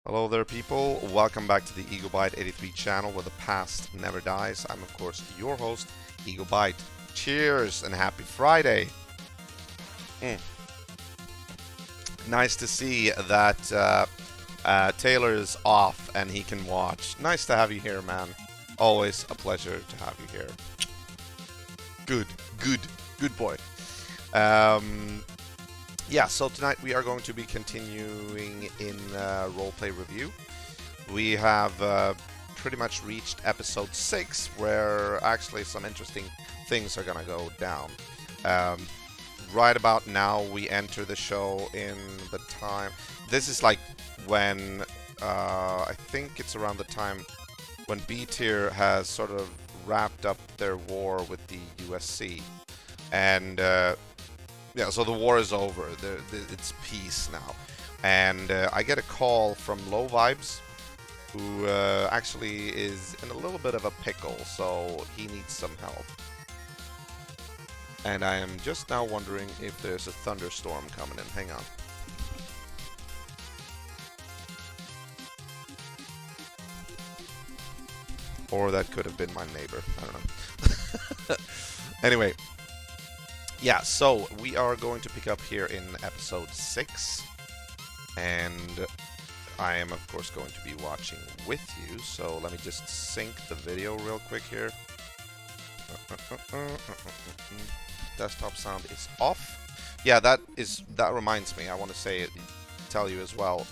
Hello there, people. Welcome back to the EagleBite83 channel where the past never dies. I'm, of course, your host, EagleBite. Cheers and happy Friday. Mm. Nice to see that Taylor is off and he can watch. Nice to have you here, man. Always a pleasure to have you here. Good boy. Yeah, so tonight we are going to be continuing in roleplay review. We have pretty much reached episode 6, where actually some interesting things are gonna go down. Right about now, we enter the show in the time. This is like when I think it's around the time when B tier has sort of wrapped up their war with the USC, and yeah, so the war is over. It's peace now. And I get a call from Low Vibes, who actually is in a little bit of a pickle, so he needs some help. And I am just now wondering if there's a thunderstorm coming in. Hang on. Or that could have been my neighbor. I don't know. Anyway. Yeah, so we are going to pick up here in episode 6, and I am of course going to be watching with you, so let me just sync the video real quick here. Desktop sound is off. Yeah, that reminds me, I want to tell you as well,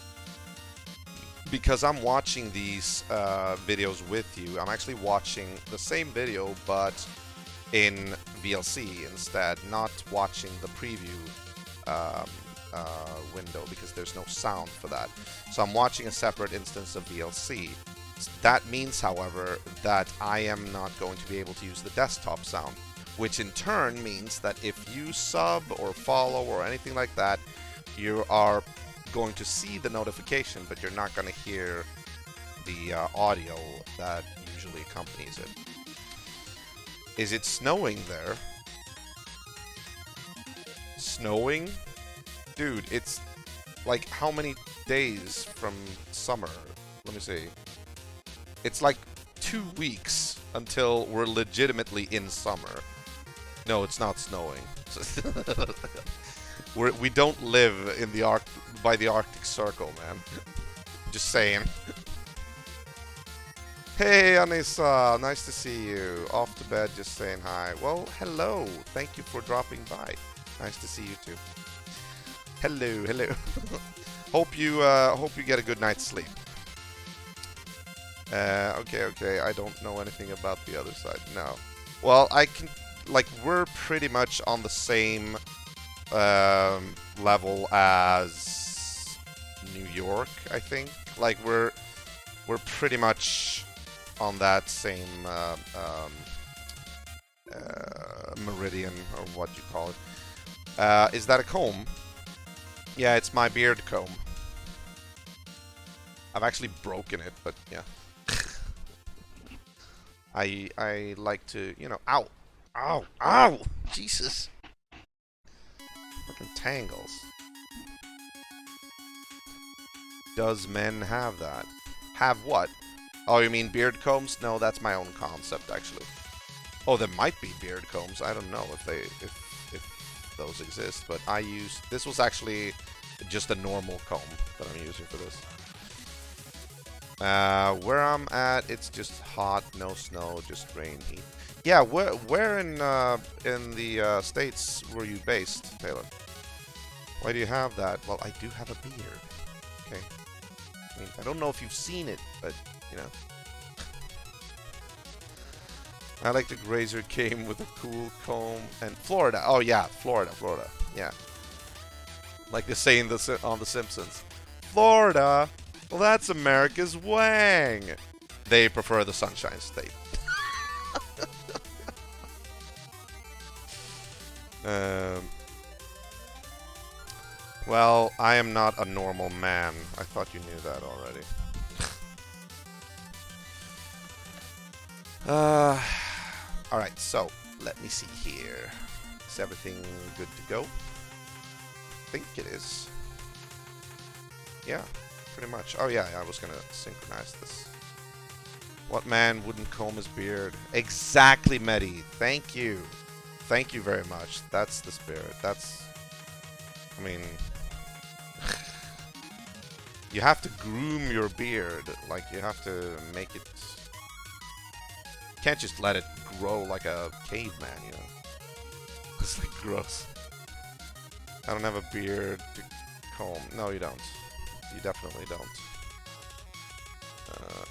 because I'm watching these videos with you, I'm actually watching the same video, but in VLC instead, not watching the preview window because there's no sound for that. So I'm watching a separate instance of VLC. That means, however, that I am not going to be able to use the desktop sound, which in turn means that if you sub or follow or anything like that, you are going to see the notification, but you're not going to hear the audio that usually accompanies it. Is it snowing there? Snowing? Dude, it's like how many days from summer? Let me see. It's like 2 weeks until we're legitimately in summer. No, it's not snowing. We don't live in the by the Arctic Circle, man. Just saying. Hey, Anissa, nice to see you. Off to bed, just saying hi. Well, hello. Thank you for dropping by. Nice to see you too. Hello. Hope you get a good night's sleep. Okay. I don't know anything about the other side. No. Well, I can, like, we're pretty much on the same level as New York, I think. Like, we're pretty much on that same meridian, or what you call it. Is that a comb? Yeah, it's my beard comb. I've actually broken it, but yeah. I like to, you know, ow, Jesus. Fucking tangles. Does men have that? Have what? Oh, you mean beard combs? No, that's my own concept, actually. Oh, there might be beard combs. I don't know if those exist, but this was actually just a normal comb that I'm using for this. Where I'm at, it's just hot, no snow, just rain, heat. Yeah, where in the States were you based, Taylor? Why do you have that? Well, I do have a beard. Okay. I mean, I don't know if you've seen it, but you know. I like the razor came with a cool comb. And Florida. Oh yeah, Florida. Yeah. Like they say on The Simpsons. Florida. Well, that's America's wang. They prefer the Sunshine State. Well, I am not a normal man. I thought you knew that already. Alright, so, let me see here. Is everything good to go? I think it is. Yeah. pretty much. Oh yeah, I was gonna synchronize this. What man wouldn't comb his beard? Exactly, Medi. Thank you. Thank you very much. That's the spirit. That's... I mean... you have to groom your beard. Like, you have to make it... You can't just let it grow like a caveman, you know? It's like gross. I don't have a beard to comb. No, you don't. You definitely don't.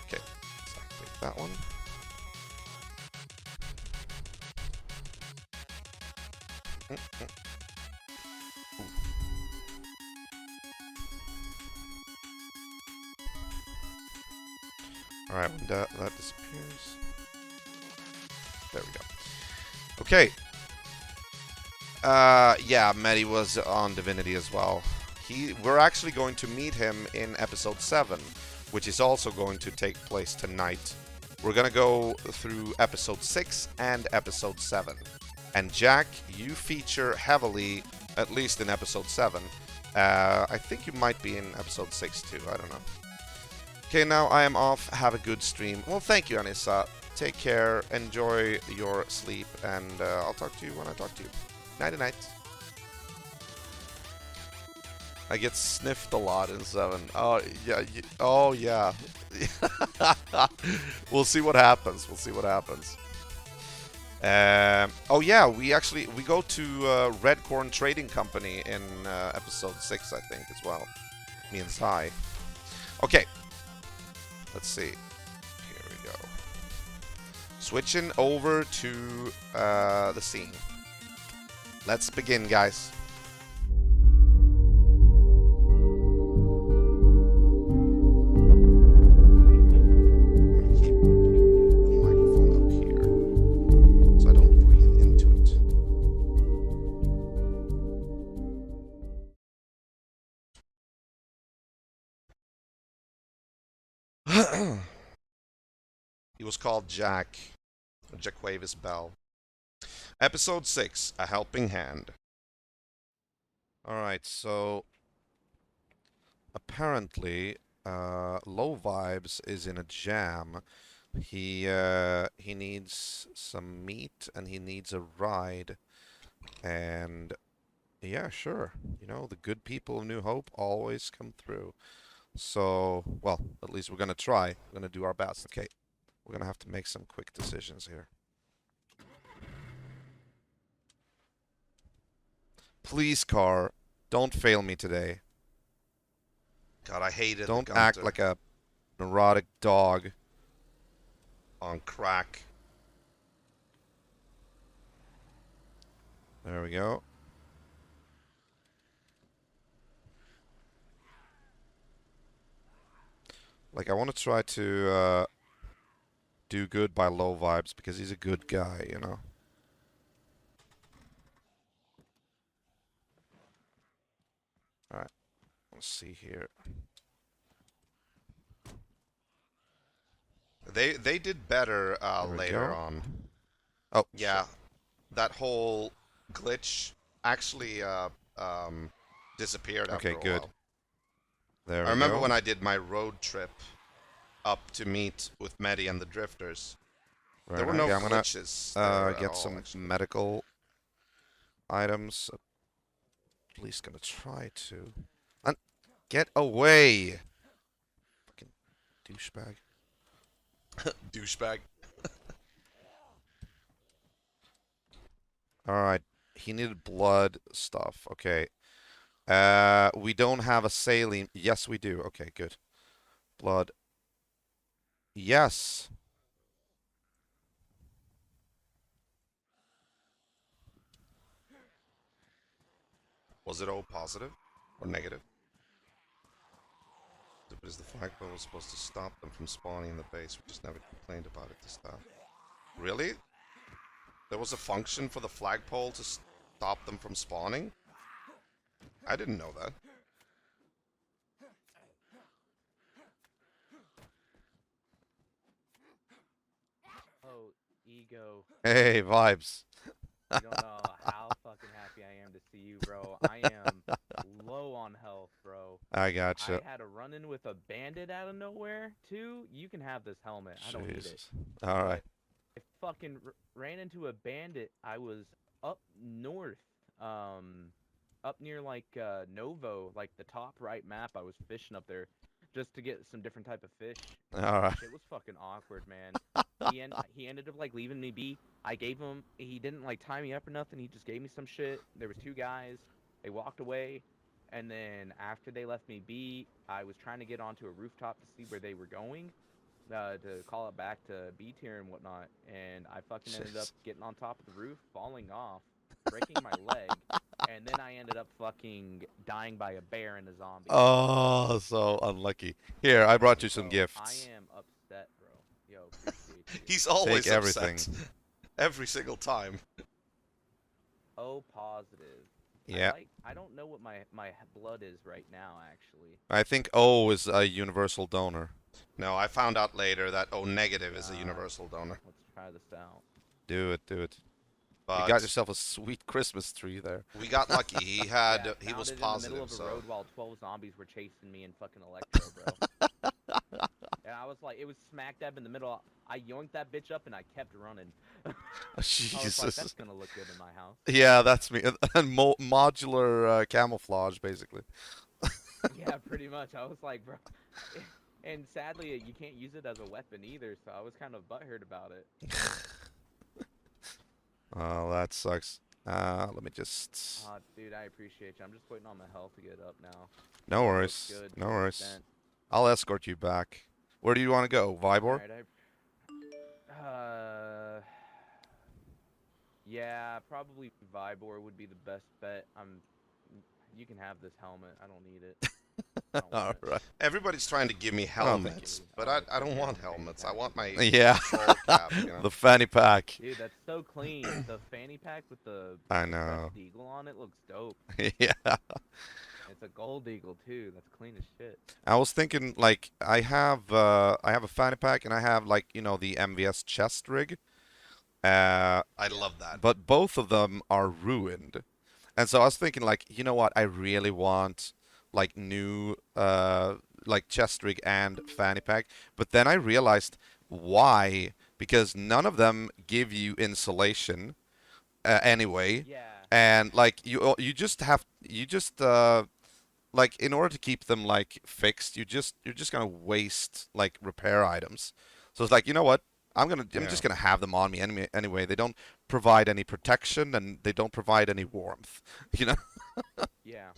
Okay. Let's activate that one. Alright, when that disappears. There we go. Okay. Yeah, Medi was on Divinity as well. We're actually going to meet him in episode 7, which is also going to take place tonight. We're gonna go through episode 6 and episode 7. And Jack, you feature heavily, at least in episode 7. I think you might be in episode 6 too, I don't know. Okay, now I am off. Have a good stream. Well, thank you, Anissa. Take care, enjoy your sleep, and I'll talk to you when I talk to you. Night-night. I get sniffed a lot in 7. Oh, yeah. Oh, yeah. We'll see what happens. We'll see what happens. Oh, yeah. We go to Red Corn Trading Company in episode 6, I think, as well. Me and Sai. Okay. Let's see. Here we go. Switching over to the scene. Let's begin, guys. Keep the microphone up here so I don't breathe into it. He was called Jack. Jaquavis Bell. Episode 6, A Helping Hand. Alright, so... apparently, Low Vibes is in a jam. He needs some meat, and he needs a ride. And... yeah, sure. You know, the good people of New Hope always come through. So, well, at least we're gonna try. We're gonna do our best. Okay, we're gonna have to make some quick decisions here. Please, car, don't fail me today. God, I hate it. Don't act like a neurotic dog on crack. There we go. Like, I want to try to do good by Low Vibes because he's a good guy, you know? Alright, let's see here. They did better later on. Oh, yeah. Shit. That whole glitch actually disappeared after a while. There we go. I remember when I did my road trip up to meet with Medi and the Drifters. Right, there were no glitches. I'm gonna get some medical items. At least gonna try to. Get away! Fucking douchebag. Douchebag. Alright. He needed blood stuff. Okay. We don't have a saline. Yes, we do. Okay, good. Blood. Yes. Was it O positive or negative? Because the flagpole was supposed to stop them from spawning in the base. We just never complained about it this time. Really? There was a function for the flagpole to stop them from spawning? I didn't know that. Oh, ego. Hey, vibes. You don't know how fucking happy I am to see you, bro. I am low on health, bro. I I gotcha. had a run-in with a bandit out of nowhere too. You can have this helmet. I don't need it. Jesus. All right. But I fucking ran into a bandit. I was up north, um, up near like Novo, like the top right map. I was fishing up there just to get some different type of fish. All right. Shit was fucking awkward, man. He ended up like leaving me be. I gave him. He didn't like tie me up or nothing. He just gave me some shit. There was two guys. They walked away. And then after they left me be, I was trying to get onto a rooftop to see where they were going, to call it back to B tier and whatnot. And I fucking ended up Jeez. getting on top of the roof, falling off, breaking my leg, and then I ended up fucking dying by a bear and a zombie. Oh, so unlucky. Here, I brought you some Bro, I gifts. am upset, bro. Yo, appreciate you. He's Take always everything. upset. Every single time. Oh, positive. Yeah. I don't know what my blood is right now, actually. I think O is a universal donor. No, I found out later that O negative is a God, universal donor. let's try this out. Do it, do it. You got But yourself a sweet Christmas tree there. we got lucky. He had Yeah, he found was it in the middle positive, of a so road while 12 zombies were chasing me in fucking Electro, bro. And I was like, it was smack dab in the middle. I yoinked that bitch up and I kept running. I was like, Jesus. that's gonna look good in my house. Yeah, that's me. And modular camouflage, basically. Yeah, pretty much. I was like, bro. And sadly, you can't use it as a weapon either, so I was kind of butthurt about it. Oh, that sucks. Let me just. Dude, I appreciate you. I'm just waiting on my health to get up now. No It looks worries. good No to an worries. extent. I'll escort you back. Where do you want to go? Vibor? Alright, yeah, probably Vibor would be the best bet. You can have this helmet. I don't need it. I don't All want it. right. everybody's trying to give me Oh, thank helmets, you. but Oh, I it's I right don't here want in the fanny helmets. I pack. want my Yeah. control cap, you know. The fanny pack. Dude, that's so clean. The fanny pack with the I the know. crest eagle on it looks dope. Yeah. It's a gold eagle too. That's clean as shit. I was thinking like I have a fanny pack and I have like, the MVS chest rig. I Yeah. love that. But both of them are ruined. And so I was thinking like, you know what? I really want like new like chest rig and fanny pack. But then I realized why, because none of them give you insulation anyway. Yeah. And like you just have you just like in order to keep them like fixed, you're just gonna waste like repair items. So it's like, you know what? I'm Yeah. just gonna have them on me anyway. They don't provide any protection and they don't provide any warmth. You know? Yeah.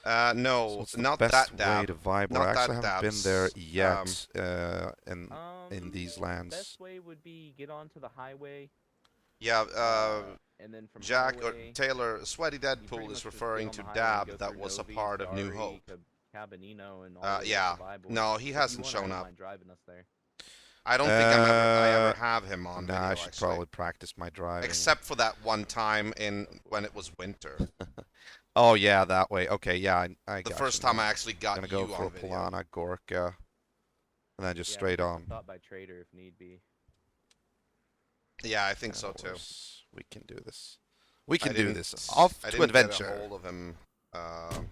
So No, it's the not best that way dab. to vibe. I Not actually that haven't been there dabs. yet in these lands. Best way would be get onto the highway, Yeah, and then from Jack or highway, Taylor, Sweaty you pretty Deadpool is much just get referring on to the highway and Dab go that through was a Novi, part of New Starry, Hope. Cabanino, and all the way Yeah. up to Vibor. No, he If you hasn't want, I shown don't up. mind driving us there. I don't think I Uh, ever have him on nah, video I should actually. probably practice my driving. Except for that one time when it was winter. Oh yeah, that way. Okay, yeah, I The got first you time now. I actually got Gonna you go for on a video. Polana, Gorka, and then just Yeah, straight we can on. stop by Trader if need be. Yeah, I think Yeah, so no too. worries. We can do this. We I can do didn't this. s- Off I to didn't get a adventure. hold of him. I'm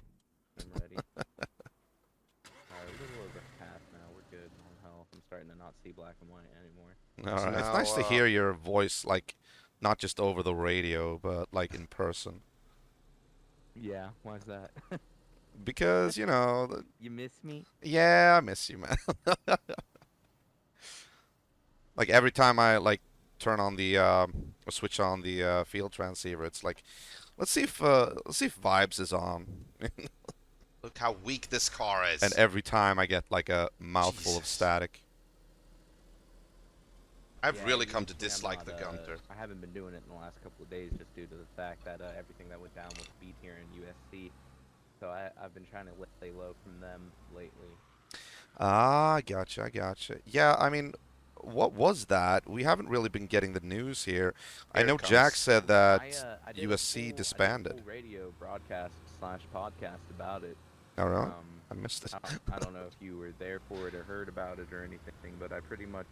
ready. Alright, a little over half now. We're good on health. I'm starting to not see black and white anymore. All So right. It's now, nice to hear your voice, like, not just over the radio, but like in person. Yeah, why's that? Because You miss me? yeah, I miss you, man. Like every time I like turn on the or switch on the field transceiver, it's like, let's see if Vibes is on. look how weak this car is. And every time I get like a mouthful of Jesus. static. I've Yeah, really come to usually I'm dislike not, the Gunter. I haven't been doing it in the last couple of days just due to the fact that everything that went down with B tier and USC. So I've been trying to lay low from them lately. Ah, gotcha, gotcha. Yeah, I mean, what was that? We haven't really been getting the news here. I Here know it Jack comes. said I that did USC I did a disbanded. full radio broadcast slash podcast about it. Oh, really? Um, I missed it. I don't know if you were there for it or heard about it or anything, but I pretty much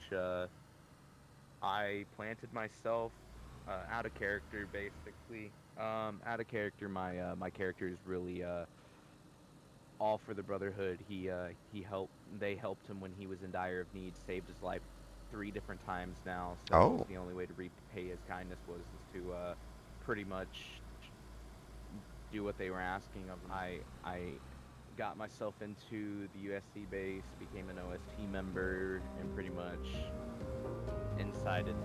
I planted myself out of character basically. Out of character, my character is really all for the Brotherhood. He helped. They helped him when he was in dire of need, saved his life 3 different times now. So Oh. the only way to repay his kindness was to pretty much do what they were asking of him. I got myself into the USC base, became an OST member, and pretty much incited,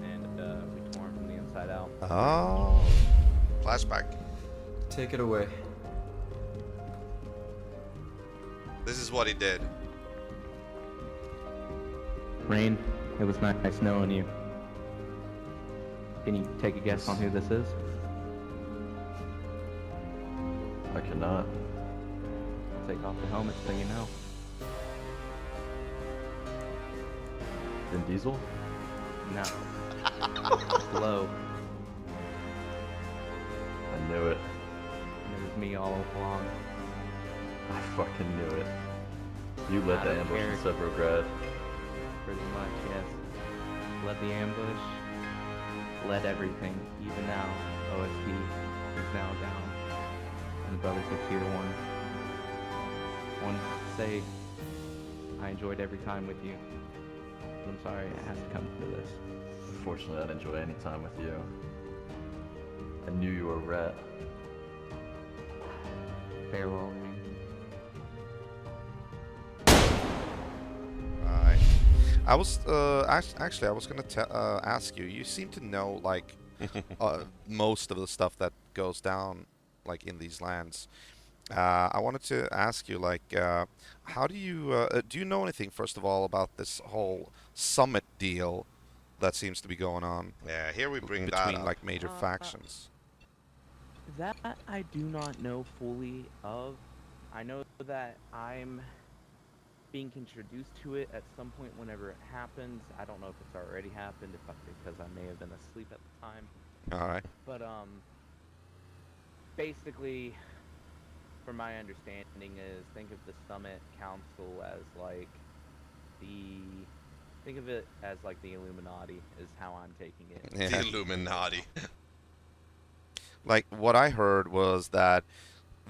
and we tore him from the inside out. Oh. Flashback. Take it away. This is what he did. Rain, it was nice knowing you. Can you take a guess on who this is? I cannot. Take off the helmet so you know. Vin Diesel? No. Low. I knew it. And it was me all along. I fucking knew it. You led Out the of ambush in character. Severograd. Pretty much, yes. Led the ambush. Led everything. Even now, OST is now down. And the Brothers of Tier 1. One to say, I enjoyed every time with you. I'm sorry it has to come to this. Unfortunately, I didn't enjoy any time with you. I knew you were a rat. Farewell, Rain. Right. I was actually I was gonna ask you. You seem to know like most of the stuff that goes down like in these lands. I wanted to ask you like how do you know anything first of all about this whole summit deal that seems to be going on Yeah, here we bring that between up. like major factions? That I do not know fully of. I know that I'm being introduced to it at some point whenever it happens. I don't know if it's already happened, because I may have been asleep at the time. All right. But basically, from my understanding, is think of the Summit Council as like think of it as like the Illuminati is how I'm taking it. Yeah. The Illuminati. Like what I heard was that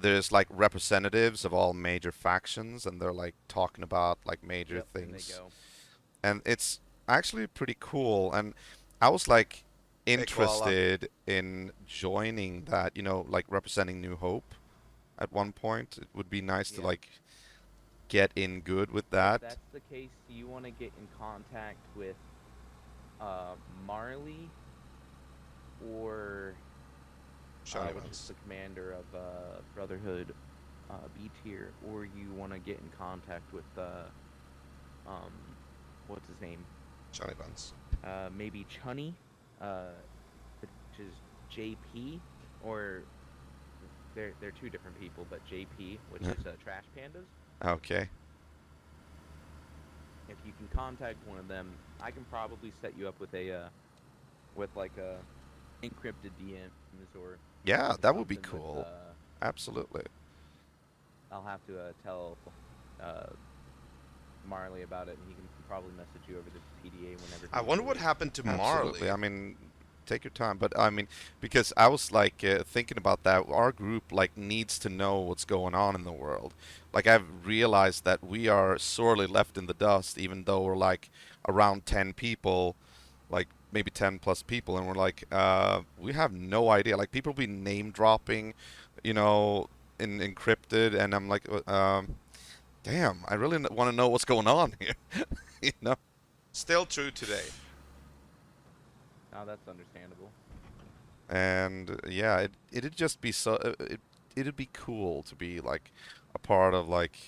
there's like representatives of all major factions and they're like talking about like major Yep, and they things. go. And it's actually pretty cool, and I was like Hey, koala. interested in joining that, like representing New Hope at one point. It would be nice to Yeah. like get in good with If that. that's the case, you want to get in contact with Marley or Shiny which ones. is the commander of Brotherhood B tier, or you want to get in contact with what's his name? Shiny buns. Maybe Chunny, which is JP, or they're two different people, but JP, which Yeah. is Trash Pandas. Okay. If you can contact one of them, I can probably set you up with with like a encrypted DMs or Yeah, that would be something with, cool. Absolutely. I'll have to tell Marley about it, and he can probably message you over the PDA whenever. I wonder what happened to Absolutely. Marley. I mean, take your time, but I mean, because I was like thinking about that, our group like needs to know what's going on in the world. Like I've realized that we are sorely left in the dust, even though we're like around 10 people, like maybe 10 plus people, and we're like, we have no idea. Like people be name dropping, in encrypted, and I'm like, damn, I really want to know what's going on here, you know. Still true today. Oh, that's understandable. And yeah, it'd just be it'd be cool to be like a part of like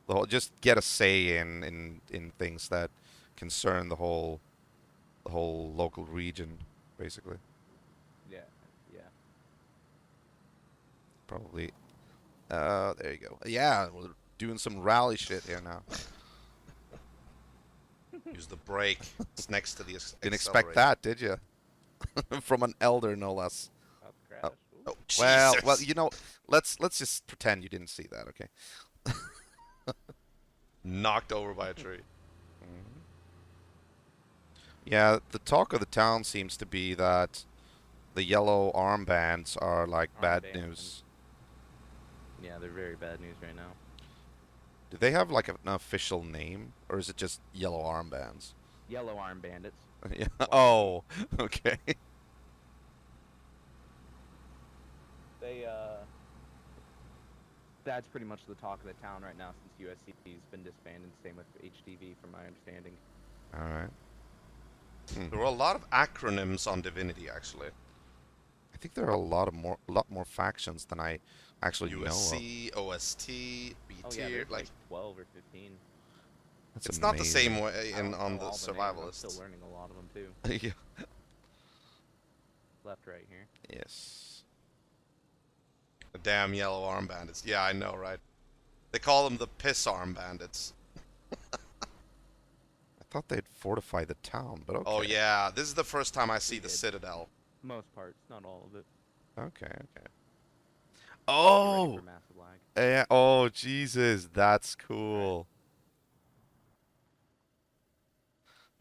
the whole, just get a say in things that concern the whole local region, basically. Yeah, yeah. Probably. There you go. Yeah, we're doing some rally shit here now. Use the brake. It's next to the Didn't expect that, did you? From an elder, no less. About to crash. Ooh. Oh, Well, Jesus. let's just pretend you didn't see that, okay? Knocked over by a tree. Mhm. Yeah, the talk of the town seems to be that the yellow armbands are like bad Armbands. news. Yeah, they're very bad news right now. Do they have like an official name, or is it just yellow armbands? Yellow Arm Bandits. Yeah. White Oh, okay. They that's pretty much the talk of the town right now since USC's been disbanded. Same with HDV, from my understanding. All right. There were a lot of acronyms on Divinity, actually. I think there are a lot more factions than I actually know of. USC, OST, B Oh yeah, tier. there's Like, 12 or 15. That's it's amazing. not the same way I don't on know the all the names, I'm survivalists. still learning a lot of them too. Yeah. Left, right here. Yes. The damn yellow arm bandits. Yeah, I know, right? They call them the piss arm bandits. I thought they'd fortify the town, but okay. Oh yeah, this is the first time I see We the did. Citadel. Most parts, not all of it. Okay, okay. Get ready Oh! for massive lag. Yeah. Oh, Jesus, that's cool.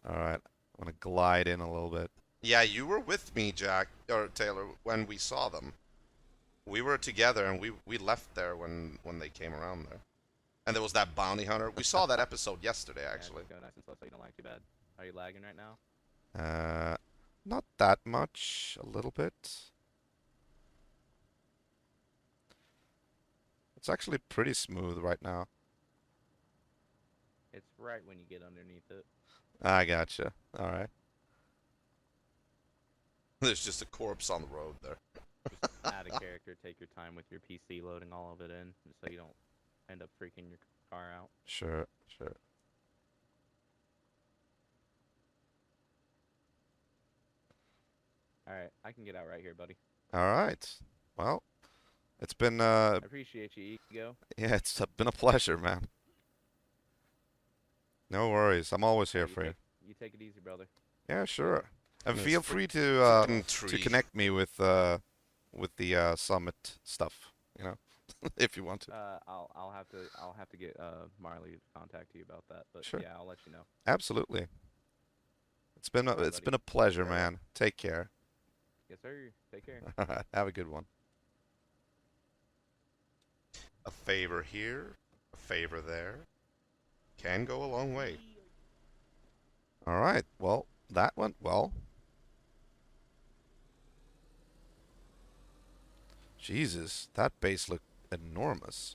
All right, I'm gonna glide in a little bit. Yeah, you were with me, Jack, or Taylor, when we saw them. We were together, and we left there when they came around there. And there was that bounty hunter. We saw that episode yesterday, actually. Yeah, just go nice and slow so you don't lag too bad. Are you lagging right now? Not that much, a little bit. It's actually pretty smooth right now. It's right when you get underneath it. I gotcha. All right. There's just a corpse on the road there. Just add a character, take your time with your PC loading all of it in, just so you don't end up freaking your car out. Sure, sure. Alright, I can get out right here, buddy. All right. Well, it's been I appreciate you, Ego. yeah, it's been a pleasure, man. No worries. I'm always here You for you. You take it easy, brother. Yeah, sure. And This feel free to frickin' tree. connect me with the summit stuff, you know, if you want to. I'll have to get Marley to contact you about that, but Sure. yeah, I'll let you know. Absolutely. It's been All right, it's buddy. been a pleasure, Farewell. man. Take care. Yes, sir. Take care. All right. Have a good one. A favor here, a favor there. Can go a long way. All right. Well, that went well. Jesus, that base looked enormous.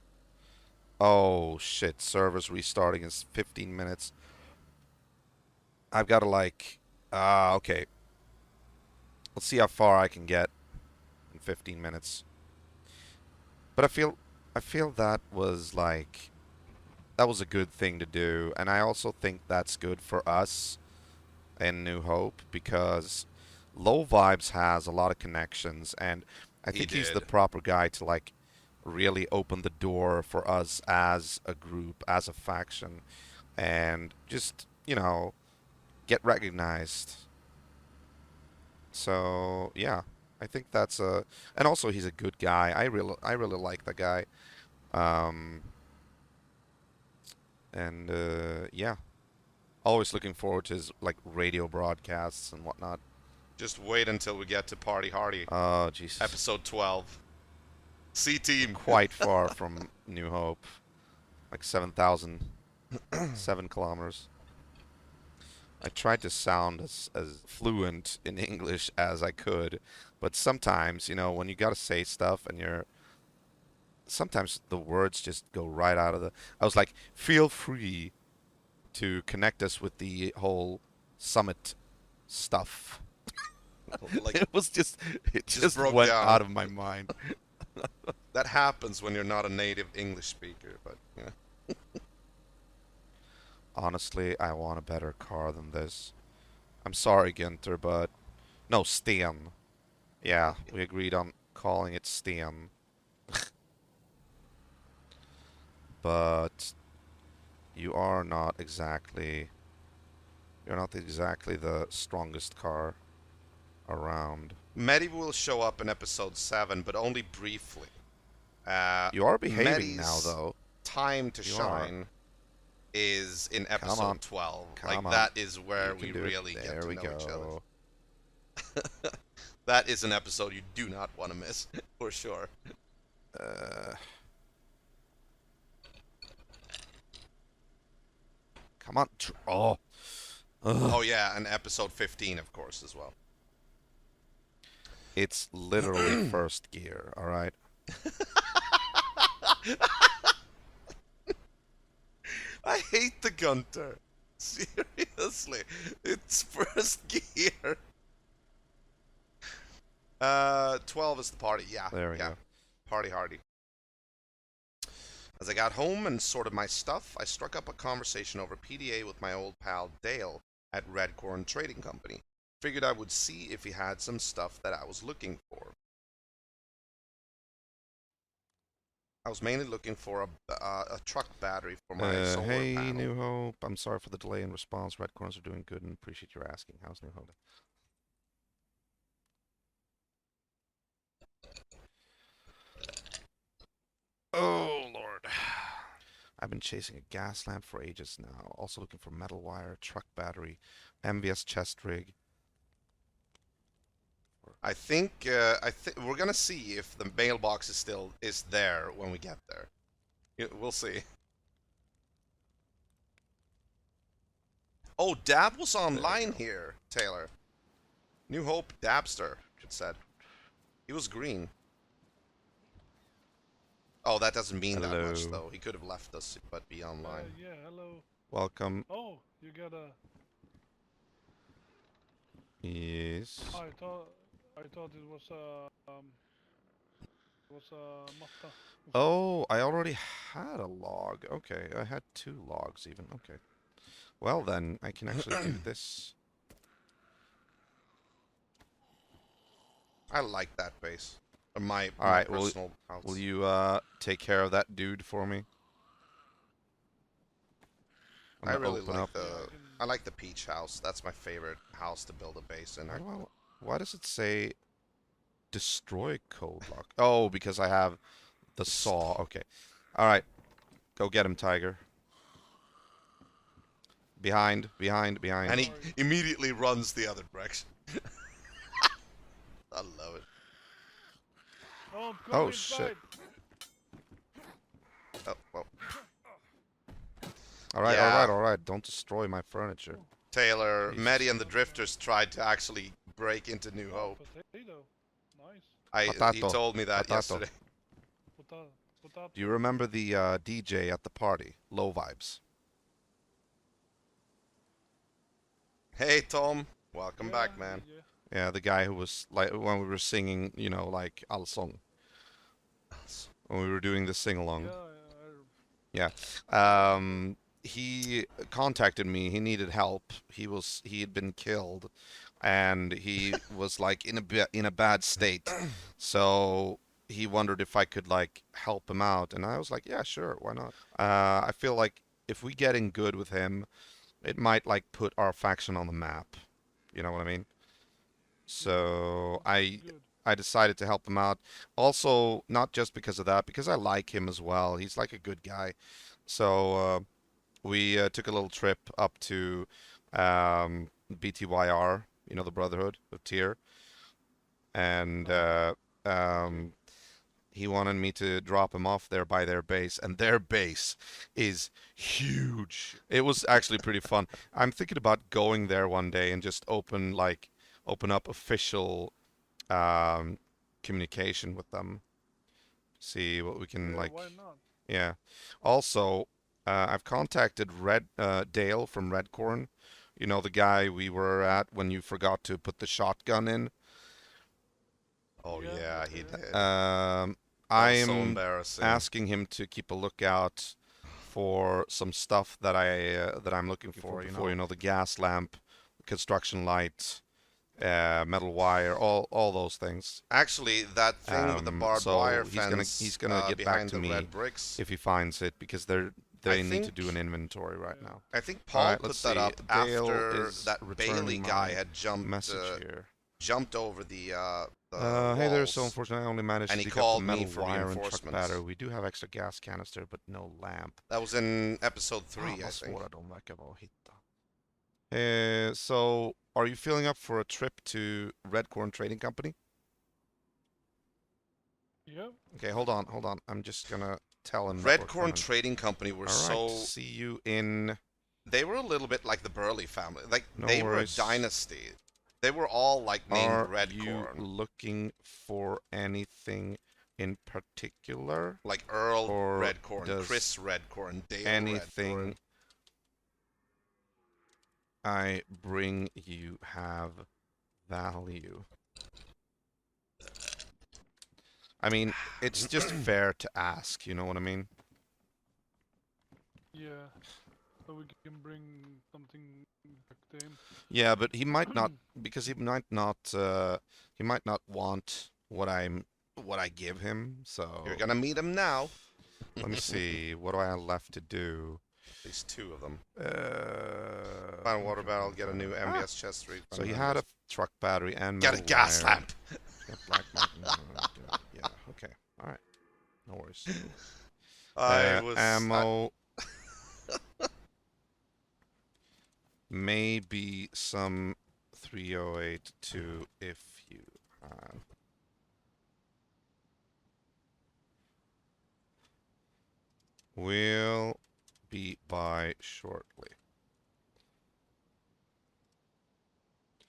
Oh shit, servers restarting in 15 minutes. I've got to okay. Let's see how far I can get in 15 minutes. But I feel that was a good thing to do, and I also think that's good for us in New Hope because Low Vibes has a lot of connections, and I He think he's the did. proper guy to really open the door for us as a group, as a faction, and just get recognized. So yeah, I think that's and also he's a good guy. I really like the guy, um, and yeah, always looking forward to his radio broadcasts and whatnot. Just wait until we get to Party Hardy. Oh Jesus, Episode 12. C Team. quite far from New Hope, like 7,007 kilometers. I tried to sound as fluent in English as I could, but sometimes, when you got to say stuff and sometimes the words just go right out of I was like, feel free to connect us with the whole summit stuff. Like, It just broke went down. out of my mind. that happens when you're not a native English speaker, but yeah. Honestly, I want a better car than this. I'm sorry, Ginter, but no, Sten. Yeah, we agreed on calling it Sten. But you're not exactly the strongest car around. Medi will show up in episode 7, but only briefly. You are behaving now, Medi's though. time to You are. shine is in on. episode 12. Come on. That is where You we can do it. really get There to we know each go. other. That is an episode you do not want to miss, for sure. Come on. Oh. Ugh. Oh yeah, and episode 15, of course, as well. It's literally first gear, alright? I hate the Gunter. Seriously, it's first gear. 12 is the party. Yeah, There we yeah. go. Party hardy. As I got home and sorted my stuff, I struck up a conversation over PDA with my old pal Dale at Redcorn Trading Company. Figured I would see if he had some stuff that I was looking for. I was mainly looking for a truck battery for my solar Hey, panel. New Hope. I'm sorry for the delay in response. Red Corners are doing good and appreciate your asking. How's New Hope? Oh, Lord. I've been chasing a gas lamp for ages now. Also looking for metal wire, truck battery, MVS chest rig. I think we're gonna see if the mailbox is there when we get there. We'll see. Oh, Dab was online here, Taylor. New Hope Dabster, it said. He was green. Oh, that doesn't mean that much, Hello. though. He could have left us, but be online. Yeah, hello. Welcome. Oh, you got a. Yes. I thought it was matta. Oh, I already had a log. Okay, I had 2 logs even. Okay. Well then, I can actually do this. I like that base. My Alright, personal house. will you take care of that dude for me? I'm I gonna really open like up. I like the Peach house. That's my favorite house to build a base in. Why does it say destroy code lock? Oh, because I have the saw. Okay. Alright. Go get him, Tiger. Behind. And he immediately runs the other direction. I love it. Oh, I'm Oh, coming shit. inside. Oh, well. Alright, Yeah. alright. Don't destroy my furniture. Taylor, Jesus. Medi and the Drifters tried to actually break into New Hope. Potato. Nice. He Potato. told me that Potato. yesterday. Potato. Do you remember the DJ at the party? Low Vibes. Hey, Tom. Welcome Yeah, back, man. Yeah. Yeah, the guy who was like when we were singing, you know, like Allsång. When we were doing the sing along. Yeah. He contacted me. He needed help. He had been killed, and he was like in a bad state. So he wondered if I could like help him out, and I was like, yeah, sure, why not? I feel like if we get in good with him, it might like put our faction on the map. You know what I mean? So Good. I decided to help him out. Also, not just because of that, because I like him as well. He's like a good guy. So we took a little trip up to BTYR, you know, the Brotherhood of Tyr, and he wanted me to drop him off there by their base, and their base is huge. It was actually pretty fun. I'm thinking about going there one day and just open up official communication with them. See what we can Yeah, why not? Yeah. Also, I've contacted Dale from Redcorn. You know, the guy we were at when you forgot to put the shotgun in. Oh Yeah, yeah, he okay. did. That was so I'm embarrassing. asking him to keep a lookout for some stuff that I'm looking for. You know, the gas lamp, construction light, metal wire, all those things. Actually, that thing with the barbed so wire he's fence he's gonna get back behind to the me red bricks. if he finds it, because they need to think- do an inventory right now. I think Paul Alright, put let's that see. up Dale after is that Bailey returning guy my had message here. jumped over the Hey there, so walls. unfortunately I only managed And to he dig up the called me metal for wire and truck reinforcements. battery. We do have extra gas canister, but no lamp. That was in episode 3, I Vad think. svåra de verkar vara att hitta. So, are you feeling up for a trip to Redcorn Trading Company? Yeah. Okay, hold on. I'm just gonna tell him that we're Redcorn coming. Trading Company were All right, so see you in They were a little bit like the Burley family. Like, No they were a worries. dynasty. They were all, like, named Are Red you Corn. looking for anything in particular? Like Earl Or Red Corn, does Chris Red Corn, Dale Red anything Corn. I bring you have value? I mean, it's just fair to ask, you know what I mean? Yeah. So we can bring something back to him. Yeah, but he might not, because he might not want what I give him. So You're gonna meet him now. let me see. What do I have left to do? At least 2 of them. Find a water barrel, get a new MBS chest rig. So he had a truck battery and Get a metal gas wire. lamp. Black yeah, okay. All right. No worries. Ammo. Maybe some 308 too, if you have. Will be by shortly.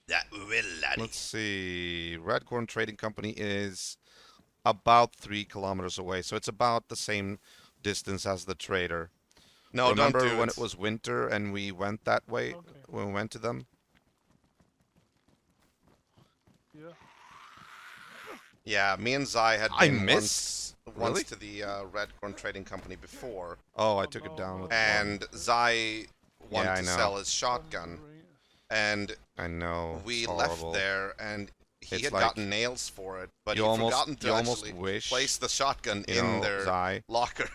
That will, laddie. Let's see. Redcorn Trading Company is about 3 kilometers away, so it's about the same distance as the trader. No, remember don't do when it was winter and we went that way? Okay. When we went to them? Yeah. Yeah, me and Zai had been once Really? to the Red Corn Trading Company before, Oh, I took it down with and Zai wanted Yeah, I to know. sell his shotgun, and I know. we it's left horrible. there, and he It's had like gotten nails for it, but you he'd almost- forgotten to you almost actually wish, place the shotgun You in know, their Zai, locker.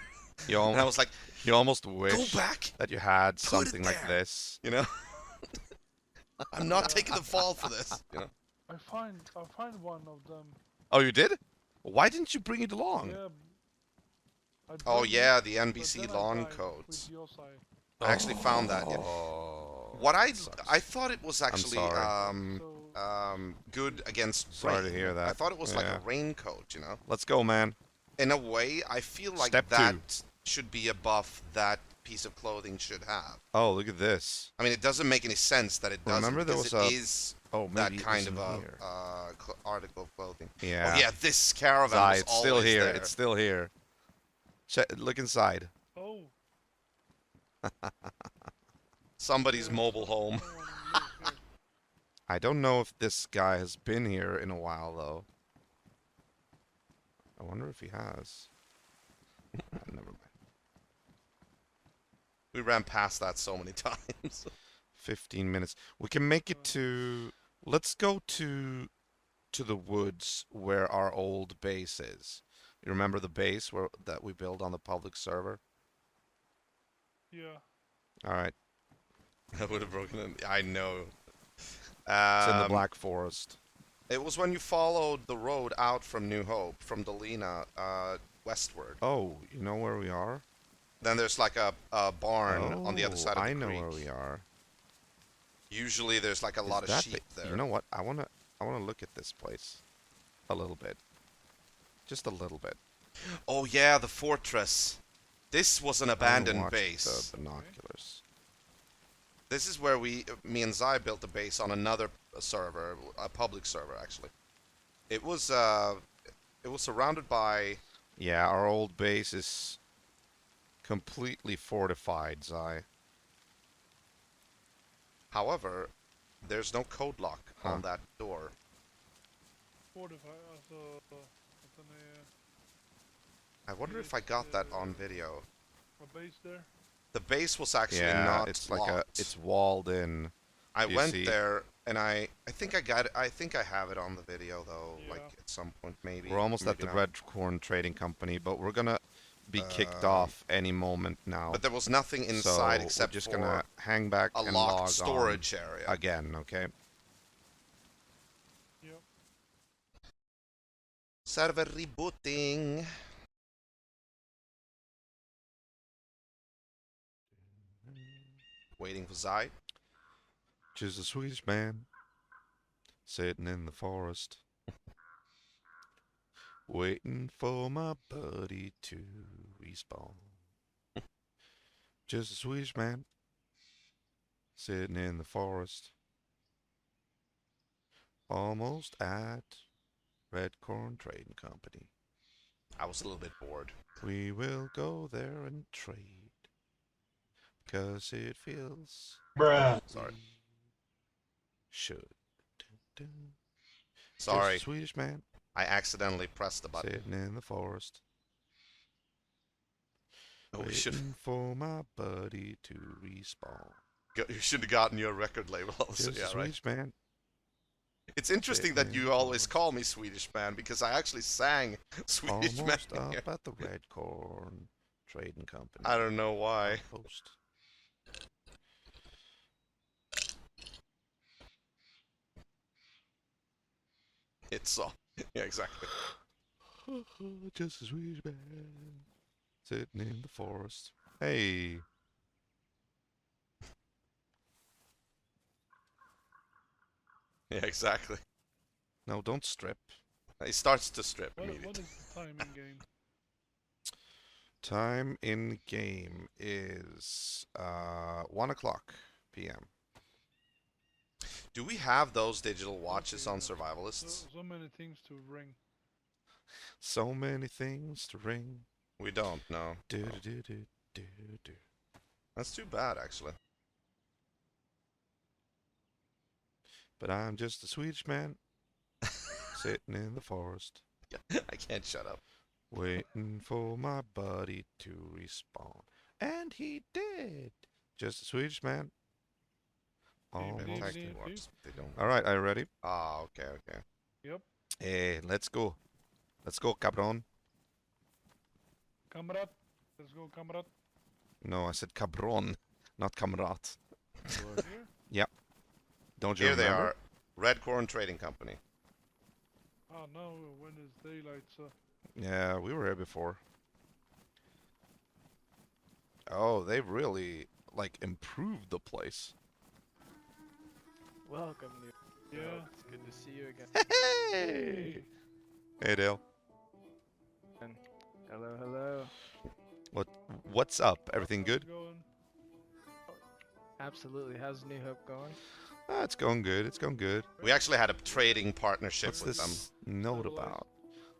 you, And I was like, you almost wish go back, that you had Put it something like there. this. you know? I'm not taking the fall for this. You know? I find one of them. Oh, you did? Why didn't you bring it along? Yeah. Oh bring yeah, it, the but NBC then I lawn died coats. with Yosai. I actually found that. Yeah. Oh, What that sucks. I thought it was actually sorry. good against Sorry rain. to hear that. I thought it was like Yeah. a raincoat, you know. Let's go, man. In a way, I feel like Step that 2. should be a buff that piece of clothing should have. Oh, look at this. I mean, it doesn't make any sense that it doesn't. Remember there because was it a- is Oh, that maybe it kind was of in a here. article of clothing. Yeah. Oh yeah, this caravan Zai, was it's still always here. there. It's still here. Look inside. Oh. Somebody's mobile home. Someone lives here. I don't know if this guy has been here in a while, though. I wonder if he has. Never mind. We ran past that so many times. 15 minutes. We can make it to... Let's go to the woods where our old base is. You remember the base that we built on the public server? Yeah. Alright. I would have broken it. I know. It's in the Black Forest. It was when you followed the road out from New Hope, from Delina, westward. Oh, you know where we are? Then there's like a barn on the other side of the I creek. know where we are. Usually there's like a Is lot of that sheep there. You know what? I wanna look at this place. A little bit. Just a little bit. Oh yeah, the fortress. This was an abandoned watch base. The binoculars. This is where me and Zai built a base on another server, a public server actually. It was surrounded by. Yeah, our old base is completely fortified, Zai. However, there's no code lock on that door. 45, alltså, att den är I wonder if I got that on video. a base there. The base was actually Yeah, not it's locked. like it's walled in. I you went see? there and I think I got it. I think I have it on the video though, Yeah. like at some point maybe. We're almost at maybe the not. Red Corn Trading Company, but we're gonna be kicked off any moment now. But there was nothing so inside except we're just for gonna hang back a and locked log storage area. on again, okay? Yep. Server rebooting. Waiting for Zai. Just a Swedish man sitting in the forest, waiting for my buddy to respawn. Just a Swedish man Sitting in the forest. Almost at Red Corn Trading Company. I was a little bit bored. We will go there and trade. Because it feels Sorry. should. Just Sorry. a Swedish man I accidentally pressed the button. sitting in the forest. Oh, we should. Waiting for my buddy to respawn. You should have gotten your record label also. Just a Yeah, right. Swedish man. It's interesting that you always call me Swedish man because I actually sang Swedish man. Almost here. up at the Red Corn Trading Company. I don't know why. Post. It's all. Yeah, exactly. Just a Swedish man sitting in the forest. Hey. Yeah, exactly. No, don't strip. He starts to strip What immediately. is the timing game? Time in game is 1 o'clock p.m. Do we have those digital watches on So, survivalists? so many things to ring. So many things to ring. We don't, no. Do do do do do do. That's too bad, actually. But I'm just a Swedish man sitting in the forest, I can't shut up. waiting for my buddy to respawn. And he did. Just a Swedish man. Even Almost. technically Beep, beep, works, they don't. All right, are you ready? Ah, okay, okay. Yep. Hey, let's go. Let's go, cabron. Kamrat. Let's go, Kamrat. No, I said cabron, not kamrat. Here? Don't you Here they remember? are. Red Corn Trading Company. Ah, now when it's daylight, so Yeah, we were here before. Oh, they've really, like, improved the place. Welcome, new. yeah. It's good to see you again. Hey! Hey, Dale. Hello, hello. What's up? Everything How's good? it going? Absolutely. How's New Hope going? Ah, it's going good. It's going good. We actually had a trading partnership What's with them. this note Stabilize. about?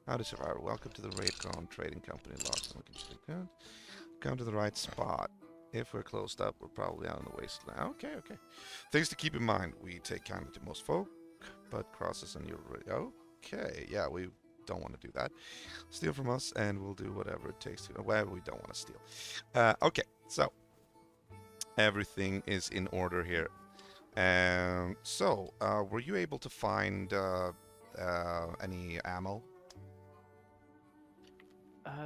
How to survive. Welcome to the Raycon Trading Company. Come to the right spot. If we're closed up, we're probably out in the wasteland. Okay, okay. Things to keep in mind. We take kindly to most folk, but crosses on your... Okay, yeah, we don't want to do that. Steal from us, and we'll do whatever it takes to... Well, we don't want to steal. Okay, so... Everything is in order here. Were you able to find any ammo?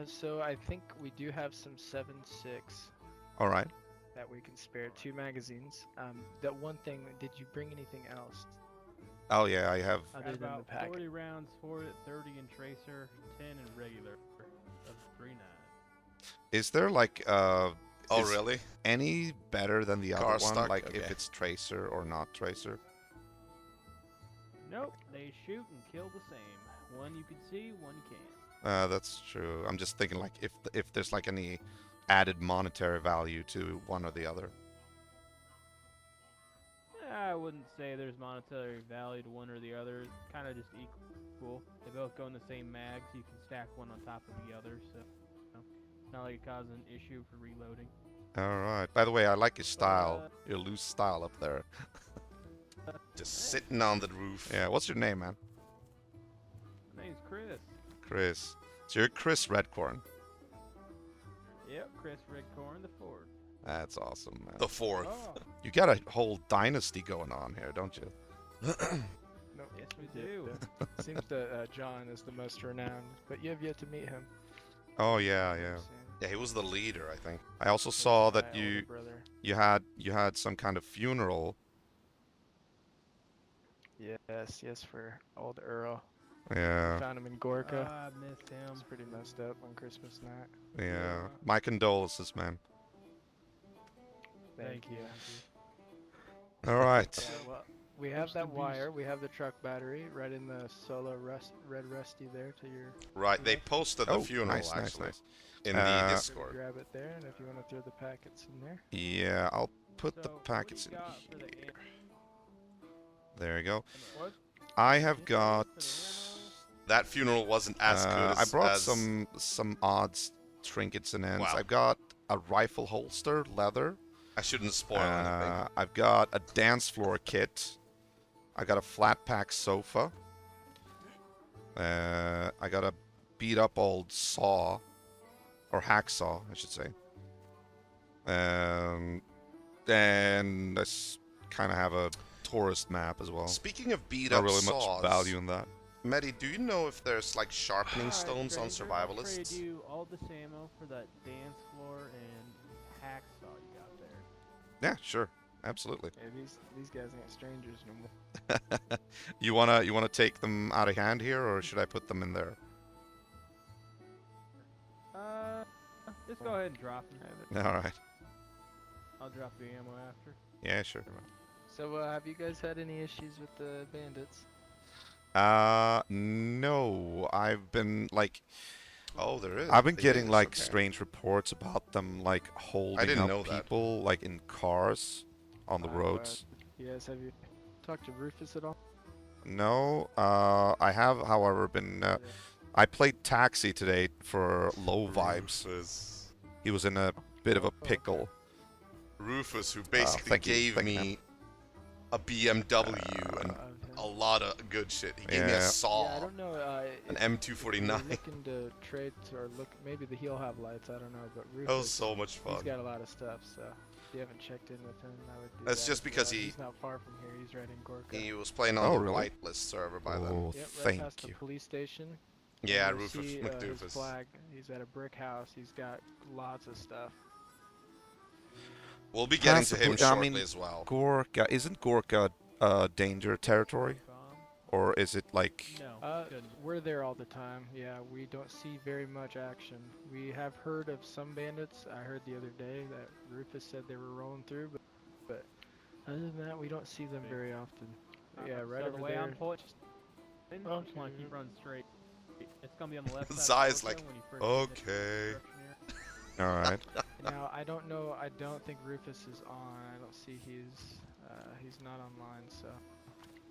So I think we do have some 7.6 All right. that we can spare. 2 magazines. That one thing, did you bring anything else Oh yeah, I have. other Got than the about packet? 40 rounds for it, 30 in tracer, 10 in regular of 3.9. Is there like Oh, is really? any better than the other Car one? stock? Like if Okay. it's tracer or not tracer? Nope, they shoot and kill the same. One you can see, one you can't. That's true. I'm just thinking like if there's like any added monetary value to one or the other. I wouldn't say there's monetary value to one or the other. It's kind of just equal. They both go in the same mag, so you can stack one on top of the other. So it's not like it causes an issue for reloading. All right. By the way, I like your style. Your loose style up there. Just sitting on the roof. Yeah. What's your name, man? My name's Chris. Chris. So you're Chris Redcorn. Yep, Chris Redcorn the Ford. That's awesome, man. The fourth. Oh, You got a whole dynasty going on here, don't you? No, yes we did, do. Seems that John is the most renowned, but you have yet to meet him. Oh yeah, yeah. Soon. Yeah, he was the leader, I think. I also saw that My older you brother. you had some kind of funeral. Yes, for old Earl. Yeah, Found him in Gorka. I missed him. It's pretty messed up on Christmas night. yeah. My condolences, man. Thank you. All right. Yeah, well, we have Rest in that peace. wire. We have the truck battery right in the solo red rusty there to your. Right, they posted the Oh, funeral, nice, nice, actually, nice. in Uh, the You Discord. grab it there, and if you want to throw the packets in there. Yeah, put the So, what do packets you in got for the here. am- There you go. What? I what have do you got. for the ammo? That funeral wasn't as good I brought as some odds, trinkets and ends. Wow. I've got a rifle holster, leather. I shouldn't spoil anything. I've got a dance floor kit. I got a flat pack sofa. I got a beat up old saw, or hacksaw, I should say. And I kind of have a tourist map as well. Speaking of beat Not up really saws, much value in that. Medi, do you know if there's like sharpening Alright, stones on stranger, I'll trade survivalists? you all this ammo for that dance floor and hacksaw you got there. Yeah, sure, absolutely. Yeah, these guys ain't strangers no more. You wanna take them out of hand here, or should I put them in there? Just go ahead and drop them. All right. I'll drop the ammo after. Yeah, sure. So, have you guys had any issues with the bandits? No. I've been like, Oh, there is. I've been It getting is, like okay. strange reports about them like holding didn't up know that. people like in cars on the Oh, roads. Yes, have you talked to Rufus at all? No. I have, however, been. I played taxi today for low vibes. Rufus. He was in a bit of a okay. pickle. Rufus, who basically thank you, gave thank you, me a BMW and a lot of good shit. He gave me a Yeah. saw, Yeah, I don't know. an if you're M249. looking to trade or look, maybe he'll have lights. I don't know, but Rufus. That was so much He's fun. got a lot of stuff, so if you haven't checked in with him, I would do That's that just as because well. he- He's not far from here. He's right in Gorka. He was playing on Oh, the really? whitelist server by then. Oh, Yep, right thank past the you. police station. Yeah, You'll Rufus see, his McDoofus. flag. He's at a brick house. He's got lots of stuff. We'll be getting to him Possibly, I shortly mean, as well. Gorka, isn't Gorka danger territory, Bomb? or is it like? No. goodness. We're there all the time. Yeah, we don't see very much action. We have heard of some bandits. I heard the other day that Rufus said they were rolling through, but other than that, we don't see them very often. Yeah, right so over the way there. I'm pointing, I just want Okay. to keep running straight. It's gonna be on the left side. Zai's of the like, road when you first get into the okay. construction area. All right. Now I don't know. I don't think Rufus is on. I don't see he's not online. So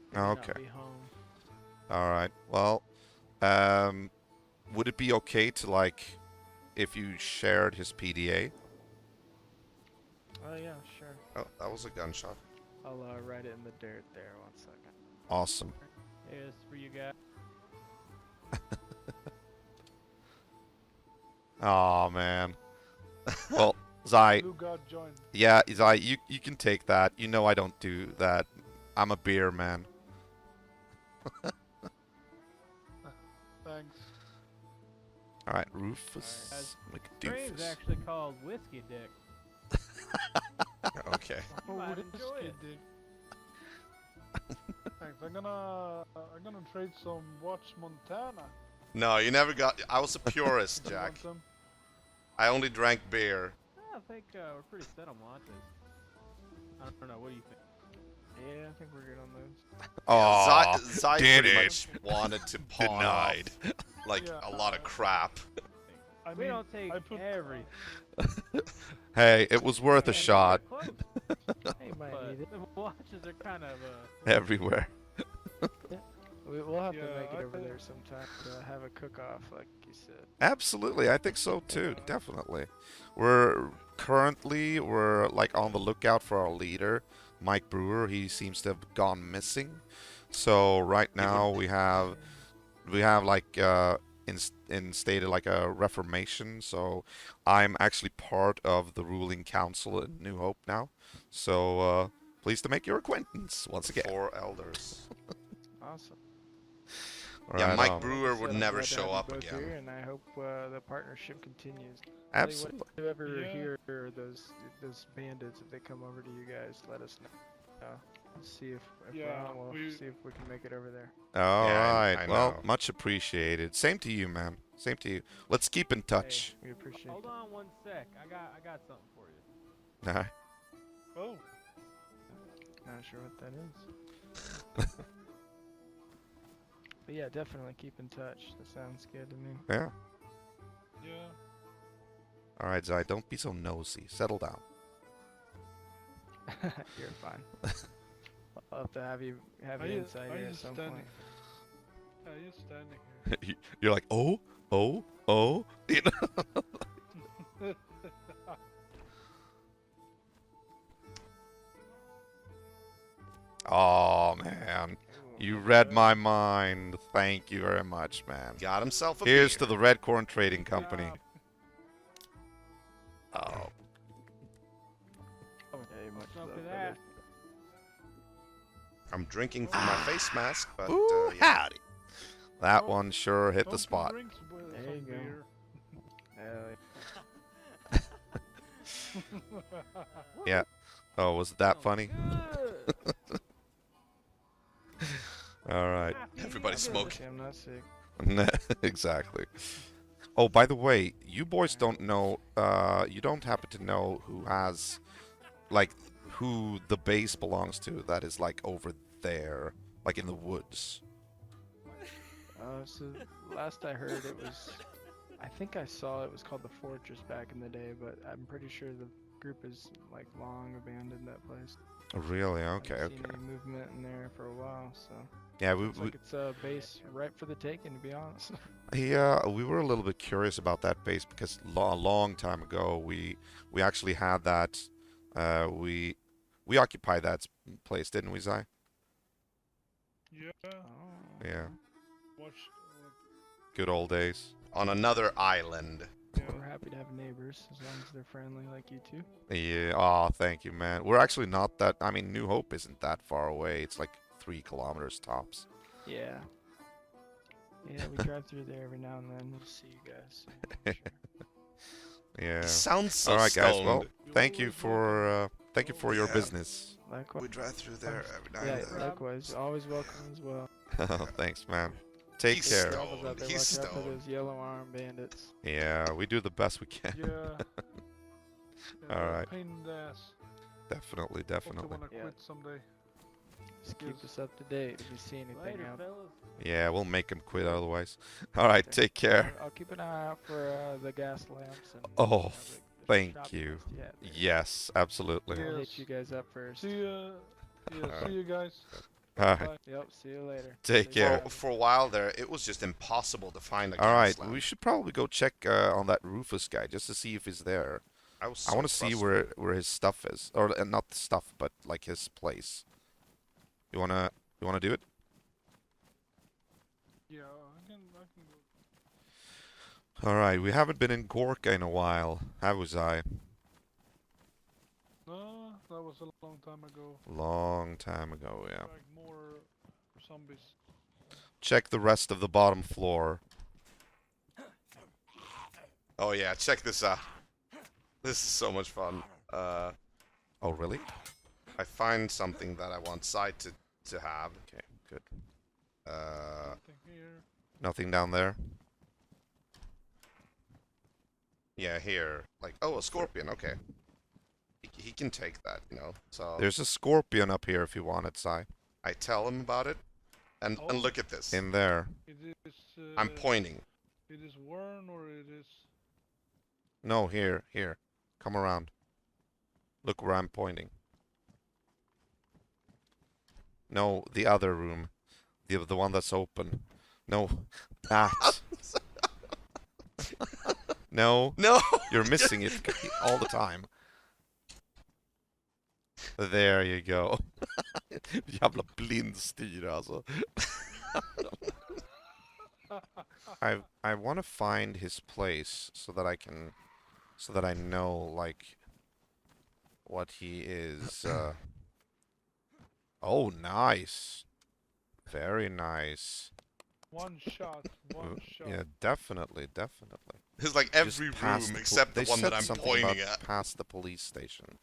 he may not Okay. be home. All right. Well, would it be okay to like, if you shared his PDA? Oh yeah, sure. Oh, that was a gunshot. I'll write it in the dirt there. 1 second. Awesome. Hey, this is for you guys. Oh man. Well, Zai, Who got joined? yeah, Zai, you can take that. You know I don't do that. I'm a beer man. Thanks. All right, Rufus Stream's McDoofus. actually called Whiskey Dick. Okay. You Oh, might whiskey enjoy it. dick. Thanks. I'm gonna trade some Watch Montana. No, you never got. I was a purist, Do you Jack. want some? I only drank beer. I think we're pretty set on launches. I don't know. What do you think? Yeah, I think we're good on those. Oh, Zai did pretty it. much wanted to pawn Denied. off, like Yeah. a lot of crap. I We mean, don't take I put every. Hey, it was worth a shot Hey, might need it. The watches are kind of everywhere. We'll have to Yeah, make it I over think- there sometime to have a cook-off, like you said. Absolutely, I think so too. Definitely. We're like on the lookout for our leader, Mike Brewer. He seems to have gone missing. So right now we have like instated like a reformation. So I'm actually part of the ruling council in New Hope now. So pleased to make your acquaintance once again. 4 elders. Awesome. Yeah, Right Mike on. Brewer So would I'm never glad to show have you up both again. here, and I hope the partnership continues. Absolutely. If you ever Yeah. hear those bandits, if they come over to you guys, let us know. See if Yeah, we'll we- see if we can make it over there. All Yeah, right. I Well, know. much appreciated. Same to you, man. Same to you. Let's keep in touch. We appreciate Hold that. on 1 sec. I got something for you. All right. Oh, Not sure what that is. But yeah, definitely keep in touch. That sounds good to me. Yeah. yeah. All right, Zai. Don't be so nosy. Settle down. You're fine. I'll have to have you Are you you- inside are here you at some standing? point. You're standing You're like, oh, oh, oh. You know? here. Oh man, you read my mind. Thank you very much, man. Got himself a Here's beer. to the Red Corn Trading Company. Yeah. Oh, Hey, much Look love, at brother. that. I'm drinking through my face mask, but ooh, yeah. howdy. That Oh, one sure hit the Open spot. drinks with There some you go. beer. Hell Yeah. Oh, was it that Smells funny? good. All right. Everybody's yeah. smoking. See, I'm not sick. Exactly. Oh, by the way, you boys don't know, you don't happen to know who has, like, who the base belongs to that is, like, over there, like in the woods. So last I heard, it was. I think I saw it was called the Fortress back in the day, but I'm pretty sure the group has like long abandoned that place. Really? Okay, I haven't okay. seen any movement in there for a while, so Yeah, looks like it's a base ripe for the taking, to be honest. we were a little bit curious about that base because a long time ago we actually had that, we occupied that place, didn't we, Zai? Yeah. Oh. Yeah. Watch. Good old days. On another island. Yeah. We're happy to have neighbors as long as they're friendly like you two. Yeah. Oh, thank you, man. We're actually not that. I mean, New Hope isn't that far away. It's like 3 kilometers tops. Yeah. Yeah, we drive through there every now and then. We'll see you guys. So, sure. Yeah. He sounds so All right, guys. Well, stoned. thank you for your Yeah. business. Likewise. We drive through there every now Yeah, and then. likewise. Always welcome as well. Thanks, man. Take He's care. stoned. Brothers out there, He's watch out for stoned. those yellow arm bandits. Yeah, we do the best we can. Yeah. All right. Pain in the ass. Definitely, Hope they definitely. wanna Yeah. quit someday. Just keep us up to date if you see anything Later, out. fellas. Yeah, we'll make them quit otherwise. All right, take care. I'll keep an eye out for the gas lamps and Oh, the thank shopping you. list you have there. Yes, absolutely. Yeah. I'll hit you guys up first. See ya. Yeah. See you guys. All right, Bye. Yep, see you later. take Safe care. travels. For a while there, it was just impossible to find a All right, gas lamp. we should probably go check on that Rufus guy just to see if he's there. I was I so want to see frustrated. where his stuff is, or not the stuff, but like his place. You wanna do it? Yeah, I can go. All right, we haven't been in Gorka in a while, have we, Zai? No, that was a long time ago. Long time ago, yeah. Like more zombies. Check the rest of the bottom floor. Oh yeah, check this out. This is so much fun. Oh, really? I find something that I want Sai to have. Okay, good. Nothing here. Nothing down there? Yeah, here. Like, oh, a scorpion. Okay. He can take that, you know. So There's a scorpion up here if you want it, Sai. I tell him about it, and Oh. look at this. In there. It is. I'm pointing. It is worm or it is. No, here. Come around. Look where I'm pointing. No, the other room. The one that's open. No, that. No, No. you're missing it all the time. There you go. Jävla blindstyr alltså. I want to find his place so that I know like what he is. Oh, nice. Very nice. One shot. One shot. Yeah, definitely. It's like Just every past room the except the they one that said I'm something pointing about at. past the police station.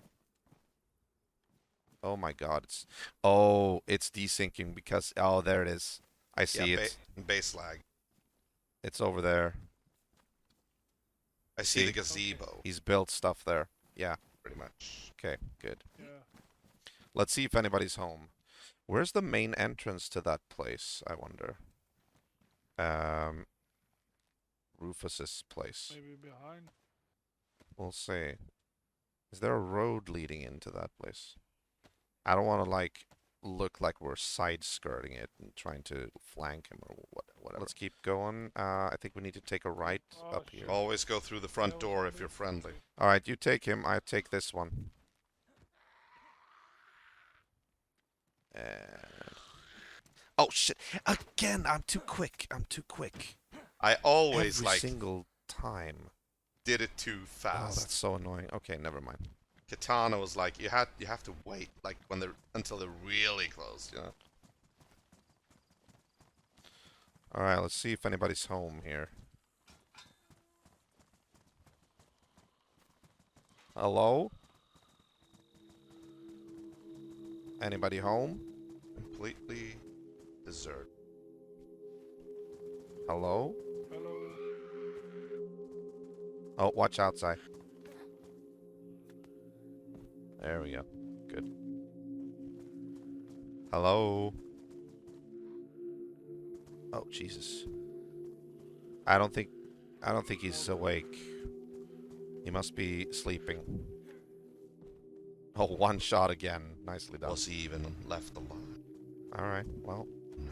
Oh my god, it's desyncing because there it is. I see Yeah, it. base lag. It's over there. I see See? the gazebo, He's built stuff there. Yeah. pretty much. Okay, good. Yeah. Let's see if anybody's home. Where's the main entrance to that place, I wonder? Rufus's place. Maybe behind. We'll see. Is there a road leading into that place? I don't want to like look like we're side skirting it and trying to flank him or whatever. Let's keep going. I think we need to take a right Oh, up here. shit. Always go through the front That was door on if me. you're friendly. Okay. All right, you take him. I take this one. And oh shit! Again, I'm too quick. I'm too quick. I always Every like single time. did it too Oh, fast. that's so annoying. Okay, never mind. Katana was like you have to wait like when they're until they're really close, you know. All right, let's see if anybody's home here. Hello? Anybody home? Completely deserted. Hello? Hello. Oh, watch outside. There we go. Good. Hello? Oh, Jesus. I don't think he's awake. He must be sleeping. Oh, one shot again. Nicely done. Was he even left alive? All right. Well, No.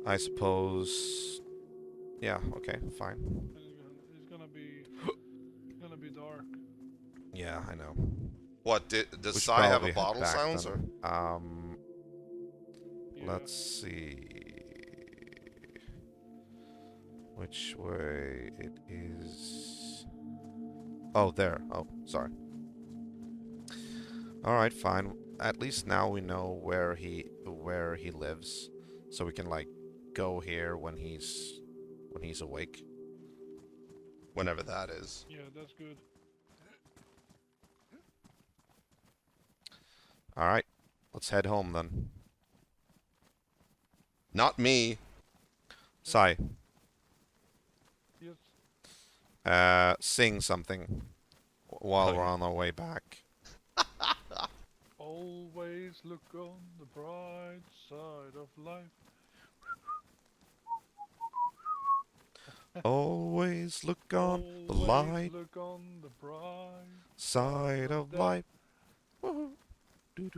I suppose. Yeah. Okay. Fine. It's gonna be dark. Yeah, I know. What does We should Sai have probably a head bottle back silencer? then. Yeah. Let's see. Which way it is? Oh, there. Oh, sorry. All right, fine. At least now we know where he lives, so we can like go here when he's awake. Whenever that is. Yeah, that's good. All right, let's head home then. Not me. Sai, Yes. sing something while Oh, we're yeah. on our way back. Always look on the bright side of life. Always look on the Always light look on the bright side of death. life. Woohoo. Do.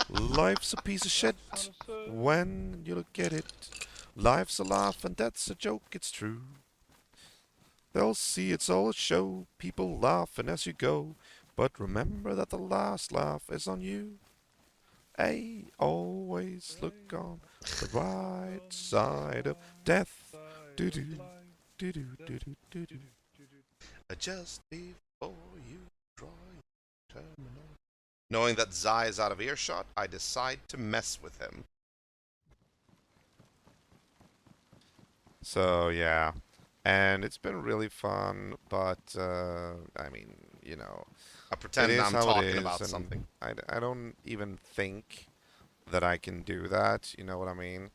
Life's a piece of shit That's how to say. when you look at it. Life's a laugh and that's a joke, it's true. They'll see it's all a show, people laughing as you go. But remember that the last laugh is on you. Hey, always look on the right side of death. Do-do, do-do, do-do, do-do. Just before you draw your terminal. Knowing that Zai is out of earshot, I decide to mess with him. So, yeah. And it's been really fun, but, I mean, you know, I pretend it is I'm how it talking is, about and something. I don't even think that I can do that, you know what I mean?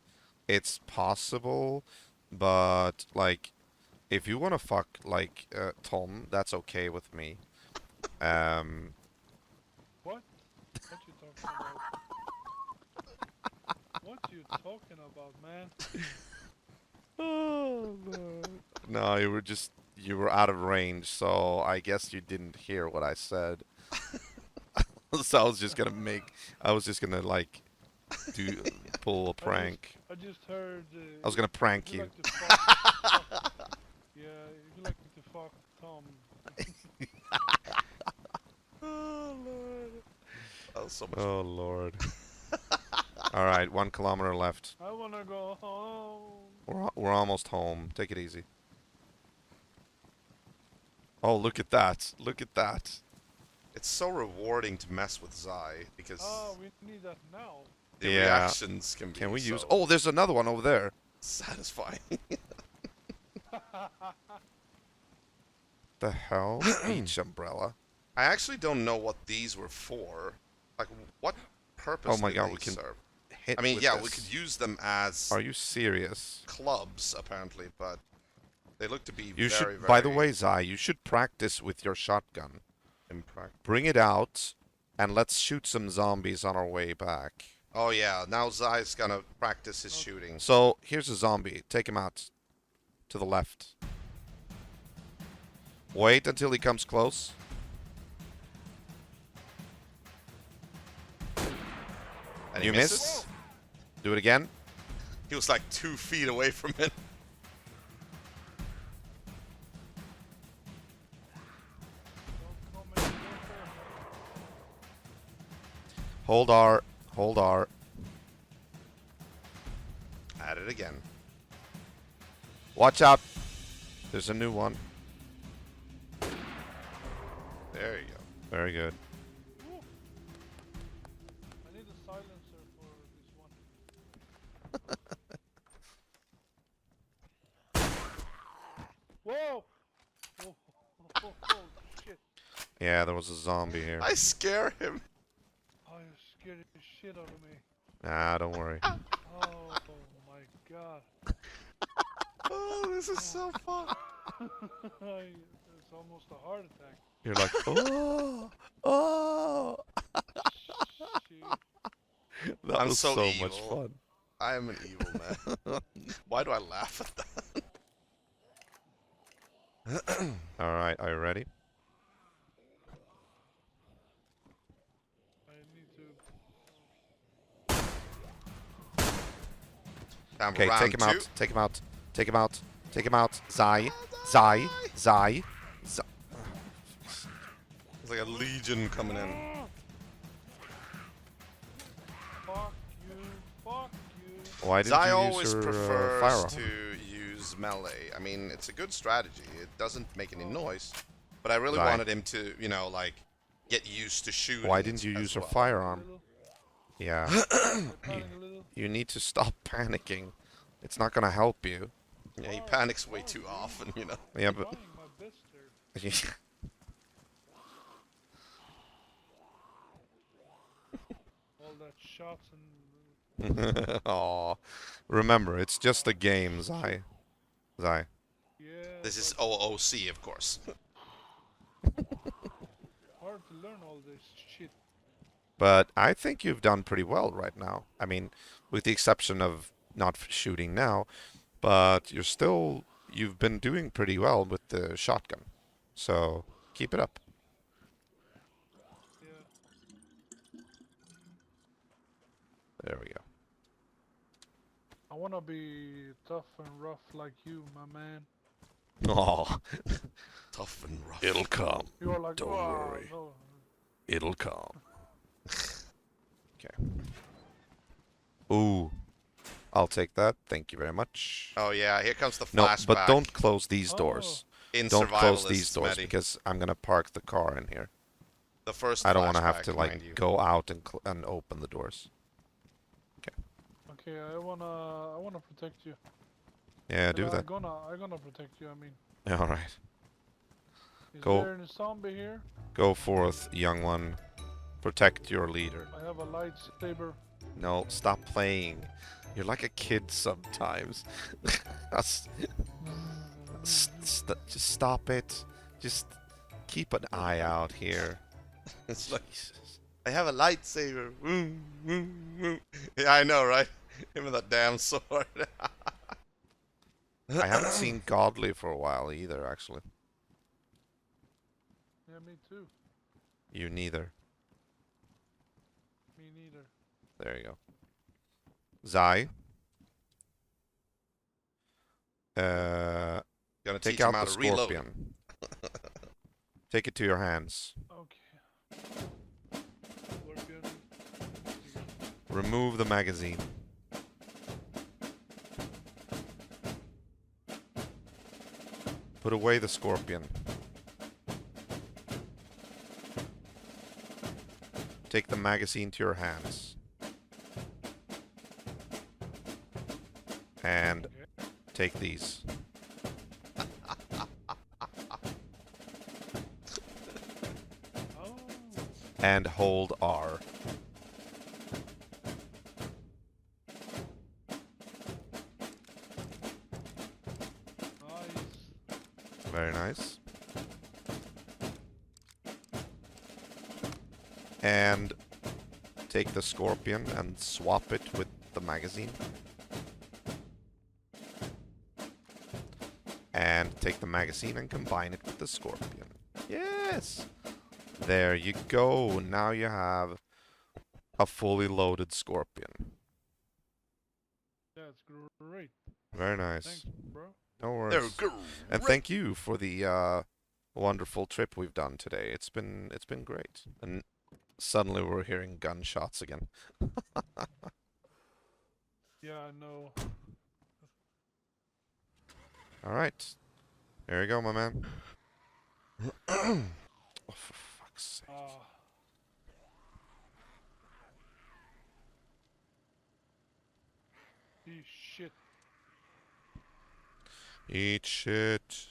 It's possible, but, like, if you want to fuck, like, Tom, that's okay with me. What? What you talking about? What you talking about, man? Oh, Lord. No, you were out of range, so I guess you didn't hear what I said. So I was just gonna like pull a prank. I just heard. I was gonna prank if you. you. Like to fuck, yeah, if you like to fuck Tom. Oh, Lord. That was so much Oh Lord. All right, 1 kilometer left. I wanna go home. We're almost home. Take it easy. Oh, look at that! Look at that! It's so rewarding to mess with Zai because Oh, we need that now. the Yeah. reactions can be Can we so use? Oh, there's another one over there. satisfying. The hell? Beach umbrella. I actually don't know what these were for. Like, what purpose Oh my do God, they we can serve? Hit I mean, with yeah, this. we could use them as Are you serious? clubs, apparently, but they look to be You very, should. very By the way, Zai, you should practice with your shotgun. impractical. Bring it out, and let's shoot some zombies on our way back. Oh yeah, now Zai's gonna practice his shooting. So here's a zombie. Take him out. To the left. Wait until he comes close. And he You misses. missed. Do it again. He was like 2 feet away from it. Don't come in here. Hold R. Hold R. At it again. Watch out. There's a new one. There you go. Very good. Ooh. I need a silencer for this one. Whoa! Oh, shit. Yeah, there was a zombie here. I scare him. Oh, you scared the shit out of me. Nah, don't worry. Oh my god. Oh, this is so fun. It's almost a heart attack. You're like, oh, oh. Shit. That I'm was so much evil. fun. I am an evil man. Why do I laugh at that? All right, are you ready? I need to. Damn, Okay, round take him two. out. Take him out. Take him out. Take him out. Zai. Zai. Zai. Zai. It's like a legion coming in. Fuck you. Fuck you. Why didn't Zai you always use your prefers firearm? to use melee. I mean, it's a good strategy. It doesn't make any noise. But I really Zai. wanted him to, you know, like, get used to shooting. Why didn't you as use your well. firearm? Little. Yeah. Panic a little. You need to stop panicking. It's not gonna help you. Yeah, he panics way too often, you know. Yeah, but Trying my best there. All that shots and. Aw. Remember, it's just a game, Zai. Zai. Yeah. This is but OOC, of course. hard to learn all this shit. But I think you've done pretty well right now. I mean, with the exception of not shooting now, but you've been doing pretty well with the shotgun. So keep it up. Yeah. There we go. I wanna be tough and rough like you, my man. Oh, Tough and rough. it'll come. You are like, Don't "Wow, worry. no." It'll come. Okay. Ooh. I'll take that. Thank you very much. Oh yeah, here comes the No, flashback. but don't close these doors. in Don't close survivalists, these doors Maddie. because I'm gonna park the car in here. The first I don't want to have flashback, to mind like you. go out and open the doors. Okay, I wanna protect you. Yeah, And do that. I'm gonna protect you. I mean, Yeah, all right. is Go. there any zombie here? Go forth, young one. Protect your leader. I have a lightsaber. No, stop playing. You're like a kid sometimes. Just stop it. Just keep an eye out here. It's like, Jesus. I have a lightsaber. Woo, woo, woo. Yeah, I know, right? Him with that damn sword. I haven't seen Godly for a while either, actually. Yeah, me too. You neither. Me neither. There you go. Zai. Gonna Take teach out him how the to reload. scorpion. Take it to your hands. Okay. Scorpion. Remove the magazine. Put away the scorpion. Take the magazine to your hands. And take these. Oh. And hold R. Nice. Very nice. And take the scorpion and swap it with the magazine. And take the magazine and combine it with the scorpion. Yes! There you go. Now you have a fully loaded scorpion. That's great. Very nice. Thanks, bro. No They're worries. great. And thank you for the wonderful trip we've done today. It's been great. And suddenly we're hearing gunshots again. Yeah, I know. All right. There you go, my man. Oh, for fuck's sake. Shit. Eat shit.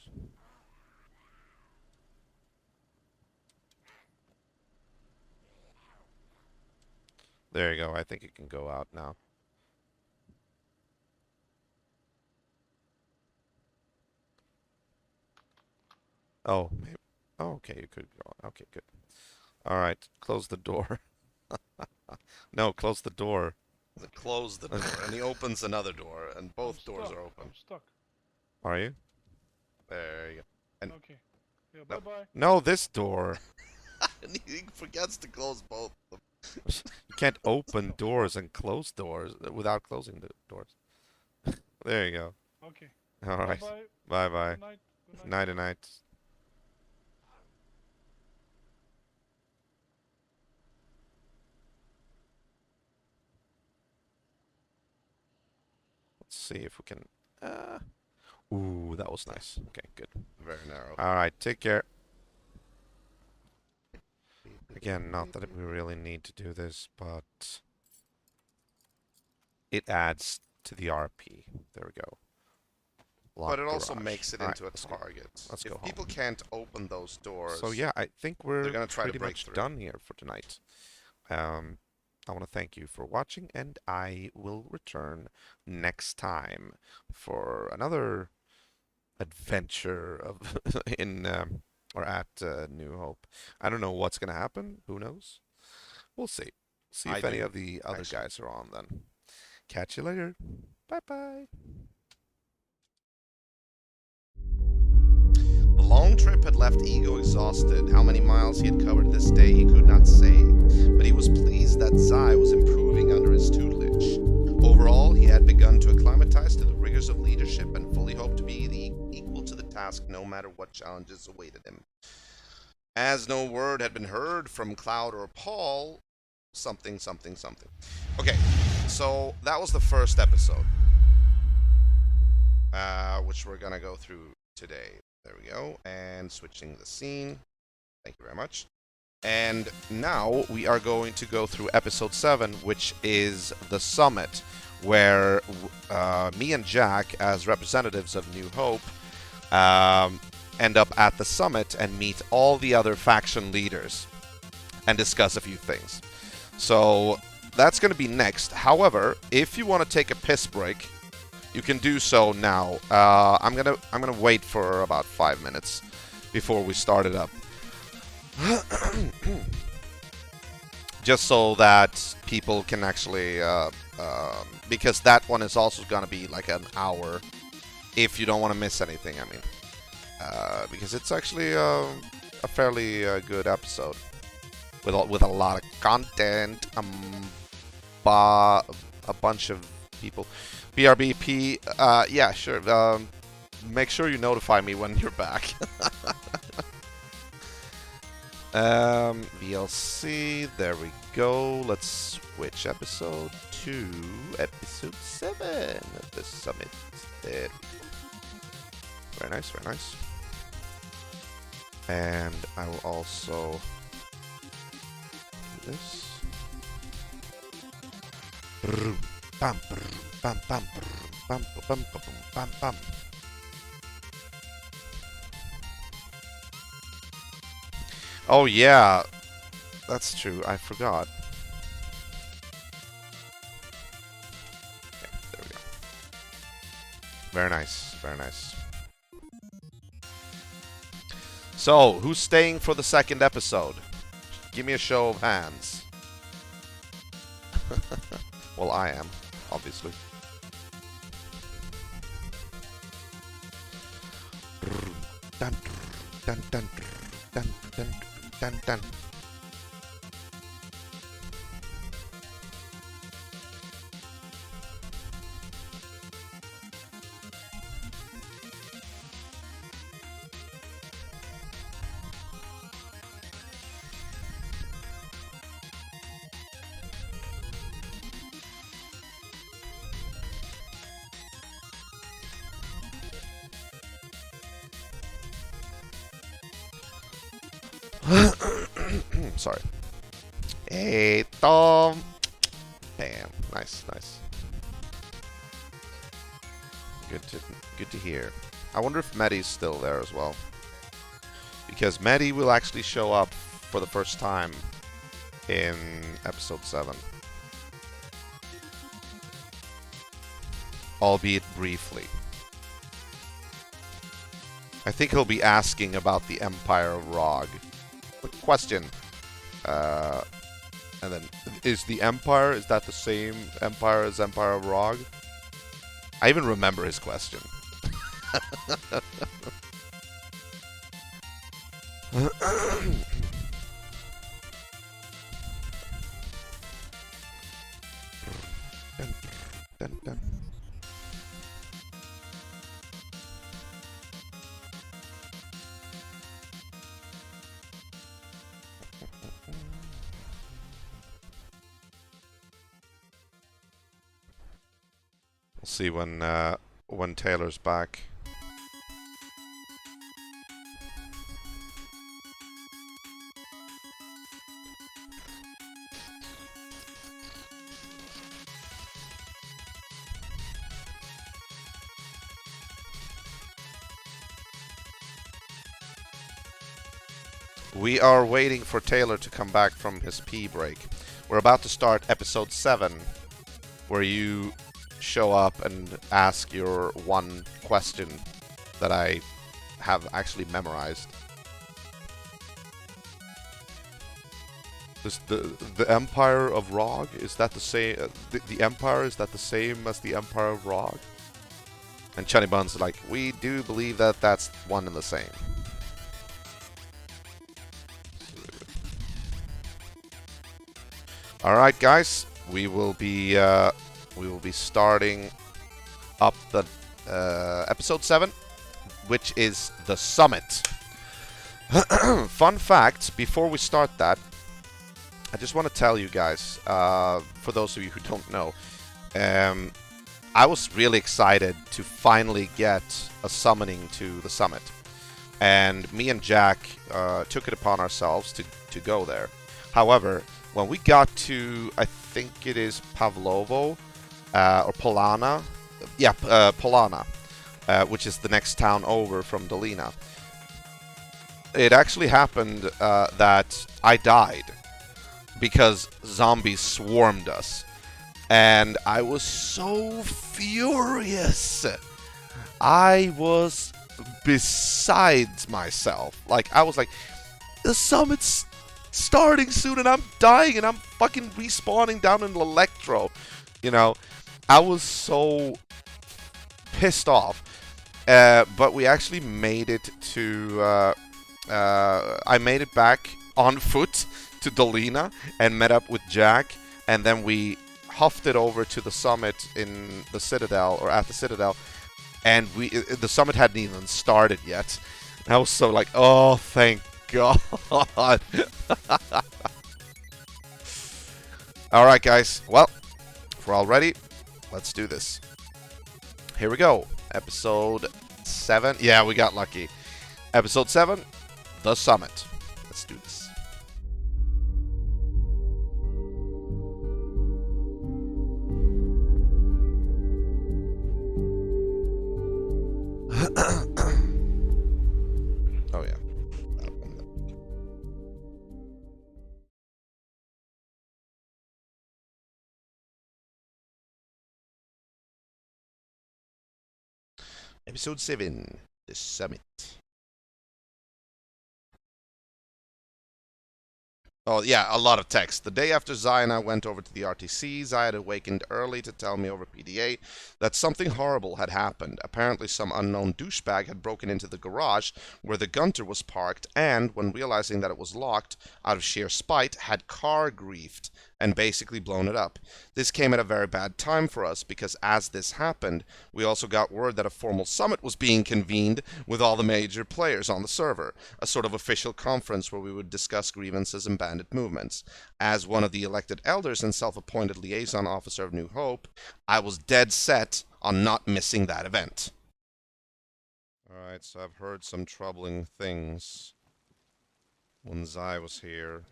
There you go. I think it can go out now. Oh, maybe. Oh, okay, you could go. Okay, good. All right, close the door. No, close the door. Close the door, and he opens another door, and both doors are open. I'm stuck. Are you? There you go. And Okay. Yeah, bye-bye. No, this door. and he forgets to close both of them. You can't open doors and close doors without closing the doors. There you go. Okay. All right. Bye-bye. Bye-bye. Good night. Good night. Night-night. Let's see if we can... Ooh, that was nice. Okay, good. Very narrow. All right, take care. Again, not that we really need to do this, but it adds to the RP. There we go. But it also garage. makes it All into right, a target. let's If go home. people can't open those doors, So yeah, I think we're they're gonna try to pretty break much through. done here for tonight. I want to thank you for watching, and I will return next time for another adventure of in or at New Hope. I don't know what's gonna happen. Who knows? We'll see. See if I any do, of the other actually. guys are on then. Catch you later. Bye bye. The long trip had left Ego exhausted. How many miles he had covered this day he could not say, but he was pleased that Zai was improving under his tutelage. Overall, he had begun to acclimatize to the rigors of leadership and fully hoped to be equal to the task no matter what challenges awaited him. As no word had been heard from Cloud or Paul, something. Okay, so that was the first episode, which we're gonna go through today. There we go, and switching the scene. Thank you very much. And now we are going to go through episode 7, which is the summit, where me and Jack, as representatives of New Hope, end up at the summit and meet all the other faction leaders and discuss a few things. So that's going to be next. However, if you want to take a piss break, you can do so now. I'm gonna wait for about 5 minutes before we start it up, just so that people can actually, because that one is also gonna be like an hour. If you don't want to miss anything, I mean, because it's actually a fairly good episode with a lot of content, a bunch of people. BRBP, yeah, sure. Make sure you notify me when you're back. VLC, there we go. Let's switch episode to episode 7 of the summit. There we go. Very nice, very nice. And I will also do this. Bam, bam, bam, bam, bam, bam, bam, bam. Oh yeah, that's true. I forgot. Okay, there we go. Very nice, very nice. So, who's staying for the second episode? Give me a show of hands. Well, I am, obviously. Dun, dun, dun, dun, dun, dun, dun. Sorry. Hey, Tom. Bam. Nice, nice. Good to hear. I wonder if Medi's still there as well. Because Medi will actually show up for the first time in episode 7. Albeit briefly. I think he'll be asking about the Empire of Rog. Quick question. And then, is the Empire, is that the same Empire as Empire of Rog? I even remember his question. Dun, dun. We'll see when Taylor's back. We are waiting for Taylor to come back from his pee break. We're about to start episode 7, where you show up and ask your one question that I have actually memorized. Is the Empire of Rog, is that the same? The Empire, is that the same as the Empire of Rog? And Chunny Bun's like, we do believe that that's one and the same. All right, guys, we will be starting up the episode 7, which is the summit. Fun fact: before we start that, I just want to tell you guys, for those of you who don't know, I was really excited to finally get a summoning to the summit, and me and Jack took it upon ourselves to go there. However, when we got to, I think it is Pavlovo, or Polana, yeah, Polana, which is the next town over from Dolina, it actually happened that I died because zombies swarmed us, and I was so furious. I was besides myself. Like, I was like, the summit's starting soon and I'm dying and I'm fucking respawning down in Electro. You know, I was so pissed off. But we actually made it to, I made it back on foot to Dolina and met up with Jack, and then we huffed it over to the summit in the Citadel, or at the Citadel, and the summit hadn't even started yet. And I was so like, oh, thank God. Alright, guys. Well, if we're all ready, let's do this. Here we go. Episode 7. Yeah, we got lucky. Episode 7, The Summit. Let's do this. Oh, yeah. Episode 7, The Summit. Oh, yeah, a lot of text. The day after Zai and I went over to the RTC, Zai had awakened early to tell me over PDA that something horrible had happened. Apparently, some unknown douchebag had broken into the garage where the Gunter was parked and, when realizing that it was locked, out of sheer spite, had car griefed and basically blown it up. This came at a very bad time for us because as this happened, we also got word that a formal summit was being convened with all the major players on the server, a sort of official conference where we would discuss grievances and bandit movements. As one of the elected elders and self-appointed liaison officer of New Hope, I was dead set on not missing that event. Alright, so I've heard some troubling things. When Zai was here.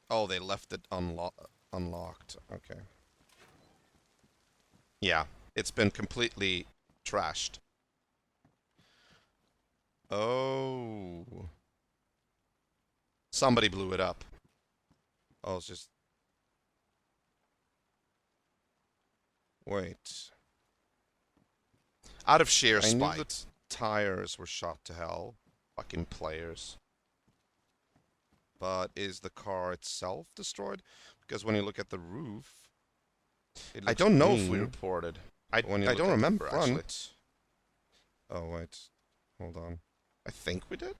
Oh, they left it unlocked. Okay. Yeah, it's been completely trashed. Oh. Somebody blew it up. Oh, it's just... Wait. Out of sheer spite. I knew the tires were shot to hell. Fucking players. But is the car itself destroyed? Because when you look at the roof... I don't know if we reported. I don't remember, actually. Oh, wait. Hold on. I think we did?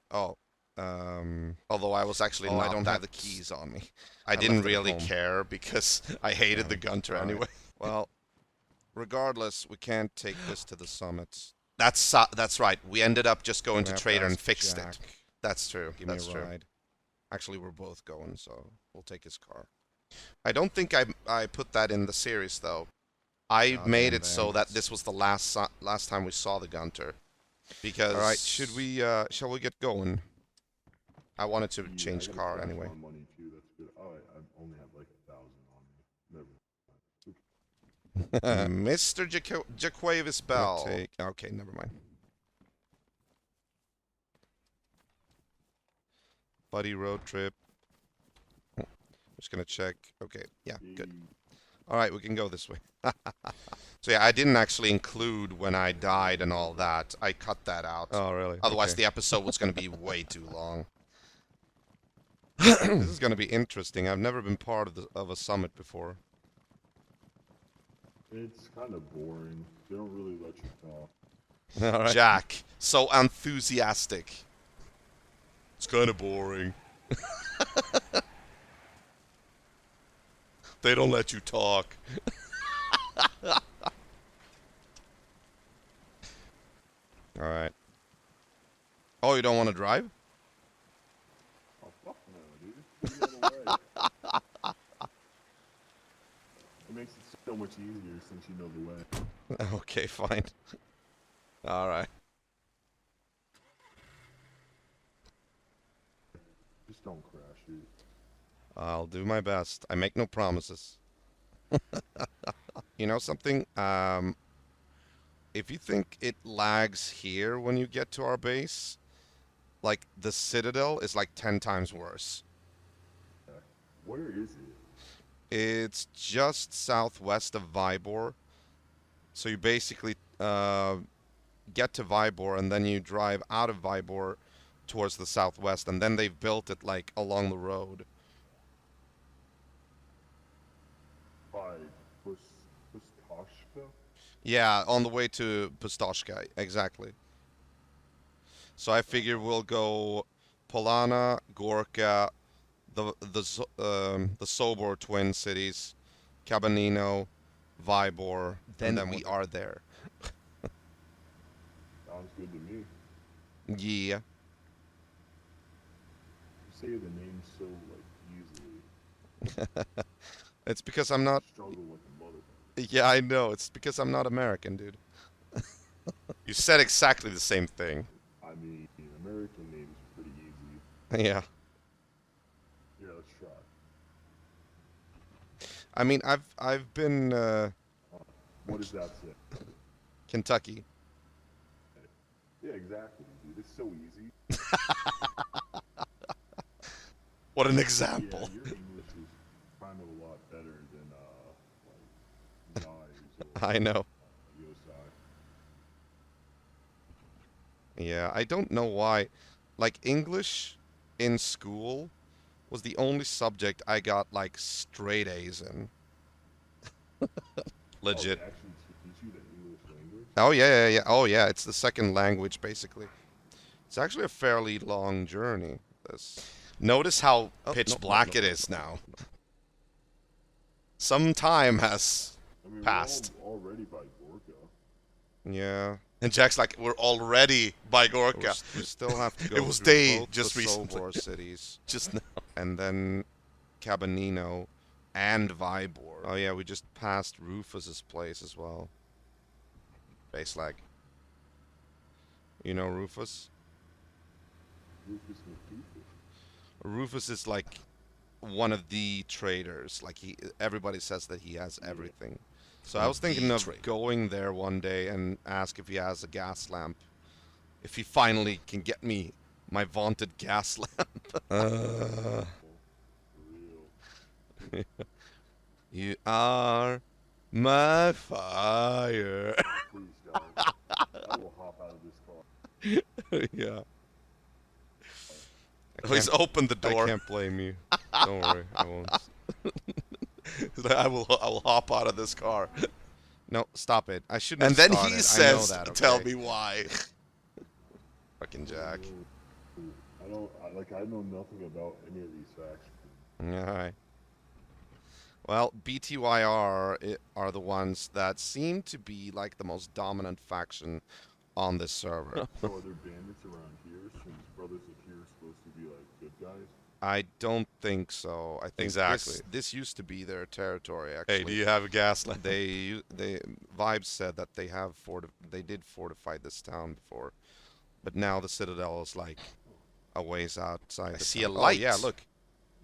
Oh. Although I was actually not I don't have the keys on me. I didn't really care because I hated the Gunter anyway. Well, regardless, we can't take this to the summit. That's right. We ended up just going to Trader and fixed it. That's true. Give me a ride. Actually, we're both going, so we'll take his car. I don't think I put that in the series though. I made it so that this was the last time we saw the Gunter. Because all right, shall we get going? I wanted to change car anyway. Money too. That's good. Oh, I only have like 1,000 on me. Never. Mr. Jaquavis Bell. Okay, never mind. Buddy road trip. Just gonna check. Okay, yeah, good. All right, we can go this way. So yeah, I didn't actually include when I died and all that. I cut that out. Oh, really? Otherwise, the episode was gonna be way too long. This is gonna be interesting. I've never been part of a summit before. It's kind of boring. They don't really let you talk. All right. Jack, so enthusiastic. It's kind of boring. They don't let you talk. All right. Oh, you don't want to drive? Oh, fuck no, dude. Get out of the way. It makes it so much easier since you know the way. Okay, fine. All right. Just don't crash it. I'll do my best. I make no promises. You know something? If you think it lags here when you get to our base, like the Citadel is like 10 times worse. Where is it? It's just southwest of Vybor. So you basically get to Vybor and then you drive out of Vybor towards the southwest, and then they've built it like along the road. By Pustashka? Yeah, on the way to Pustashka, exactly. So I figure we'll go Polana, Gorka, the Sobor Twin Cities, Cabanino, Vybor, and then we are there. Sounds good to me. Yeah. You say the name so like easily. It's because I'm not. Struggle with the mother. Yeah, I know. It's because I'm not American, dude. You said exactly the same thing. I mean, American names are pretty easy. Yeah. Yeah, let's try. I mean, I've been What does that say? Kentucky. Yeah, exactly, dude. It's so easy. What an example. Yeah, your English is kind of a lot better than like Zai's or I know. Yosai. Yeah, I don't know why. Like, English in school was the only subject I got, like, straight A's in. Legit. Oh, they actually teach you the English language? Oh, yeah. Oh, yeah, it's the second language, basically. It's actually a fairly long journey, this. Notice how pitch black it is now. Some time has passed. We're already by Gorka. Yeah. And Jack's like, we're already by Gorka. We still have to go It was through day both just the recently. Sobor cities. Just now. And then Cabanino and Vybor. Oh yeah, we just passed Rufus's place as well. Base lag. You know Rufus? Rufus McDoofus. Rufus is like one of the traders. Like everybody says that he has everything. So I was thinking of going there one day and ask if he has a gas lamp. If he finally can get me my vaunted gas lamp. For real. You are my fire. Please, guys. I will hop out of this car. Yeah. Please open the door. I can't blame you. Don't worry, I won't. I will hop out of this car. No, stop it. I shouldn't And have then started. he I says, know that, "Tell okay? me why." Fucking Jack. I know nothing about any of these factions. Alright. Well, BTYR are the ones that seem to be like the most dominant faction on this server. So are there bandits around here since Brothers of Here are supposed to be like good guys? I don't think so. I think Exactly. this used to be their territory. Actually, Hey, do you have a gas lamp? They Vibes said that they did fortify this town before, but now the citadel is like a ways outside. I the see town. a light. Oh yeah, look.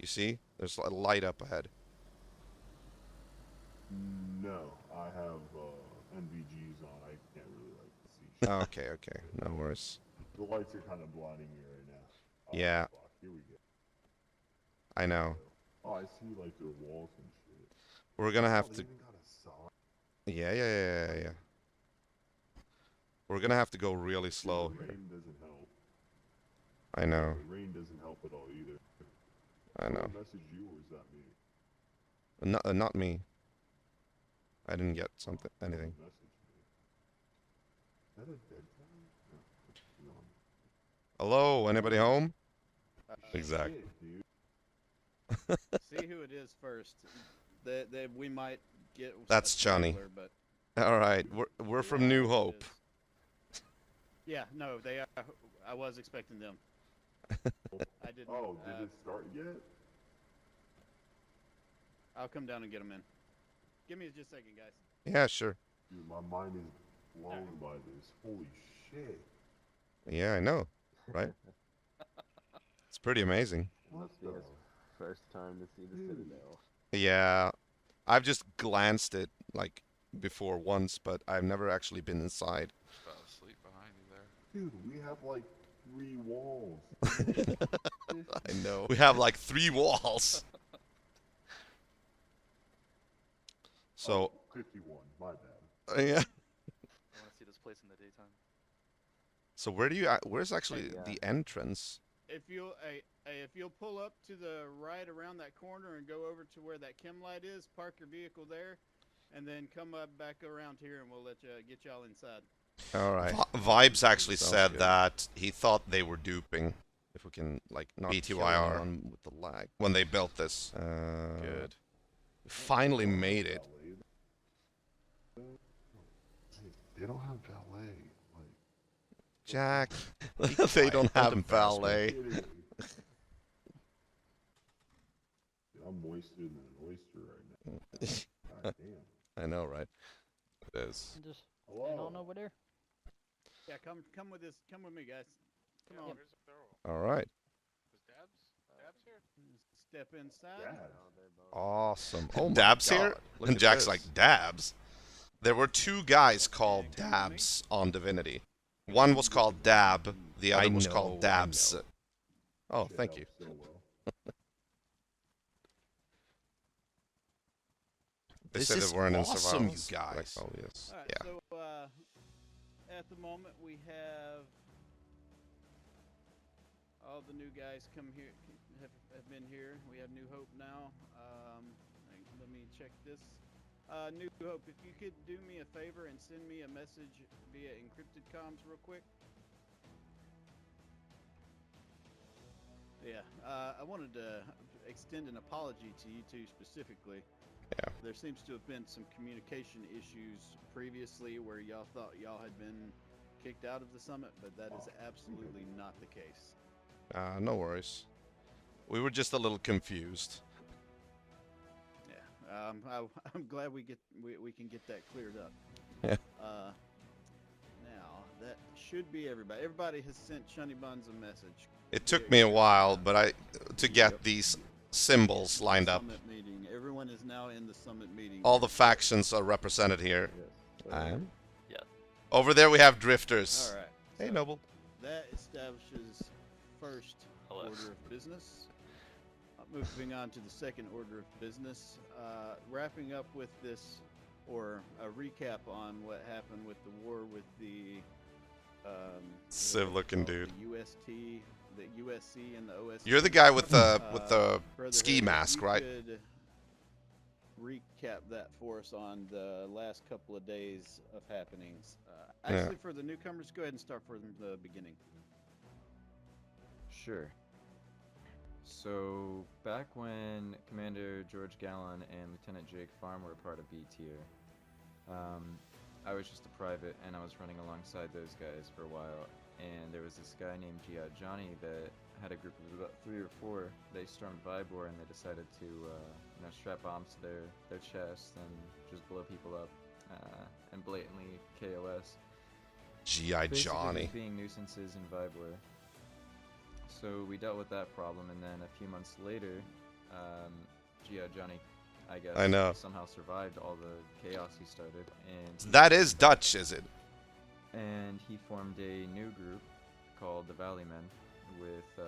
You see? There's a light up ahead. No, I have NVGs on. I can't really like see shit. Okay, okay, no worries. The lights are kind of blinding me right now. Oh, Yeah. fuck. Here we go. I know. Oh, I see like their walls and shit. We're gonna have Oh, to. they even got a sign. Yeah. We're gonna have to go really slow The here. rain doesn't help. I know. The rain doesn't help at all either. I know. Who messaged you, or is that me? Not me. I didn't get anything. Who messaged me? Is that a dead guy? No. Hello, anybody home? Exactly. Shit, dude. See who it is first. We might get. That's a Johnny. spoiler, But All right, we're from New Hope. yeah, no, they are. I was expecting them. I didn't. Oh, did it start yet? I'll come down and get them in. Give me just a second, guys. Yeah, sure. Dude, my mind is blown by this. Holy shit. Yeah, I know, right? It's pretty amazing. What the? First time to see the Dude. Citadel. Yeah, I've just glanced it like before once, but I've never actually been inside. Fell asleep behind you there. Dude, we have like 3 walls. I know. We have like 3 walls. So, 51, my bad. yeah. I want to see this place in the daytime. So where's actually the entrance? If you'll pull up to the right around that corner and go over to where that chem light is, park your vehicle there, and then come up back around here, and we'll get y'all inside. All right. Vibes actually Sounds said good. that he thought they were duping If we can like not BTYR. kill anyone with the lag. when they built this. Good. Finally made it. They don't have valet. Like, Jack. They don't have embarrass me. valet. Dude, I'm moister than an oyster right now. God damn. I know, right? It is. Just Hello. head on over there. Yeah, come with this. Come with me, guys. Come on. All right. Dab's here? Step inside. Dad. Awesome. Oh my Dabs God. here? Look And at Jack's this. like, Dabs? There were 2 guys called Dabs on Divinity. One was called Dab, the other was called know, I Dabs. know. Oh, Shit thank you. helps so well. They This said is they weren't in awesome, survival. you guys. Oh, yes. All right, Yeah. so at the moment we have all the new guys come here have been here. We have New Hope now. Let me check this. New Hope, if you could do me a favor and send me a message via encrypted comms real quick. Yeah, I wanted to extend an apology to you two specifically. Yeah. There seems to have been some communication issues previously where y'all thought y'all had been kicked out of the summit, but that is absolutely not the case. No worries. We were just a little confused. Yeah, I'm glad we can get that cleared up. Yeah. Now that should be everybody. Everybody has sent Shunny Buns a message. It took me a while, but to get Yep. these symbols lined up. Summit meeting. Everyone is now in the summit meeting. All the factions are represented here. Yes. And Yeah. over there we have drifters. All right. Hey, so Noble. That establishes first Hello. order of business. Moving on to the second order of business. Wrapping up with this, or a recap on what happened with the war with the Civ-looking dude. The UST, the USC, and the OSC. You're the guy with the Brotherhood, ski if mask, you right? could recap that for us on the last couple of days of happenings. Actually, for the newcomers, go ahead and start from the beginning. Sure. So, back when Commander George Gallon and Lieutenant Jake Farm were part of B tier, I was just a private and I was running alongside those guys for a while. And there was this guy named G.I. Johnny that had a group of about 3 or 4. They stormed Vybor and they decided to strap bombs to their chests and just blow people up and blatantly KOS. G.I. Basically Johnny. just being nuisances in Vybor. So we dealt with that problem, and then a few months later, G.I. Johnny, I guess, I know. somehow survived all the chaos he started, and That is Dutch, is it? and he formed a new group called the Valley Men with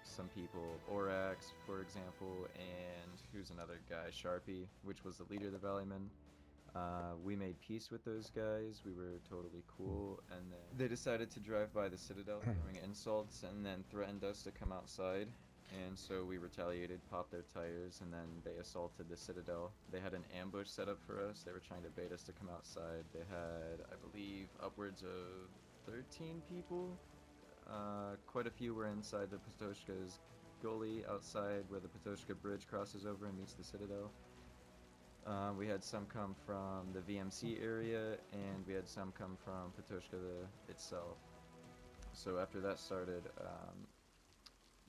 some people, Orax, for example, and who's another guy, Sharpie, which was the leader of the Valley Men. We made peace with those guys. We were totally cool, and then they decided to drive by the Citadel throwing insults and then threatened us to come outside. And so we retaliated, popped their tires, and then they assaulted the Citadel. They had an ambush set up for us. They were trying to bait us to come outside. They had, I believe, upwards of 13 people. Quite a few were inside the Patoshka's gully outside where the Patoshka Bridge crosses over and meets the Citadel. We had some come from the VMC area, and we had some come from Patoshka itself. So after that started,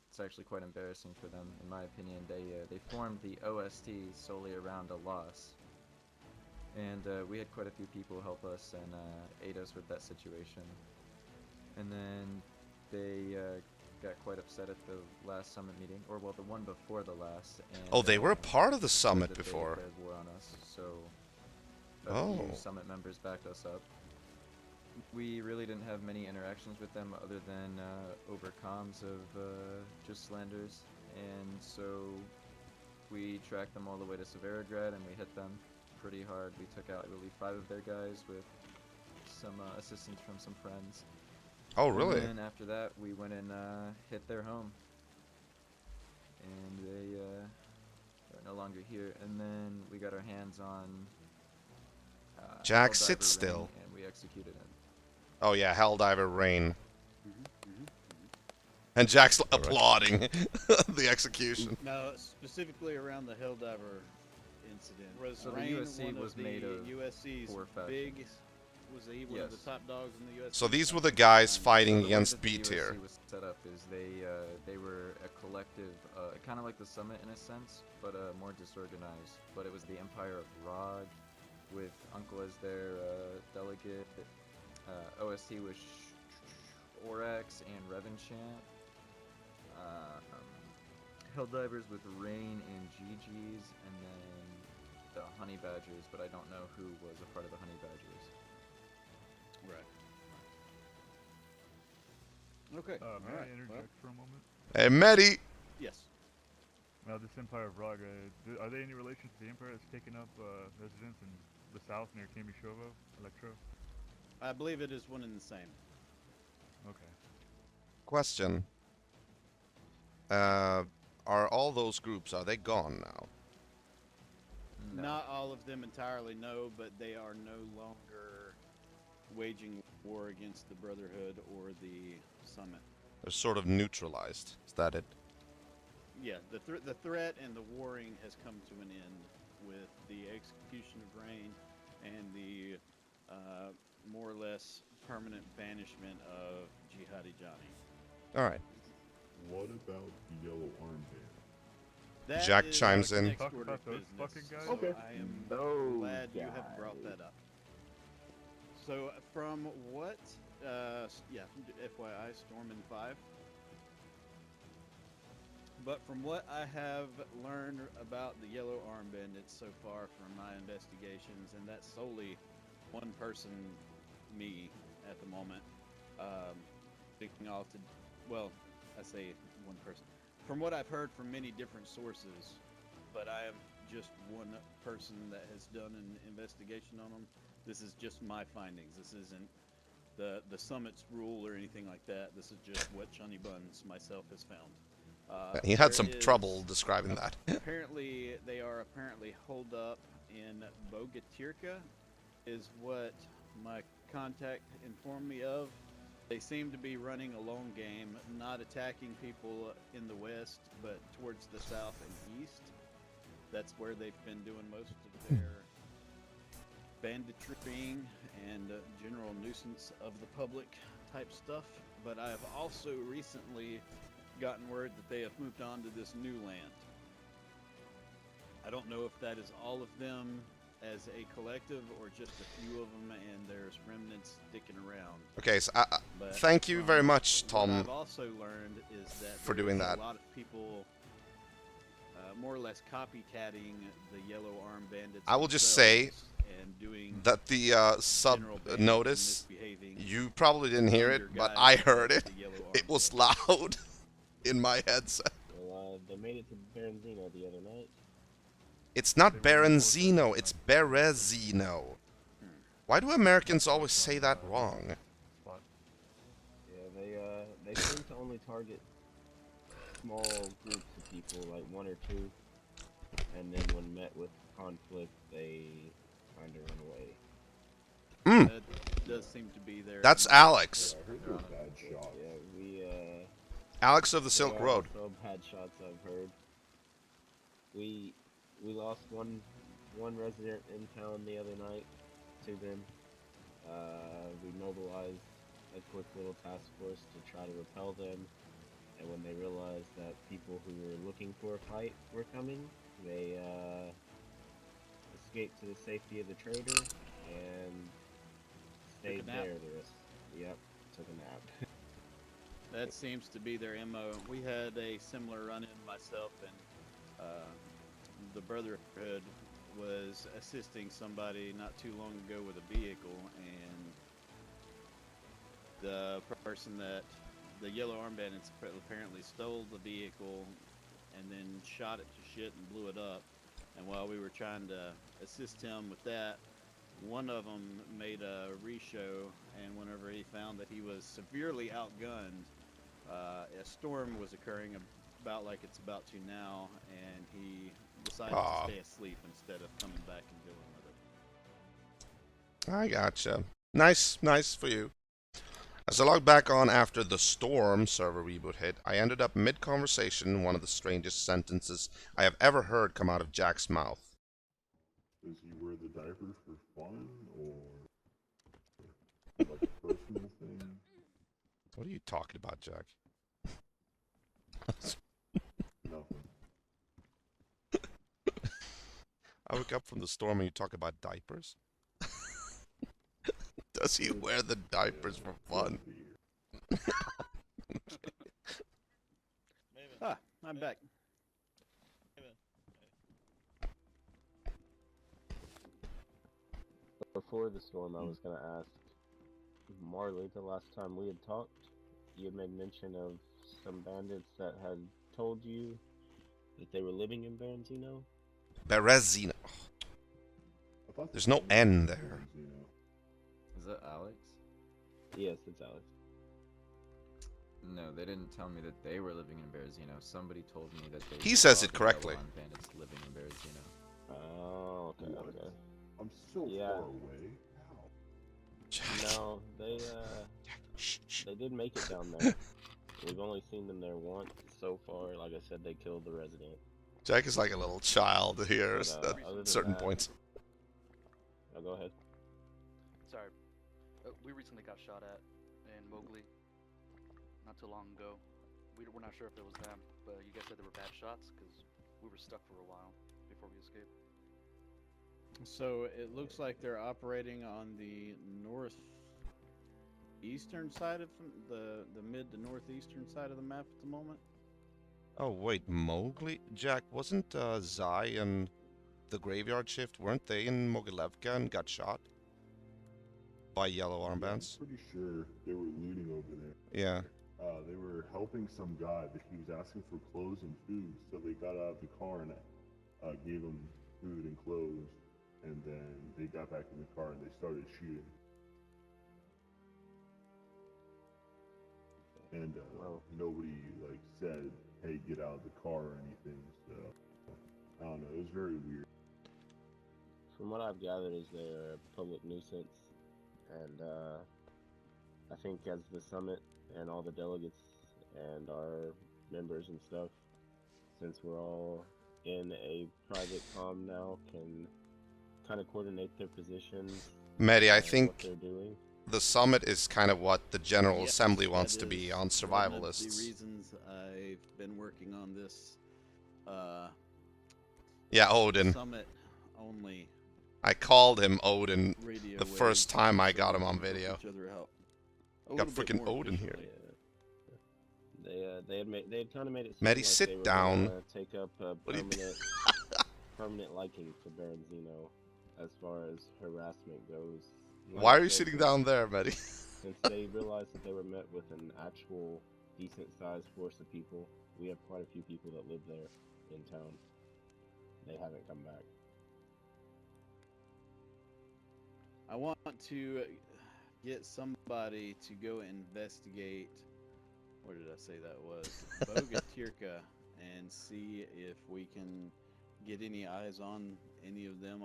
it's actually quite embarrassing for them, in my opinion. They formed the OST solely around a loss, and we had quite a few people help us and aid us with that situation. And then they got quite upset at the last summit meeting, or well, the one before the last. And, Oh, they were a part of the said summit that they before. declared war on us, so a few Oh. summit members backed us up. We really didn't have many interactions with them other than over comms of just slanders, and so we tracked them all the way to Severograd and we hit them pretty hard. We took out, I believe, 5 of their guys with some assistance from some friends. Oh, really? And then after that, we went and hit their home, and they are no longer here. And then we got our hands on Jack, Helldiver sit Ring, still. and we executed him. Oh yeah, Helldiver Rain. And Jack's applauding the execution. Now, specifically around the Helldiver incident, was So the Rain USC one was of the made of USC's 4 big? factions. Was he one of the Yes. top dogs in the USC? So these were the guys fighting So the way against that the B tier. USC was set up is they were a collective, kind of like the Summit in a sense, but more disorganized. But it was the Empire of Rog, with Uncle as their delegate. OST was Orax and Revenchant. Helldivers with Rain and GG's, and then the Honey Badgers, but I don't know who was a part of the Honey Badgers. Right. Okay. May all right. I interject for a moment? Hey, Medi! Yes. Now, this Empire of Raga, are they any relation to the Empire that's taken up residence in the south near Kimishovo, Electro? I believe it is one and the same. Okay. Question. Are all those groups, are they gone now? No. Not all of them entirely, no, but they are no longer waging war against the Brotherhood or the Summit. They're sort of neutralized. Is that it? Yeah, the threat and the warring has come to an end with the execution of Rain and the more or less permanent banishment of Jihadi Johnny. Alright. What about the yellow armband? That Jack is chimes our in. next Talk order about of those business, fucking guys? so Okay. I am Those glad you have guys. brought that up. So from what, yeah, FYI, Storm in 5. But from what I have learned about the Yellow Arm Bandits so far from my investigations, and that's solely one person, me, at the moment, speaking off to, well, I say one person. From what I've heard from many different sources, but I am just one person that has done an investigation on them. This is just my findings. This isn't the summit's rule or anything like that. This is just what Chunny Buns myself has found. He had some trouble describing that. Apparently, they are apparently holed up in Bogatirka, is what my contact informed me of. They seem to be running a long game, not attacking people in the west, but towards the south and east. That's where they've been doing most of their banditrying and general nuisance of the public type stuff. But I have also recently gotten word that they have moved on to this new land. I don't know if that is all of them as a collective or just a few of them, and there's remnants sticking around. Okay, so But thank you very much, what Tom, I've also learned is that for there doing is that. a lot of people more or less copycatting the Yellow Arm Bandits. I will just say and doing that the sub general bandits notice, and misbehaving you probably didn't hear it, under but guise I of heard it. the Yellow Arm It was Bandits. loud in my headset. Well, they made it to Berenzino the other night. It's not Berenzino, it's Berezino. Why do Americans always say that wrong? Yeah, they seem to only target small groups of people, like one or two, and then when met with conflict, they kind of run away. Mm. That does seem to be their. That's Alex. Yeah, I heard they're bad shots. Yeah, Alex of the Silk Road. So bad shots I've heard. We lost one resident in town the other night to them. We mobilized a quick little task force to try to repel them, and when they realized that people who were looking for a fight were coming, they escaped to the safety of the trader and stayed nap. there the rest. Yep, took a nap. That seems to be their MO. We had a similar run-in myself, and the Brotherhood was assisting somebody not too long ago with a vehicle, and the person that the Yellow Arm Bandits apparently stole the vehicle and then shot it to shit and blew it up. And while we were trying to assist him with that, one of them made a re-show, and whenever he found that he was severely outgunned, a storm was occurring about like it's about to now, and he decided to stay asleep instead of coming back and dealing with it. I gotcha. Nice for you. As I logged back on after the Storm server reboot hit, I ended up mid-conversation one of the strangest sentences I have ever heard come out of Jack's mouth. Does he wear the diapers for fun, or like a personal thing? What are you talking about, Jack? Nothing. I woke up from the storm and you talk about diapers? Does he wear the diapers for fun? Ah, I'm back. Before the storm, I was gonna ask Marley, the last time we had talked, you had made mention of some bandits that had told you that they were living in Berenzino? Berezino. There's no N there. Is that Alex? Yes, it's Alex. No, they didn't tell me that they were living in Berezino. Somebody told me that they. He says saw it the correctly. Yellow Arm Bandits living in Berezino. Oh, okay, What? okay. I'm so far away. No, they did make it down there. We've only seen them there once so far. Like I said, they killed the resident. Jack is like a little child here But, other at than certain that- points. Oh, go ahead. Sorry. We recently got shot at in Mowgli not too long ago. We're not sure if it was them, but you guys said they were bad shots because we were stuck for a while before we escaped. So it looks like they're operating on the northeastern side of the mid to northeastern side of the map at the moment. Oh wait, Mowgli? Jack, wasn't Zai and the graveyard shift, weren't they in Mogilevka and got shot by yellow armbands? I'm pretty sure they were looting over there. Yeah. They were helping some guy, but he was asking for clothes and food, so they got out of the car and gave him food and clothes, and then they got back in the car and they started shooting. And nobody like said, "Hey, get out of the car" or anything. So I don't know. It was very weird. From what I've gathered, is they're a public nuisance, and I think as the summit and all the delegates and our members and stuff, since we're all in a private comm now, can kind of coordinate their positions. Mehdi, I and think what they're doing. the summit is kind of what the General Yes, Assembly wants that to be is on one of the survivalists. reasons I've been working on this Yeah, Odin. summit only I called him Odin radio the first waves time I so got we him on can help video. each other out a Got little bit freaking more Odin here. Yeah. They had kind of made it seem Mehdi, like sit they were down. gonna take up a What do you permanent permanent liking to Baron Zeno as far as harassment goes. Like Why I are you said, sitting down there, Mehdi? Since they realized that they were met with an actual decent-sized force of people, we have quite a few people that live there in town. They haven't come back. I want to get somebody to go investigate. Where did I say that was? Bogatirka, and see if we can get any eyes on any of them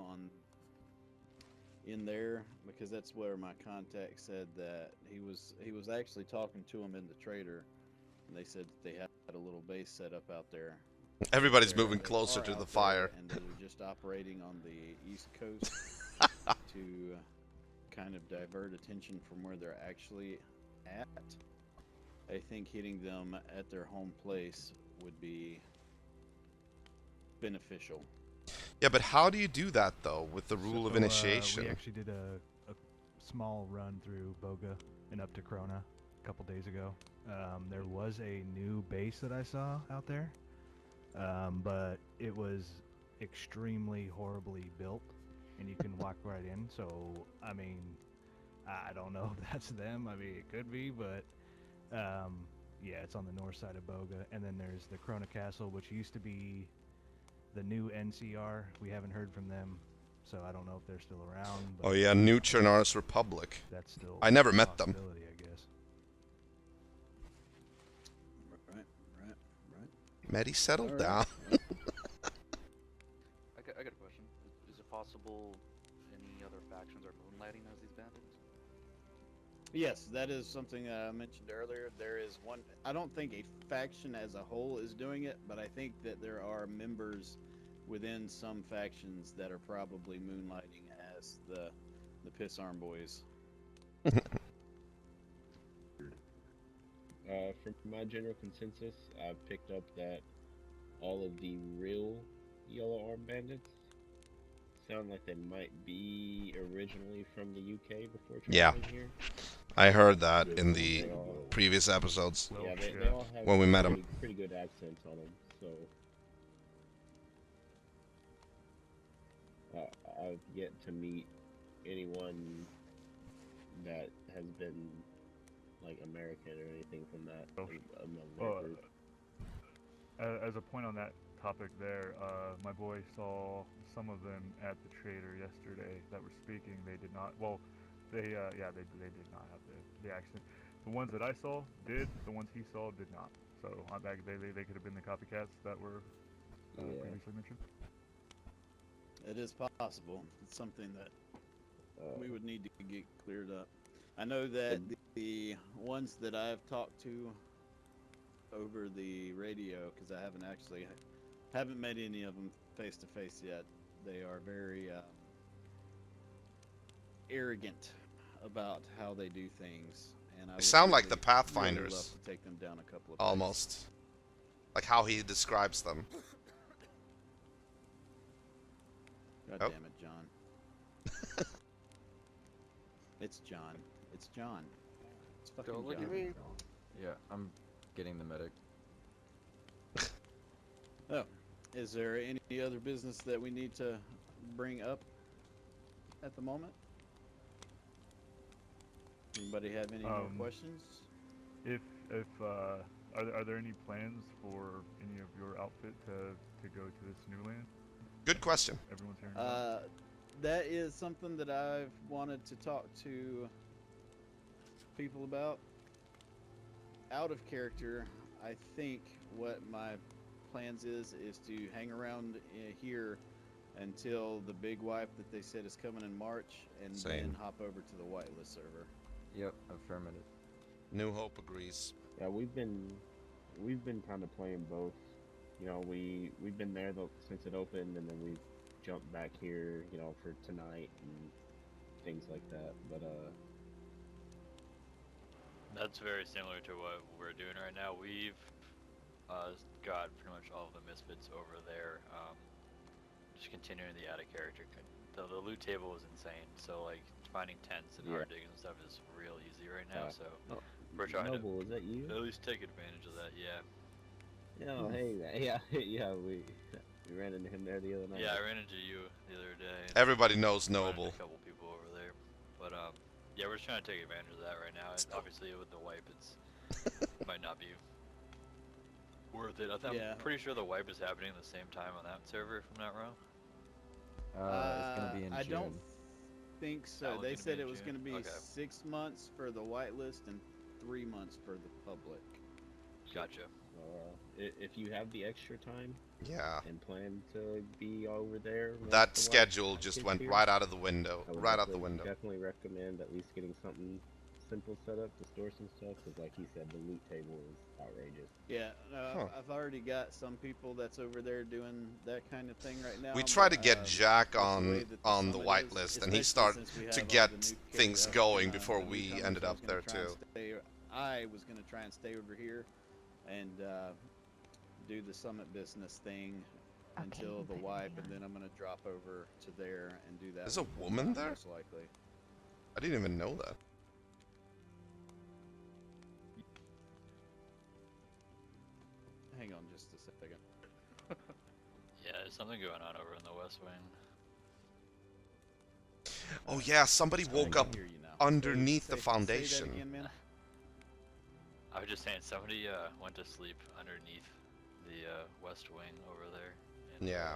in there, because that's where my contact said that he was actually talking to them in the trader, and they said that they had a little base set up out there. Everybody's They moving closer are to the out there, fire. and they're just operating on the east coast to kind of divert attention from where they're actually at. I think hitting them at their home place would be beneficial. Yeah, but how do you do that, though, with the rule of initiation? We actually did a small run through Boga and up to Krona a couple days ago. There was a new base that I saw out there, but it was extremely horribly built, and you can walk right in. So, I mean, I don't know if that's them. I mean, it could be, but yeah, it's on the north side of Boga. And then there's the Krona Castle, which used to be the new NCR. We haven't heard from them, so I don't know if they're still around. But Oh yeah, New Chernarus Republic. That's still I never a met them. possibility, I guess. Right. Mehdi, settle All right. down. I got a question. Is it possible any other factions are moonlighting as these bandits? Yes, that is something I mentioned earlier. There is one. I don't think a faction as a whole is doing it, but I think that there are members within some factions that are probably moonlighting as the Piss Arm Boys. From my general consensus, I've picked up that all of the real Yellow Arm Bandits sound like they might be originally from the UK before Yeah. traveling here. I heard that in the previous episodes Yeah, they all have when we met him. pretty good accents on them, so I've yet to meet anyone that has been like American or anything from that among their Well, group. as a point on that topic there, my boy saw some of them at the trader yesterday that were speaking. They did not, well, they did not have the accent. The ones that I saw did, the ones he saw did not. So they could have been the copycats that were previously mentioned. It is possible. It's something that we would need to get cleared up. I know that the ones that I've talked to over the radio, because I haven't met any of them face to face yet. They are very arrogant about how they do things, and I They would sound like the really Pathfinders. love to take them down a couple of Almost. Like how he describes them. God Oh. damn it, John. It's John. It's John. It's fucking Don't look John. at me. Yeah, I'm getting the medic. Oh, is there any other business that we need to bring up at the moment? Anybody have any more questions? Are there any plans for any of your outfit to go to this new land? Good question. Everyone's hearing about. That is something that I've wanted to talk to people about. Out of character, I think what my plans is to hang around here until the big wipe that they said is coming in March, and then hop over to the whitelist server. Yep, affirmative. New Hope agrees. Yeah, we've been kind of playing both. You know, we've been there since it opened, and then we've jumped back here, you know, for tonight and things like that. But that's very similar to what we're doing right now. We've got pretty much all of the misfits over there. Just continuing the out of character. The loot table is insane. So like finding tents and hard digging and stuff is real easy right now. So we're trying Noble, is that you? to at least take advantage of that. Yeah. Oh, hey, yeah, we ran into him there the other night. Yeah, I ran into you the other day. Everybody knows Noble. A couple people over there, but yeah, we're just trying to take advantage of that right now. And obviously, with the wipe, it might not be worth it. I'm pretty sure the wipe is happening at the same time on that server, if I'm not wrong. It's gonna be in I June. don't think so. That They one's said gonna it be in was June. going to be Okay. 6 months for the whitelist and 3 months for the public. Gotcha. If you have the extra time, Yeah. and plan to be over there, once That the schedule wipe just gets went here, right out of the window. I would Right out the window. Definitely recommend at least getting something simple set up to store some stuff, because like he said, the loot table is outrageous. Yeah, I've already got some people that's over there doing that kind of thing right now. We tried to but, get Jack with the way on that the summit whitelist, is, and he especially started since we to have all get the new things characters going and, before the we newcomers, ended I up was gonna there try and too. I was going to try and stay over here and do the summit business thing until the wipe, and then I'm going to drop over to there and do that. There's a one full woman time, there? Most likely. I didn't even know that. Hang on just a second. Yeah, there's something going on over in the West Wing. Oh yeah, somebody woke up hear you now. underneath the Say that foundation. again, man. I was just saying, somebody went to sleep underneath the West Wing over there. And, Yeah.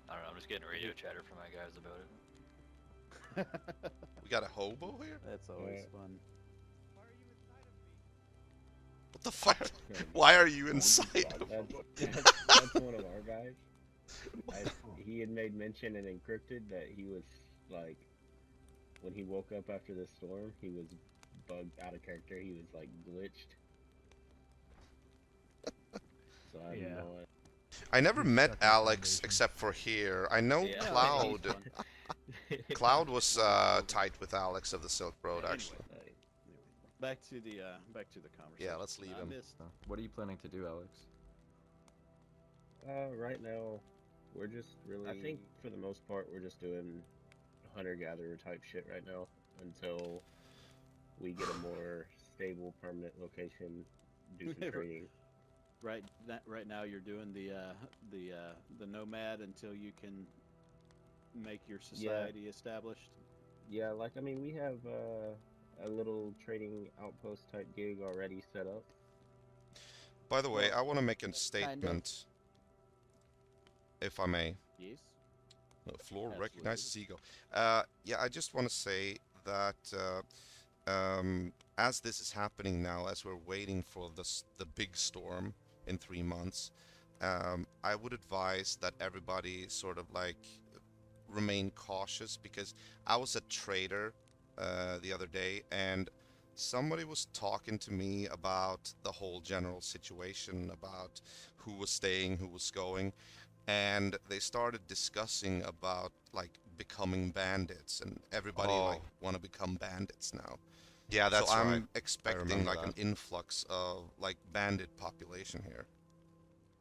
I don't know, I'm just getting radio chatter from my guys about it. We got a hobo here? That's always fun. What the fuck? Why are you inside of That's one of our guys. He had made mention and encrypted that he was like, when he woke up after the storm, he was bugged out of character. He was like glitched. So I have no idea. I never met Alex except for here. I know Yeah. Cloud. Cloud was tight with Alex of the Silk Road, actually. Back to the conversation. Yeah, let's leave him. What are you planning to do, Alex? Right now, we're just really. I think for the most part, we're just doing hunter-gatherer type shit right now until we get a more stable, permanent location. Do some trading. Right now, you're doing the nomad until you can make your society established. Yeah, like I mean, we have a little trading outpost type gig already set up. By the way, I want to make a statement, if I may. Yes. The floor Absolutely. recognizes ego. Yeah, I just want to say that as this is happening now, as we're waiting for the big storm in 3 months, I would advise that everybody sort of like remain cautious, because I was a trader the other day, and somebody was talking to me about the whole general situation, about who was staying, who was going, and they started discussing about like becoming bandits, and everybody like want to become bandits now. Yeah, that's so I'm right. I expecting remember like that. an influx of like bandit population here.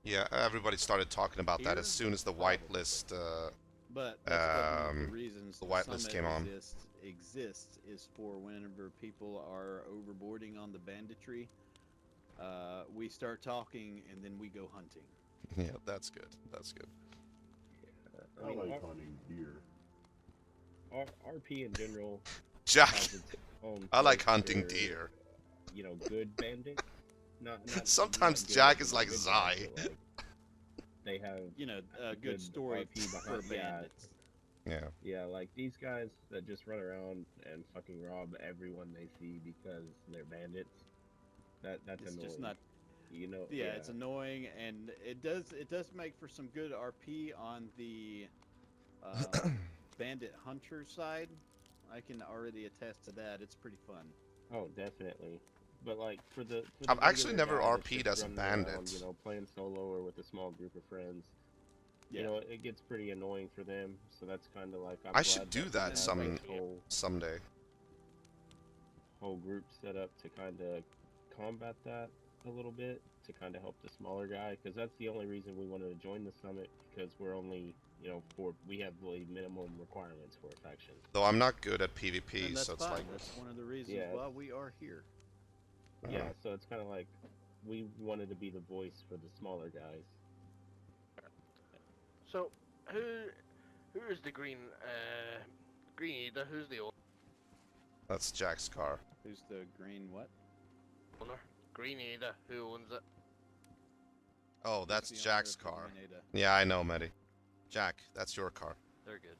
Yeah, everybody started talking about that as soon as the whitelist, But that's one of the reasons the the whitelist summit came on. exists is for whenever people are overboarding on the banditry, we start talking and then we go hunting. Yeah, that's good. That's good. I like hunting deer. RP in general Jack, has its own I like place hunting for, deer. You know, good bandits. Not Sometimes not good Jack as is in like good Zai. guys, but, like, they have a good story RP for behind. Yeah, bandits. Yeah. yeah, like these guys that just run around and fucking rob everyone they see because they're bandits. That's It's annoying. just not. You know. Yeah, it's annoying, and it does make for some good RP on the bandit hunter side. I can already attest to that. It's pretty fun. Oh, definitely. But like for the I've actually regular never guy that's RP'd just as a running bandit. around, you know, playing solo or with a small group of friends. Yeah. You know, it gets pretty annoying for them. So that's kind of like I should do that we some have, like, someday. whole group set up to kind of combat that a little bit, to kind of help the smaller guy, because that's the only reason we wanted to join the summit, because we're only, you know, we have really minimum requirements for a faction. Though I'm not good at PvP, And that's so it's fine. like That's one of the reasons why we are here. Yeah, so it's kind of like we wanted to be the voice for the smaller guys. So, who is the green eater? Who's the that's Jack's car. Who's the green what? owner? Green eater. Who owns it? Oh, that's the owner Jack's of the car. Grenada? Yeah, I know, Medi. Jack, that's your car. They're good.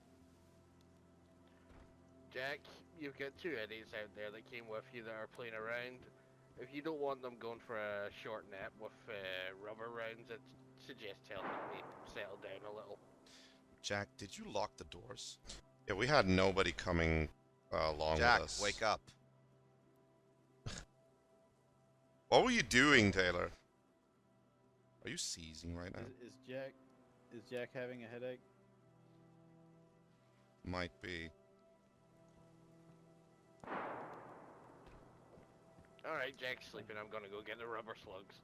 Jack, you've got two Eddies out there that came with you that are playing around. If you don't want them going for a short nap with rubber rounds, I'd suggest telling them to settle down a little. Jack, did you lock the doors? Yeah, we had nobody coming along Jack, with us. wake up. What were you doing, Taylor? Are you seizing right now? Is Jack having a headache? Might be. Alright, Jack's sleeping. I'm gonna go get the rubber slugs.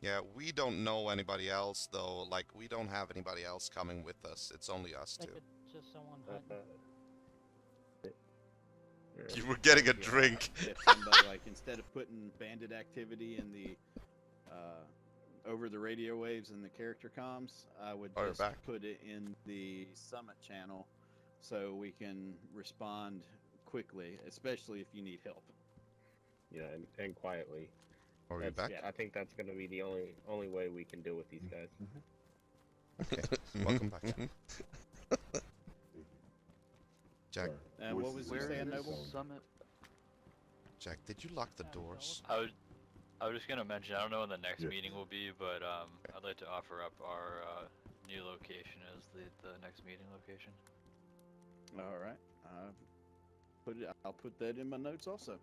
Yeah, we don't know anybody else though. Like, we don't have anybody else coming with us. It's only us two. Just someone hiding. You were getting a drink. If somebody, like, instead of putting bandit activity in the over the radio waves and the character comms, I would Oh, you're just back. put it in the summit channel so we can respond quickly, especially if you need help. Yeah, and quietly. Are you back? I think that's going to be the only way we can deal with these guys. Okay, welcome back. Jack. What was you saying, Noble? Summit. Jack, did you lock the doors? I was just gonna mention, I don't know when the next meeting will be, but I'd like to offer up our new location as the next meeting location. All right, I'll put that in my notes also.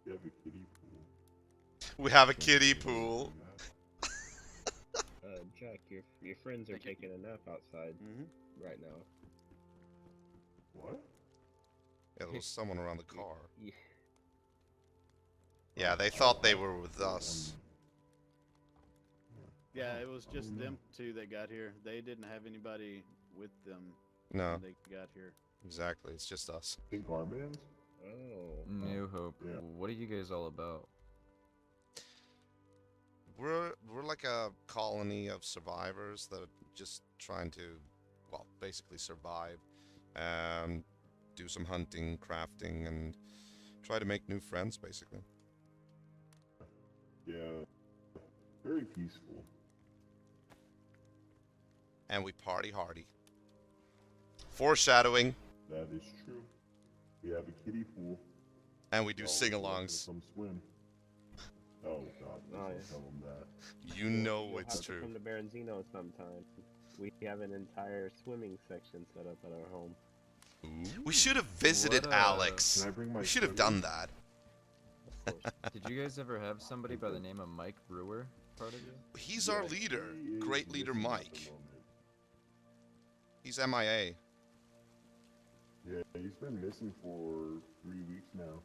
You have a kiddie pool. We have a kiddie pool. Jack, your friends are taking a nap outside right now. What? Yeah, there was someone around the car. Yeah. Yeah, they thought they were with us. Yeah, it was just them two that got here. They didn't have anybody with them No. when they got here. Exactly, it's just us. Think armbands? Oh. New Hope. Yeah. What are you guys all about? We're like a colony of survivors that are just trying to, well, basically survive, do some hunting, crafting, and try to make new friends, basically. Yeah. Very peaceful. And we party hardy. Foreshadowing. That is true. We have a kiddie pool. And we do Oh, sing-alongs. Come swim. Oh God, Nice. don't tell them that. You know You'll it's have to true. come to Baranzino sometime. We have an entire swimming section set up at our home. We should have visited What, Alex. Can I bring my We should have swimmer? done that. Did you guys ever have somebody by the name of Mike Brewer part of you? He's our leader. Great leader Mike. He's MIA. Yeah, he's been missing for 3 weeks now.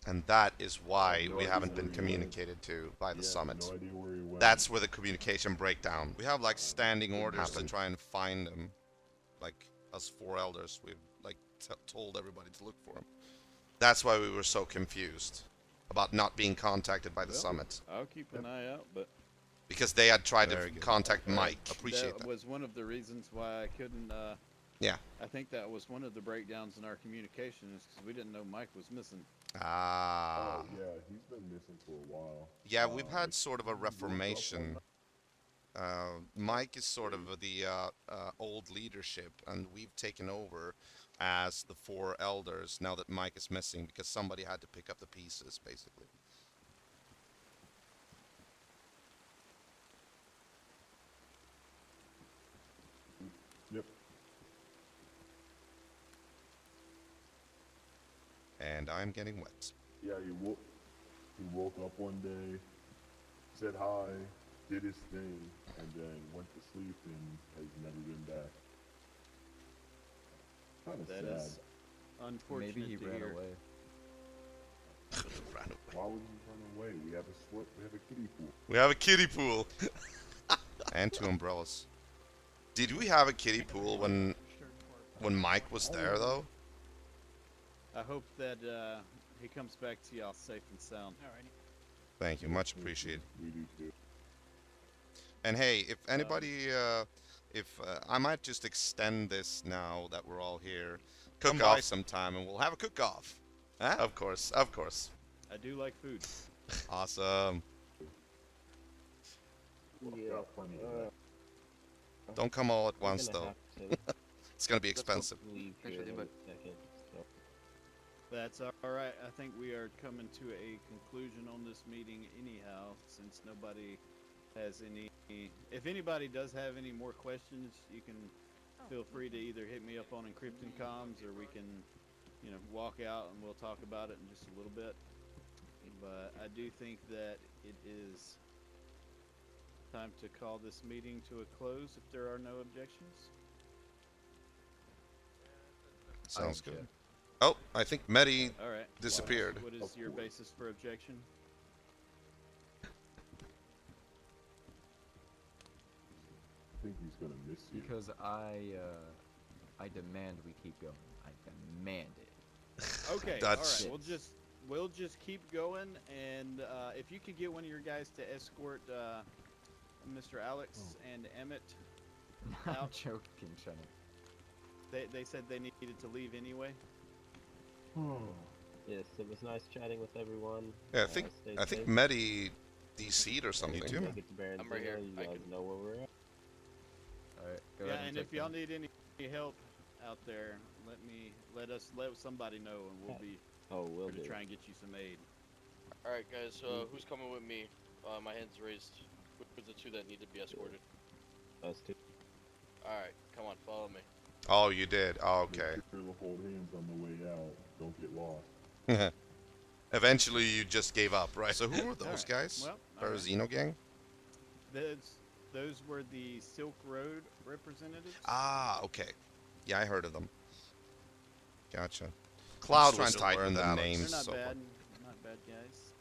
And that is why No we idea haven't where been he communicated to by the Yeah, summit. no idea where he went. That's where the communication breakdown. We have like standing orders to happened. try and find him. Like us 4 elders, we've like told everybody to look for him. That's why we were so confused about not being contacted by the Well, summit. I'll keep an eye out, but Because they had tried Very to good. contact Mike. Appreciate that was one of the reasons why I couldn't. Yeah. I think that was one of the breakdowns in our communication is because we didn't know Mike was missing. Ah. Oh, yeah, he's been missing for a while. Yeah, we've had sort of a reformation. Mike is sort of the old leadership, and we've taken over as the 4 elders now that Mike is missing because somebody had to pick up the pieces, basically. Yep. And I'm getting wet. Yeah, he woke up one day, said hi, did his thing, and then went to sleep and has never been back. Kind of That sad. is unfortunate Maybe he to ran hear. away. Ran away. Why would he run away? We have a kiddie pool. We have a kiddie pool. And 2 umbrellas. Did we have a kiddie pool when Mike was there, though? I hope that he comes back to y'all safe and sound. Alrighty. Thank you, much appreciated. We do too. And hey, if anybody, I might just extend this now that we're all here. Come by sometime and we'll have a cook-off. Huh? Of course, of course. I do like food. Awesome. Yeah, plenty of that. Don't come all at once, gonna though. have to It's gonna be expensive. leave Thanks here for the in a invite. second. So. That's all right. I think we are coming to a conclusion on this meeting anyhow, since nobody has any. If anybody does have any more questions, you can feel free to either hit me up on Encrypted Comms or we can, walk out and we'll talk about it in just a little bit. But I do think that it is time to call this meeting to a close if there are no objections. Sounds good. Oh, I think Medi All right. disappeared. What is your basis for objection? I think he's gonna miss you. Because I demand we keep going. I demand it. Okay, That's- all right. We'll just keep going, and if you could get one of your guys to escort Mr. Alex and Emmett I'm out. joking, Chunny. They said they needed to leave anyway. Yes, it was nice chatting with everyone. Yeah, Stay I think safe. Medi DC'd or something. Make it to Baron's I'm right here. Dinner, you I guys can- know where we're at. Alright, go Yeah, ahead and take if y'all them. need any help out there, let somebody know, and we'll be We'll here to do. try and get you some aid. Alright, guys, who's coming with me? My hand's raised. Who's the 2 that need to be escorted? Us too. Alright, come on, follow me. Oh, you did. Oh, okay. Make sure to hold hands on the way out. Don't get lost. Eventually, you just gave up, right? So who were those Alright, guys? well, all right. Barazino gang? Those were the Silk Road representatives. Ah, okay. Yeah, I heard of them. Gotcha. Cloud was trying to learn the names. They're not so bad. Not bad guys.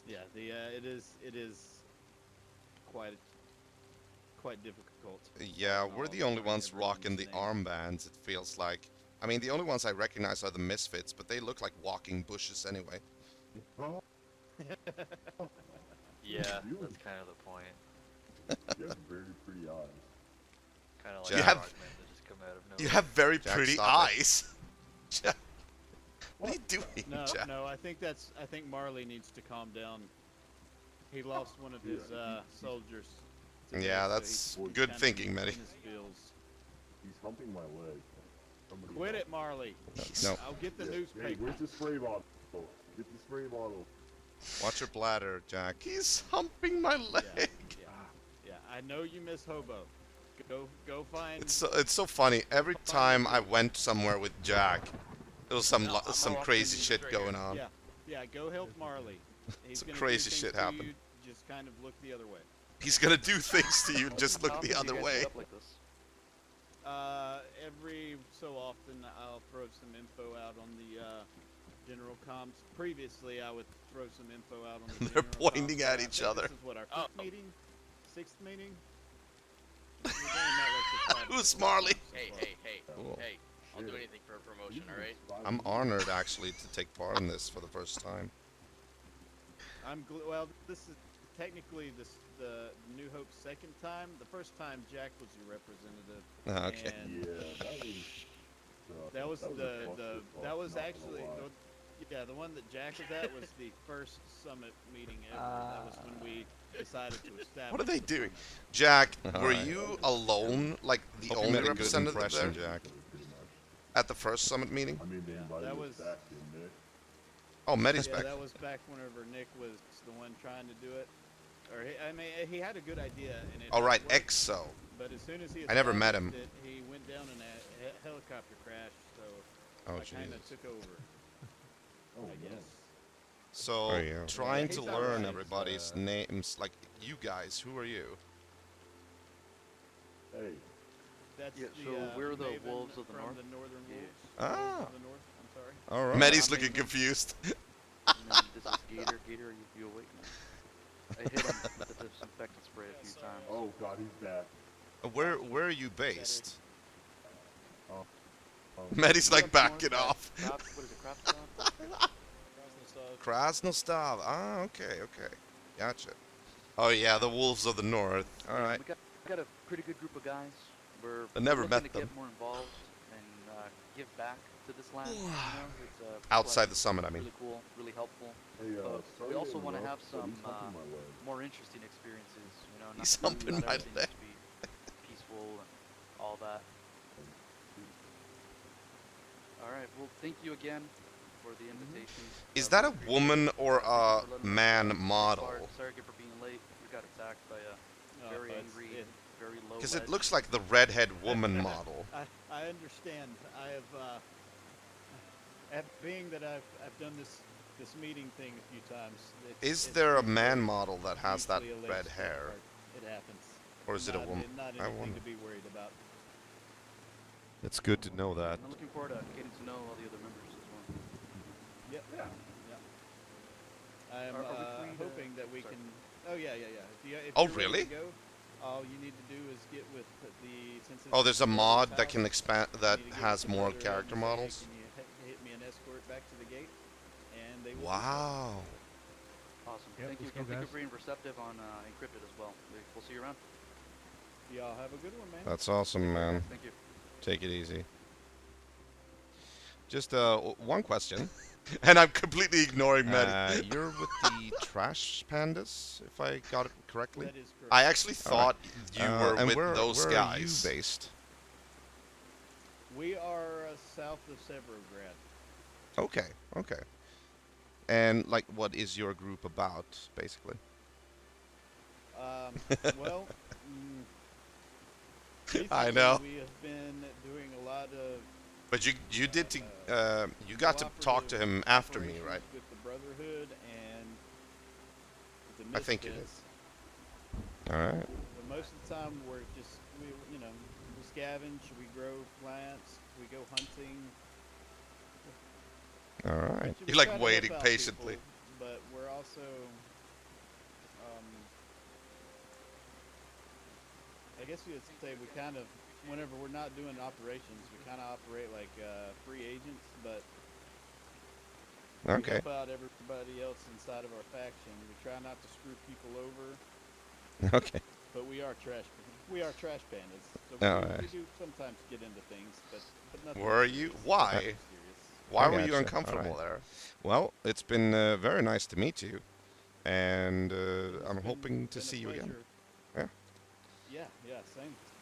Yeah, it is quite difficult. Yeah, we're the only ones everyone's rocking the name. armbands, it feels like. I mean, the only ones I recognize are the Misfits, but they look like walking bushes anyway. Yeah, that's kind of the point. You have very pretty eyes. Kind of like You the have- rock men that just come out of nowhere. You have very Jack, pretty stop it. eyes. Jack, what are you doing, No, Jack? no, I think Marley needs to calm down. He lost one of his soldiers. today, Yeah, so that's he's good kind of thinking, in Medi. his feels. He's humping my leg. Somebody Quit help. it, Marley. No. I'll get the Hey, newspaper. where's the spray bottle? Get the spray bottle. Watch your bladder, Jack. He's humping my leg. Yeah, I know you miss Hobo. Go find. It's so funny. Every time I went somewhere with Jack, there was some No, I'm some walking crazy you shit straight going here. on. Yeah, go help Marley. He's Some gonna crazy do shit things to happened. you, just kind of look the other way. He's gonna do things to you. Just look How the often do other you guys way. get up like this? every so often I'll throw some info out on the general comms. Previously, I would throw some info out on the They're general pointing comms, at but I each think other. This is what our fifth meeting, sixth meeting. We've only met like 5 Who's or 6 Marley? times so Hey, far. hey, hey, Cool. hey! I'll do anything for a promotion, all right? I'm honored actually to take part in this for the first time. Well, this is technically the New Hope's second time. The first time Jack was your representative. Okay. And Yeah, that was actually the one that Jack was at was the first summit meeting ever. That was when we decided to establish. What are they the doing? summit. Jack, All were right. you alone, like the Hope you only made a good representative impression, there? Jack. At the first summit meeting? I mean, they invited that us was- back, didn't they? Oh, Medi's Yeah, back. that was back whenever Nick was the one trying to do it. Or he had a good idea, and it. All right, worked, EXO. But as soon as he I never met established him. it, he went down in a helicopter crash, so Oh, I kind of jeez. took over. Oh, I guess. So, Oh, yeah. trying Yeah, to he's learn alright. everybody's names, like you guys, who are you? Hey, That's Yeah, the, so we're the Maven Wolves of the from North. the Northern Wolves. Ah. Wolves of the North. I'm sorry. All right. Medi's I'm looking Maven. confused. And then this is Gator. Gator, are you awake now? I hit him with the disinfectant spray a few times. oh god, he's back. Where are you based? Oh, Medi's like Up north backing at off. What is it, Krasnodar? Krasnostav. Ah, okay. Gotcha. Oh yeah, the Wolves of the North. All right. We got a pretty good group of guys. We're I never looking met to them. get more involved and give back to this land. You know, it's Outside the summit, I mean. Really cool, really helpful. Hey, But sorry we to also want to have interrupt, but some he's humping my leg. more interesting experiences. You know, He's not humping my everything leg. needs to be peaceful and all that. All right. Well, thank you again for the invitation. Is that a Really appreciate woman it. or Thank you a for letting us man take model? part. Sorry again for being late. We got attacked by a very but angry, very low. Because it looks like the redhead woman I- model. I understand. I have, being that I've done this meeting thing a few times. Is it's there a usually- man model that has that usually a red late hair? start. It happens. Or is it a Not- woman? Not I anything wonder. to be worried about. It's good to know that. I'm looking forward to getting to know all the other members as well. Yep. Yeah. I'm Are we free to- hoping that we sorry. can. Oh yeah. If Oh, you're ready really? to go, all you need to do is get with since it's Oh, there's a the mod house, that can expand, you that need to get has with the more brotherhood character and say, hey, models. can you hit me an escort back to the gate? And they will. do so. Wow. Awesome. Yep, Thank you let's go, again. Thank you guys. for being receptive on Encrypted as well. We'll see you around. Y'all have a good one, man. That's awesome, man. Thank you. Take it easy. Just One question, and I'm completely ignoring Medi. you're with the Trash Pandas, if I got it correctly. That is correct. I actually All right. thought you were and with where, those where guys. are you based? We are south of Severograd. Okay. And like, what is your group about, basically? Well, I recently know. we have been doing a lot of But you did to you got to talk to him after me, right? operations with the Brotherhood and the I think you did. Misfits. All right. But most of the time we scavenge, we grow plants, we go hunting. All right. We You're like try to waiting help out patiently. people, but we're also I guess you would say we kind of, whenever we're not doing operations, we kind of operate like free agents, but we Okay. help out everybody else inside of our faction. We try not to screw people over, Okay. but we are trash bandits. So Alright. we do sometimes get into things, but nothing. Were you? serious. Why? Nothing serious. Why I were you gotcha. uncomfortable Alright. there? Well, it's been very nice to meet you, and It's I'm been- hoping to been a see you again. pleasure. Yeah. Yeah,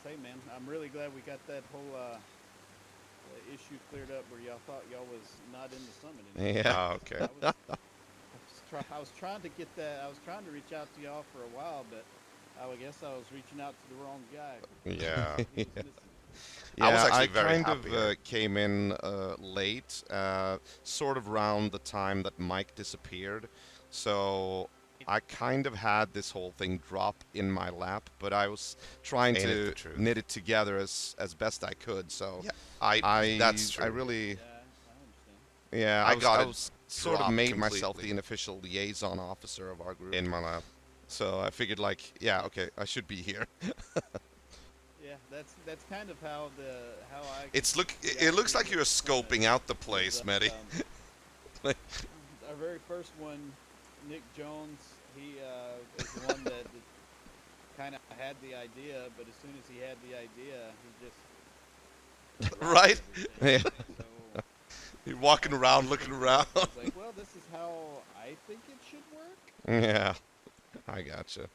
same, man. I'm really glad we got that whole issue cleared up where y'all thought y'all was not in the summit anymore. Yeah. Oh, okay. I was trying to get that. I was trying to reach out to y'all for a while, but I guess I was reaching out to the wrong guy. Yeah. He was missing. Yeah, I was actually very kind happy of here. came in late, sort of around the time that Mike disappeared. So I kind of had this whole thing drop in my lap, but I was trying Ain't it to the truth? knit it together as best I could. So Yeah, that's true. I really, Yeah, I understand. yeah, I got I it was sort of dropped made myself completely. the unofficial liaison officer of our group. In my lap. So I figured, like, yeah, okay, I should be here. Yeah, that's kind of how I. It looks like you're scoping out the place, Mehdi. Our very first one, Nick Jones, he is the one that kind of had the idea, but as soon as he had the idea, he just Right? Yeah. So You're walking around, looking around. it's like, well, this is how I think it should work. Yeah, I gotcha.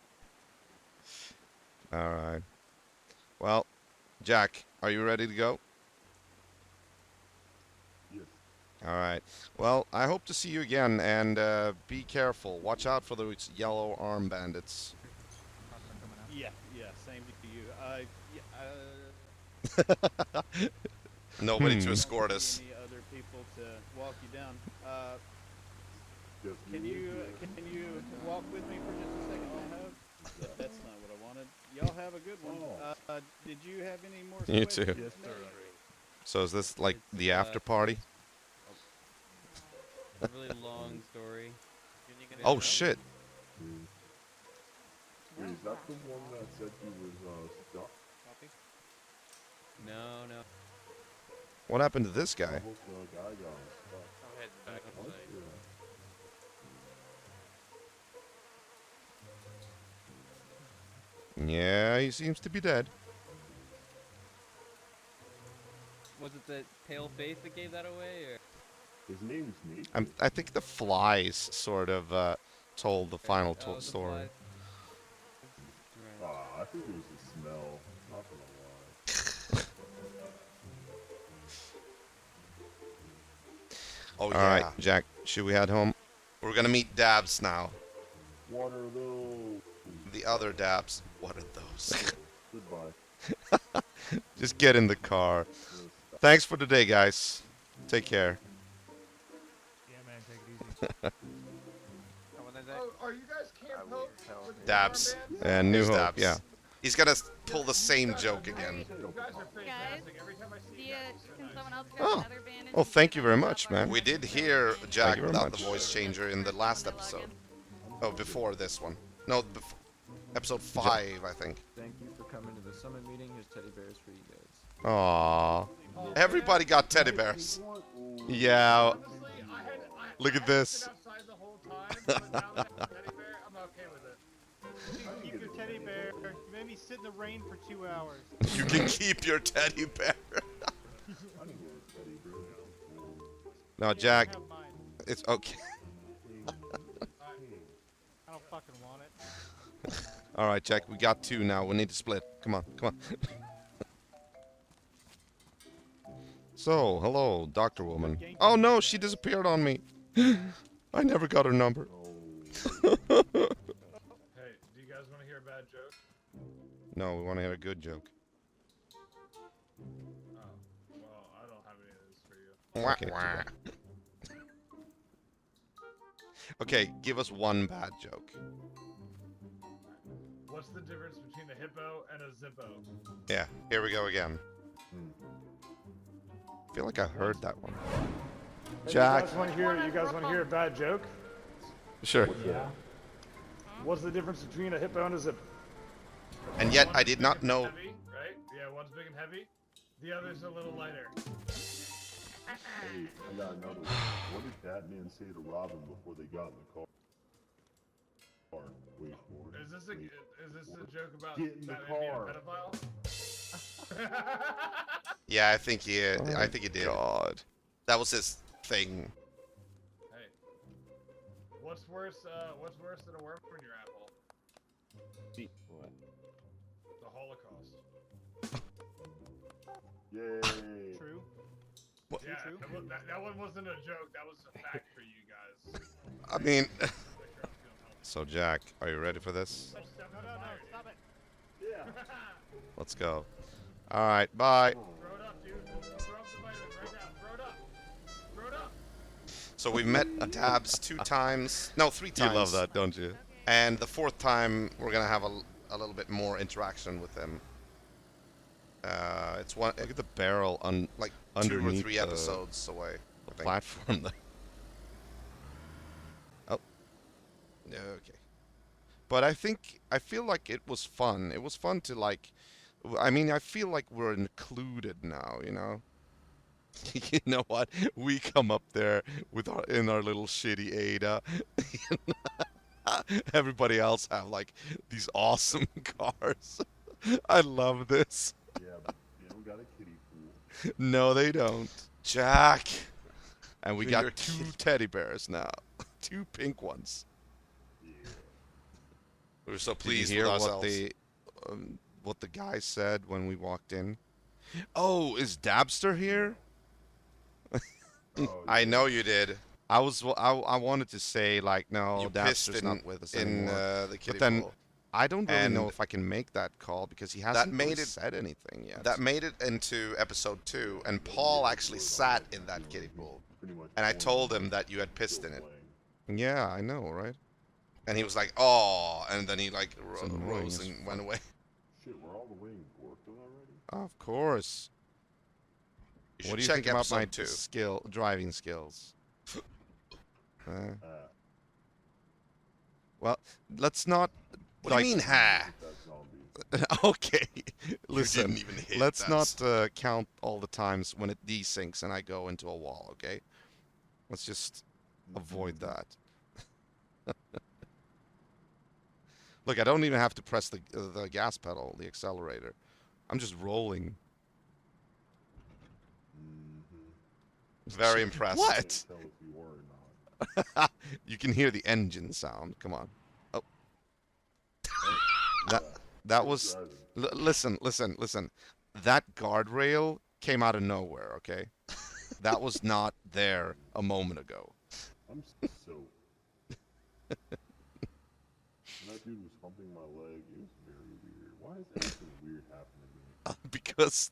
All right. Well, Jack, are you ready to go? Yes. All right. Well, I hope to see you again, and be careful. Watch out for those yellow arm bandits. Yeah, same to you. Nobody to escort us. Any other people to walk you down? Just Can me you and walk with me for just a second? That's not what I wanted. Y'all have a good one. Did you have any more? You too. questions, Yes, sir. Nate? So is this like the after party? It's a really long story. Oh shit! Wait, is that the one that said he was stuck? No. What happened to this I guy? hope the guy got stuck. I'm heading back What? inside. Yeah, he seems to be dead. Was it the pale face that gave that away, or? His name's Nate. I think the flies sort of told the final Oh, the story. flies. Right. I think it was the smell. Not gonna lie. Oh, All yeah. right, Jack, should we head home? We're gonna meet Dabs now. What are those? The other Dabs. What are those? Goodbye. Just get in the car. Thanks for today, guys. Take care. Yeah, man, take it easy. Are you guys Camp Hope? with the Dabs. armbands? And New Here's Hope, Dabs. yeah. He's gonna pull the same joke again. You guys are Guys, fantastic. Every time I see you, can someone else grab Oh. another bandage? Oh, thank you very much, man. We did hear Jack you very without much. the voice changer in the last episode. Oh, before this one. No, episode 5, I think. Thank you for coming to the summit meeting. Here's teddy bears for you guys. Aww. Everybody got teddy bears. Yeah. honestly, Look at this. outside the whole time, but now that I have a teddy bear, I'm okay with it. You keep your teddy bear. You made me sit in the rain for 2 hours. You can keep your teddy bear. No, Jack. It's okay. I don't fucking want it. All right, Jack. We got 2 now. We need to split. Come on, come on. So, hello, Doctor Woman. Oh no, she disappeared on me. I never got her number. Hey, do you guys want to hear a bad joke? No, we want to hear a good joke. Oh, well, I don't have any of this for you. Okay, too bad. Okay, give us one bad joke. What's the difference between a hippo and a zippo? Yeah, here we go again. I feel like I heard that one. Hey, Jack. You guys want to hear a bad joke? Sure. Yeah. What's the difference between a hippo and a zippo? And yet, I One's did big not and know. Heavy, right? Yeah, one's big and heavy. The other's a little lighter. Hey, I got another one. What did Batman say to Robin before they got in the car? Wait for it. Is this a joke about Get in the Batman being a car. pedophile? Yeah, I think he did. God. That was his thing. Hey, what's worse than a worm in your apple? What? The Holocaust. Yay. True. Yeah, that one wasn't a joke. That was a fact for you guys. I mean, So, Jack, are you ready for this? No, stop it. Yeah. Let's go. All right, bye. Throw it up, dude. Throw up the vitamins right now. Throw it up. Throw it up. so we've met Dabs 2 times. No, 3 times. You love that, don't you? And the fourth time, we're gonna have a little bit more interaction with him. It's one. Look at the barrel on like underneath 2 or 3 episodes away. the I think. platform. There. Oh, Yeah, okay. but I feel like it was fun. It was fun to like. I mean, I feel like we're included now. You know. You know what? We come up there with our little shitty Ada. Everybody else have like these awesome cars. I love this. Yeah, but they don't got a kiddie pool. No, they don't. Jack. And we You and got your 2 kid. teddy bears now. 2 pink ones. Yeah. We're so Did pleased you hear with ourselves. what the guy said when we walked in? Oh, is Dabster here? Oh, I yeah. know you did. I wanted to say like no, You pissed Dabster's not with us in anymore. the kiddie But then pool. I don't really know And if I can make that call because he that hasn't made really it. said anything yet. That made it into episode 2, and Paul actually sat in that kiddie pool. And I told him that you had pissed in it. Yeah, I know, right? And he was like, "Oh," and then he like It's annoying rose as and went away. Shit, we're all the way in Gorton already? Of course. You What should do you check think about my episode 2. driving skills? Uh, Well, let's not. What do you mean, ha? Okay, listen. didn't even hit Let's that. not count all the times when it desyncs and I go into a wall. Okay, let's just avoid that. Look, I don't even have to press the gas pedal, the accelerator. I'm just rolling. Very impressive. What? Can't tell if you are or not. You can hear the engine sound. Come on. Oh. That was. Listen. That guardrail came out of nowhere. Okay. That was not there a moment ago. I'm so. That dude was humping my leg. It was very weird. Why is everything weird happening to me? Because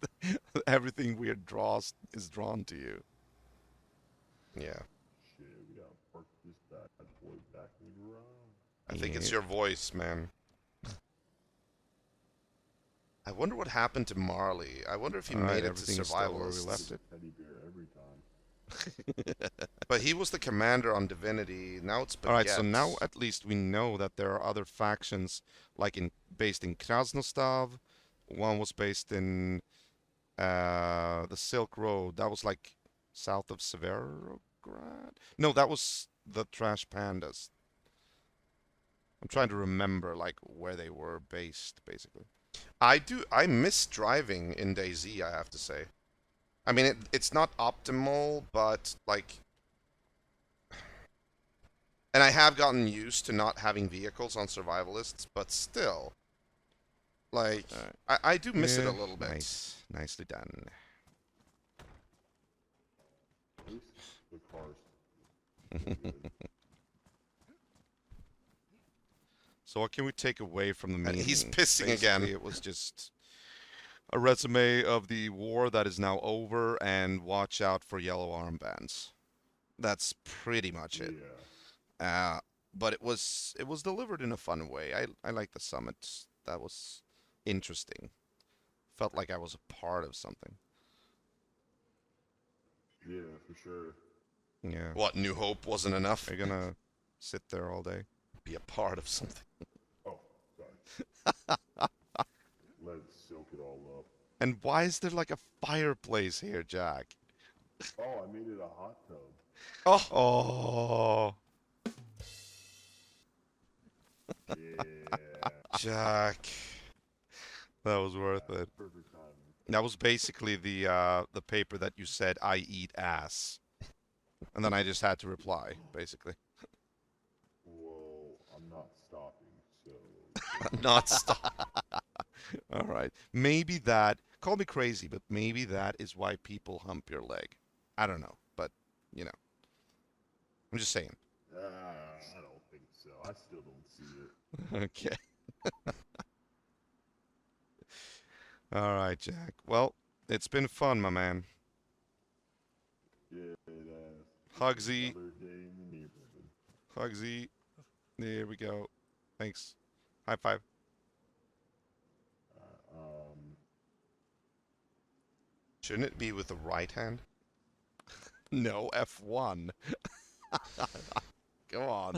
everything weird is drawn to you. Yeah. Shit, we gotta park this bad boy back in the garage. I think it's your voice, man. I wonder what happened to Marley. I wonder if he Alright, made it to everything is still where we survivalists. left it. Teddy bear every time. But he was the commander on Divinity. Now it's Baguette. Alright, so now at least we know that there are other factions like based in Krasnostov. One was based in the Silk Road. That was like south of Severograd. No, that was the Trash Pandas. I'm trying to remember like where they were based, basically. I miss driving in DayZ, I have to say. I mean, it's not optimal, but like, and I have gotten used to not having vehicles on survivalists, but still, like, I do miss it a little bit. Nice, nicely done. At least the cars. So what can we take away from the meeting? He's pissing Basically, again. It was just a resume of the war that is now over, and watch out for yellow armbands. That's pretty much it. Yeah. But it was delivered in a fun way. I like the summit. That was interesting. Felt like I was a part of something. Yeah, for sure. Yeah. What, New Hope wasn't enough? Are you gonna sit there all day? Be a part of something. Oh, sorry. Let's soak it all up. And why is there like a fireplace here, Jack? Oh, I made it a hot tub. Oh. Yeah. Jack. That was worth it. Perfect timing. That was basically the paper that you said I eat ass. And then I just had to reply, basically. Well, I'm not stopping, so. I'm not stopping. All right. Maybe that, call me crazy, but maybe that is why people hump your leg. I don't know, but, you know. I'm just saying. I don't think so. I still don't see it. Okay. All right, Jack. Well, it's been fun, my man. Yeah, it has. Hugsy. Another day in the neighborhood. Hugsy. There we go. Thanks. High five. Shouldn't it be with the right hand? No, F1. Go on.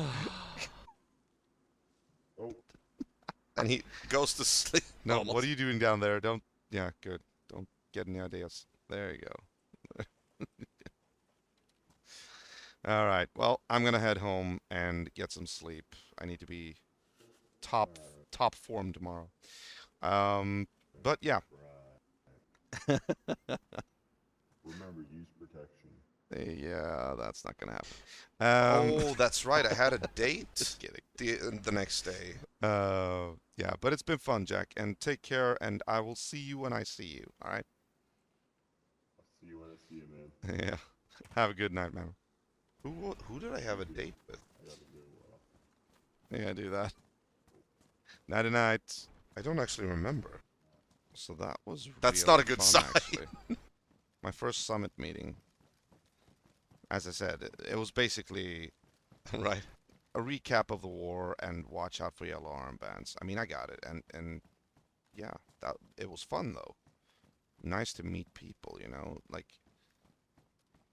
Oh. And he goes to sleep. No, what are you doing down there? Don't. Yeah, good. Don't get any ideas. There you go. All right. Well, I'm gonna head home and get some sleep. I need to be top form tomorrow. But yeah. Remember, use protection. Yeah, that's not gonna happen. Oh, that's right. I had a date. Just kidding. The next day. Yeah, but it's been fun, Jack. And take care. And I will see you when I see you. All right. I'll see you when I see you, man. Yeah. Have a good night, man. Who did I have a date with? Yeah, do that. Nighty night. I don't actually remember. So that was. That's really not a good fun, sign. Actually. My first summit meeting. As I said, it was basically right a recap of the war and watch out for yellow armbands. I mean, I got it, and yeah, that it was fun though. Nice to meet people, you know, like.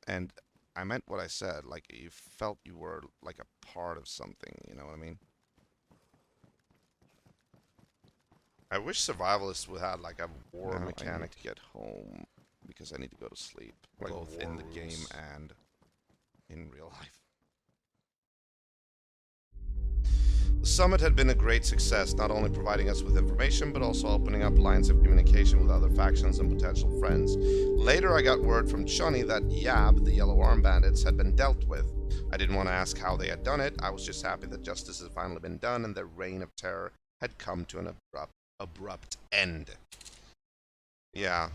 And I meant what I said. Like you felt you were like a part of something. You know what I mean? I wish survivalists would have like a war Now mechanic. I need to get home because I need to go to sleep, Like both in the war game rules. and in real life. The summit had been a great success, not only providing us with information, but also opening up lines of communication with other factions and potential friends. Later, I got word from Johnny that Yab, the Yellow Arm Bandits, had been dealt with. I didn't want to ask how they had done it. I was just happy that justice had finally been done and their reign of terror had come to an abrupt end. Yeah.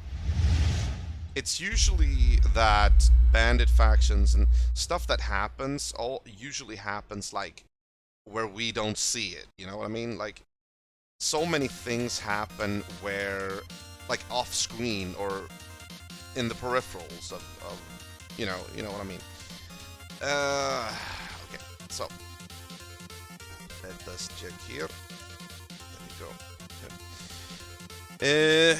It's usually that bandit factions and stuff that happens usually happens like where we don't see it, you know what I mean? Like, so many things happen where, like, off screen or in the peripherals of you know what I mean? Okay, so let us check here. There we go.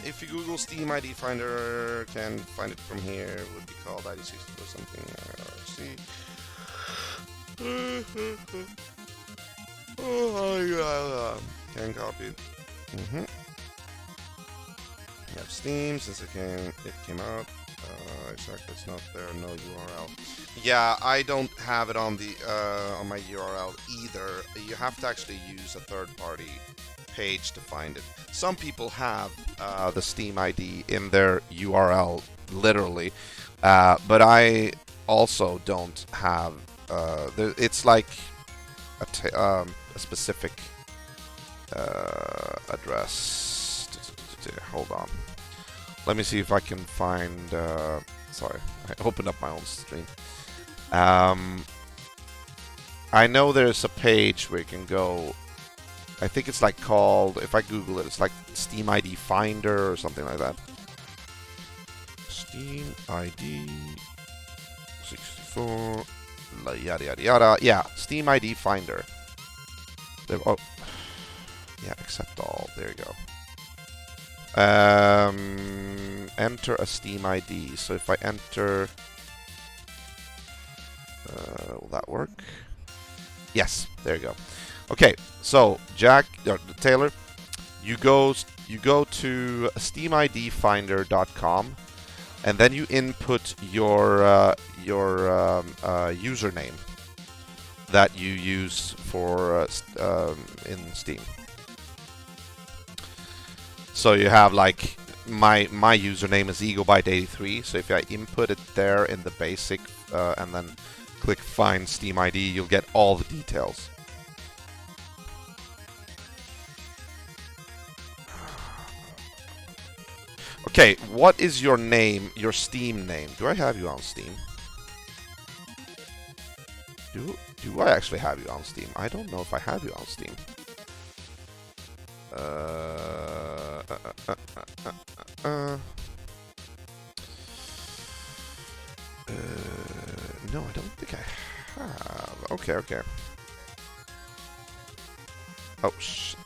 If you Google Steam ID Finder, can find it from here. It would be called ID60 or something. See. Oh, can copy. You have Steam since it came out. Exactly, it's not there. No URL. Yeah, I don't have it on the on my URL either. You have to actually use a third-party page to find it. Some people have the Steam ID in their URL, literally, but I also don't have. It's like a specific address. Hold on. Let me see if I can find. Sorry, I opened up my own stream. I know there's a page where you can go. I think it's like called. If I Google it, it's like Steam ID Finder or something like that. Steam ID 64. Yada yada yada. Yeah, Steam ID Finder. Oh, yeah, accept all. There you go. Enter a Steam ID. So if I enter, will that work? Yes, there you go. Okay, so Jack Taylor, you go to steamidfinder.com, and then you input your username that you use for in Steam. So you have like my username is EgoByte83. So if I input it there in the basic and then click Find Steam ID, you'll get all the details. Okay, what is your name, your Steam name? Do I have you on Steam? Do I actually have you on Steam? I don't know if I have you on Steam. No, I don't think I have. Okay. Oh, shit.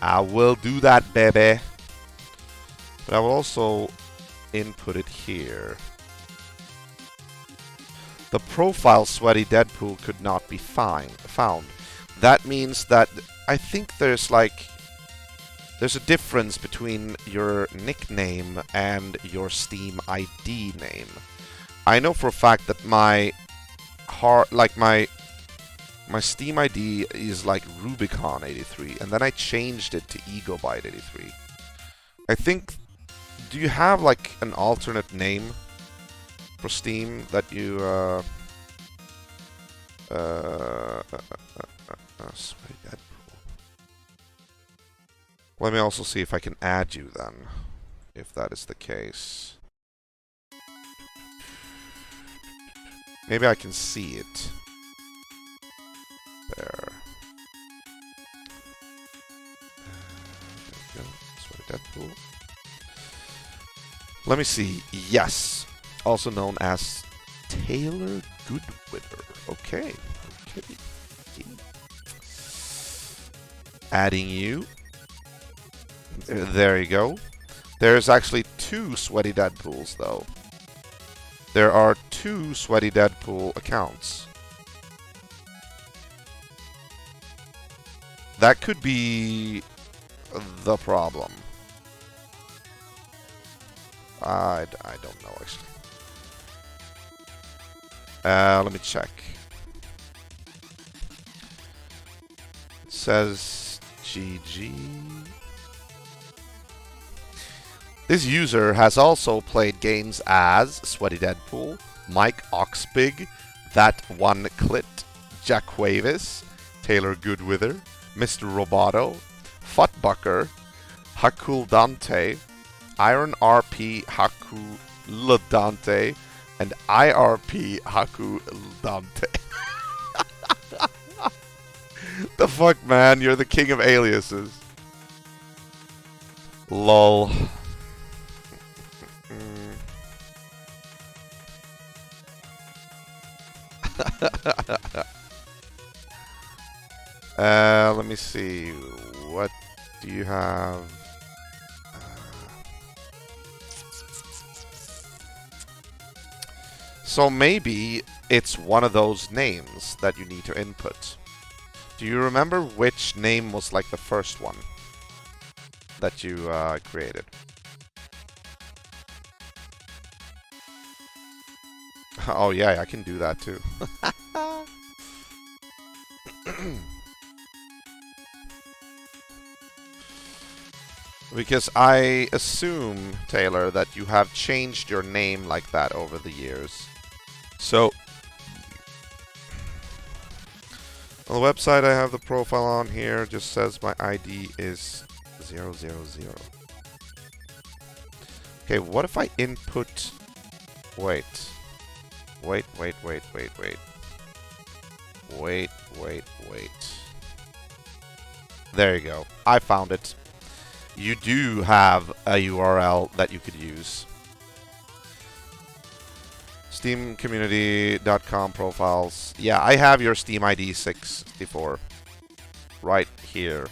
I will do that, baby. But I will also input it here. The profile Sweaty Deadpool could not be found. That means that I think there's a difference between your nickname and your Steam ID name. I know for a fact that my Steam ID is like Rubicon83, and then I changed it to Egobyte83. I think, do you have like an alternate name for Steam that you Sweaty Deadpool. Let me also see if I can add you then, if that is the case. Maybe I can see it. There. There we go. Sweaty Deadpool. Let me see. Yes. Also known as Taylor Goodwither. Okay. Okay. Adding you. There you go. There's actually 2 Sweaty Deadpools, though. There are 2 Sweaty Deadpool accounts. That could be the problem. I don't know, actually. Let me check. It says GG. This user has also played games as Sweaty Deadpool, Mike Oxbig, That One Clit, Jack Wavis, Taylor Goodwither, Mr. Roboto, Futbucker, Hakul Dante, Iron RP Haku Dante, and IRP Haku Dante. The fuck, man? You're the king of aliases. Lol. Let me see. What do you have? So maybe it's one of those names that you need to input. Do you remember which name was like the first one that you created? Oh yeah, I can do that too. Because I assume, Taylor, that you have changed your name like that over the years. So, on the website I have the profile on here, just says my ID is 000. Okay, what if I input... Wait. Wait. There you go. I found it. You do have a URL that you could use. SteamCommunity.com profiles. Yeah, I have your Steam ID 64 right here.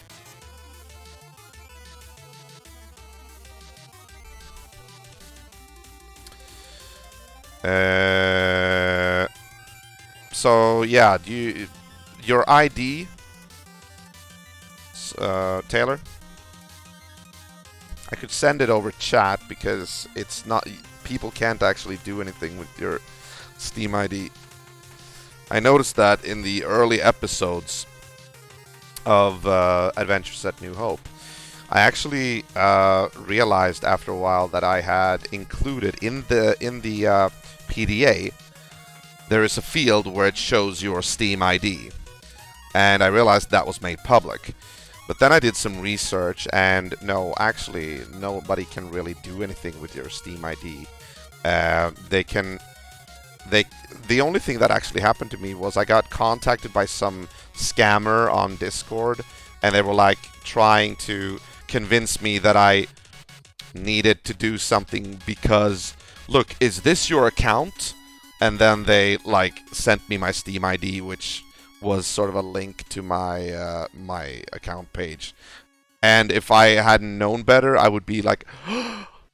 So yeah, your ID, Taylor? I could send it over chat because it's not, people can't actually do anything with your Steam ID. I noticed that in the early episodes of Adventures at New Hope. I actually realized after a while that I had included in the PDA, there is a field where it shows your Steam ID, and I realized that was made public. But then I did some research, and no, actually, nobody can really do anything with your Steam ID. The only thing that actually happened to me was I got contacted by some scammer on Discord, and they were like trying to convince me that I needed to do something because, look, is this your account? and then they like sent me my Steam ID, which was sort of a link to my my account page. And if I hadn't known better, I would be like,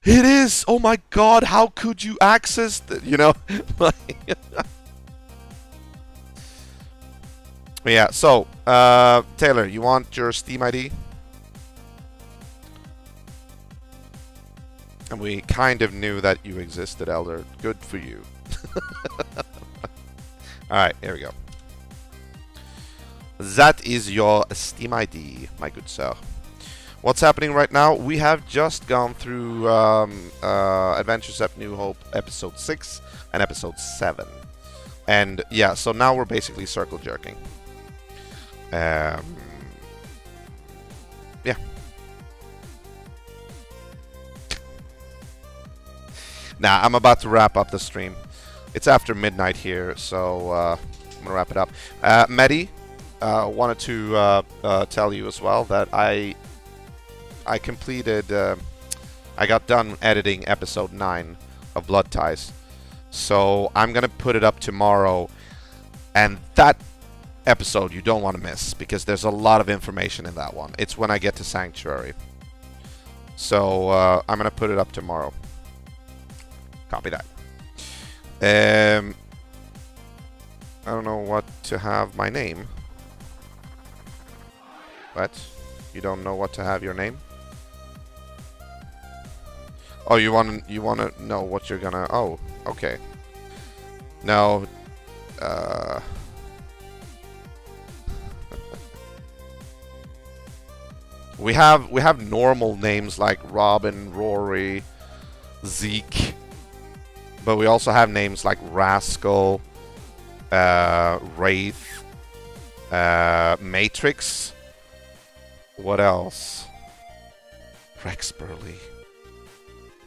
"It is! Oh my God! How could you access that?" You know, like. Yeah. So, Taylor, you want your Steam ID? And we kind of knew that you existed, Elder. Good for you. Alright, here we go. That is your Steam ID, my good sir. What's happening right now? We have just gone through Adventures of New Hope episode 6 and episode 7. And yeah, so now we're basically circle jerking. Yeah. Nah, I'm about to wrap up the stream. It's after midnight here, so I'm gonna wrap it up. Medi, wanted to tell you as well that I completed, I got done editing episode 9 of Blood Ties. So I'm gonna put it up tomorrow, and that episode you don't want to miss because there's a lot of information in that one. It's when I get to Sanctuary. So I'm gonna put it up tomorrow. Copy that. I don't know what to have my name. What? You don't know what to have your name? Oh, you want to know what you're gonna... Oh, okay. No. We have normal names like Robin, Rory, Zeke. But we also have names like Rascal, Wraith, Matrix. What else? Rex Burley.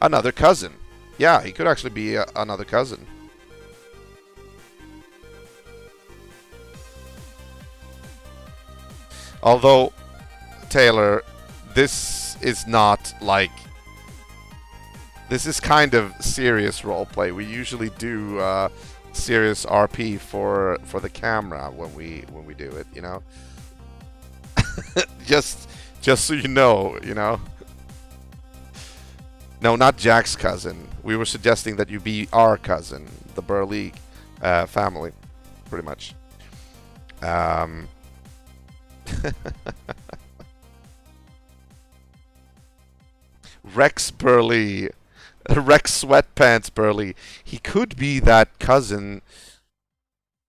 Another cousin. Yeah, he could actually be another cousin. Although, Taylor, this is not like... This is kind of serious roleplay. We usually do serious RP for the camera when we do it, you know. just so you know, No, not Jack's cousin. We were suggesting that you be our cousin, the Burley family, pretty much. Rex Burley. Rex Sweatpants Burley. He could be that cousin.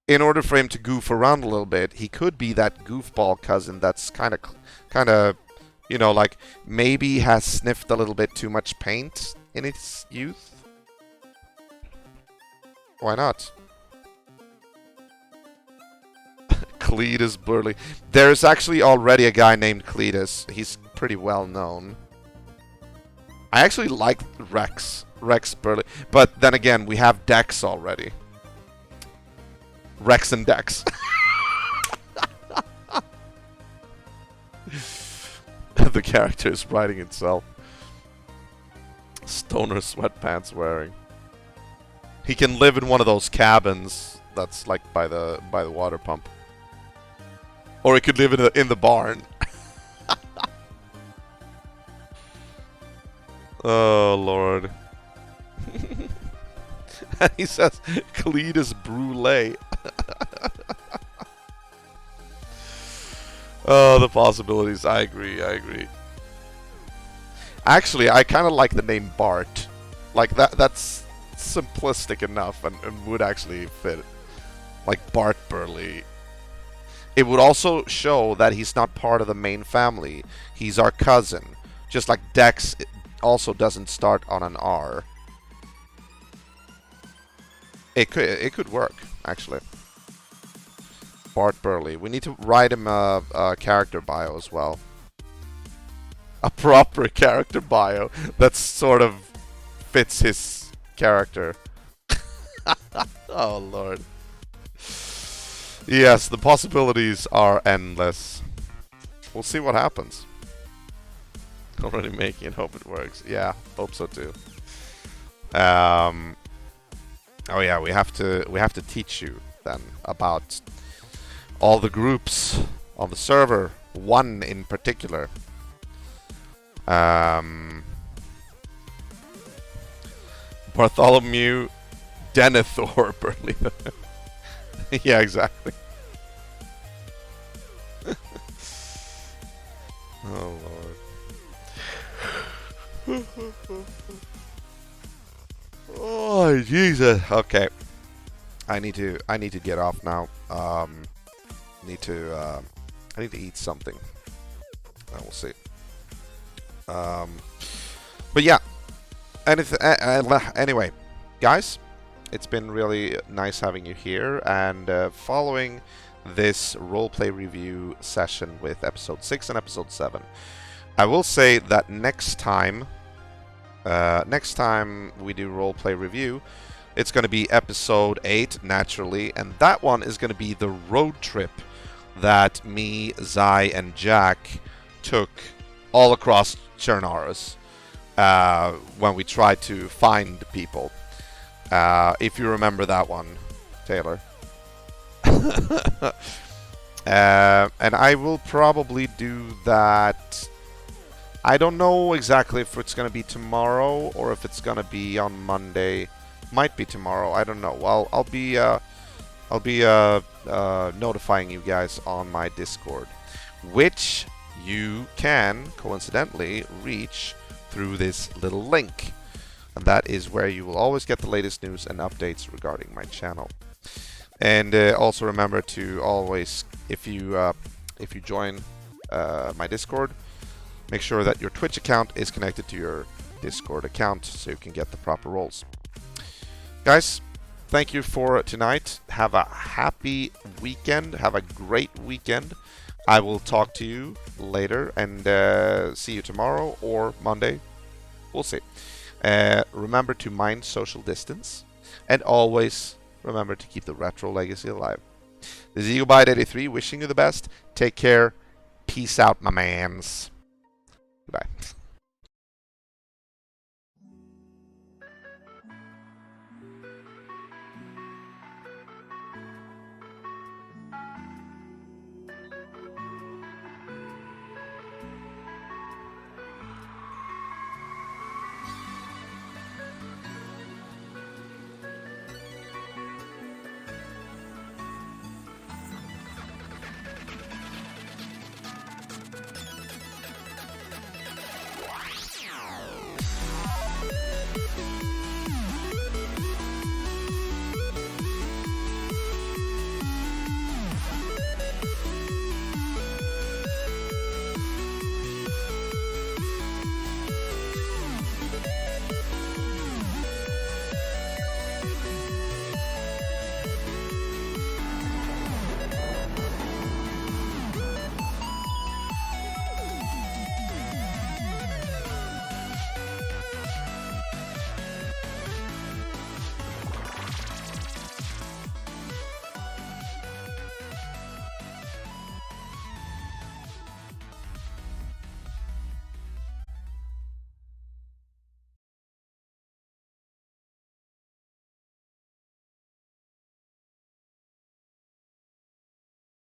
In order for him to goof around a little bit, he could be that goofball cousin that's kind of, you know, like maybe has sniffed a little bit too much paint in his youth. Why not? Cletus Burley. There's actually already a guy named Cletus. He's pretty well known. I actually like Rex Burley. But then again, we have Dex already. Rex and Dex. The character is writing itself. Stoner sweatpants wearing. He can live in one of those cabins that's like by the water pump. Or he could live in the barn. Oh, Lord. And he says, Cletus Brûlé. Oh, the possibilities. I agree. Actually, I kind of like the name Bart. Like, that's simplistic enough and would actually fit. Like Bart Burley. It would also show that he's not part of the main family. He's our cousin. Just like Dex also doesn't start on an R. It could work, actually. Bart Burley. We need to write him a character bio as well. A proper character bio that sort of fits his character. Oh, Lord. Yes, the possibilities are endless. We'll see what happens. Already making it, hope it works. Yeah, hope so too. Oh yeah, we have to teach you then about all the groups on the server. One in particular. Bartholomew Denethor Berliner. Yeah, exactly. Oh lord. Oh Jesus. Okay. I need to get off now. I need to eat something. I will see. But yeah. Anyway, guys, it's been really nice having you here and following this roleplay review session with episode 6 and episode 7. I will say that next time we do roleplay review, it's going to be episode 8, naturally, and that one is going to be the road trip that me, Zai, and Jack took all across Chernaris when we tried to find people. If you remember that one, Taylor. And I will probably do that. I don't know exactly if it's going to be tomorrow or if it's going to be on Monday. Might be tomorrow. I don't know. Well, I'll be notifying you guys on my Discord, which you can coincidentally reach through this little link, and that is where you will always get the latest news and updates regarding my channel. And also remember to always, if you join my Discord, make sure that your Twitch account is connected to your Discord account so you can get the proper roles. Guys, thank you for tonight. Have a happy weekend. Have a great weekend. I will talk to you later and see you tomorrow or Monday. We'll see. Remember to mind social distance. And always remember to keep the retro legacy alive. This is EagleBite83 wishing you the best. Take care. Peace out, my mans. Goodbye.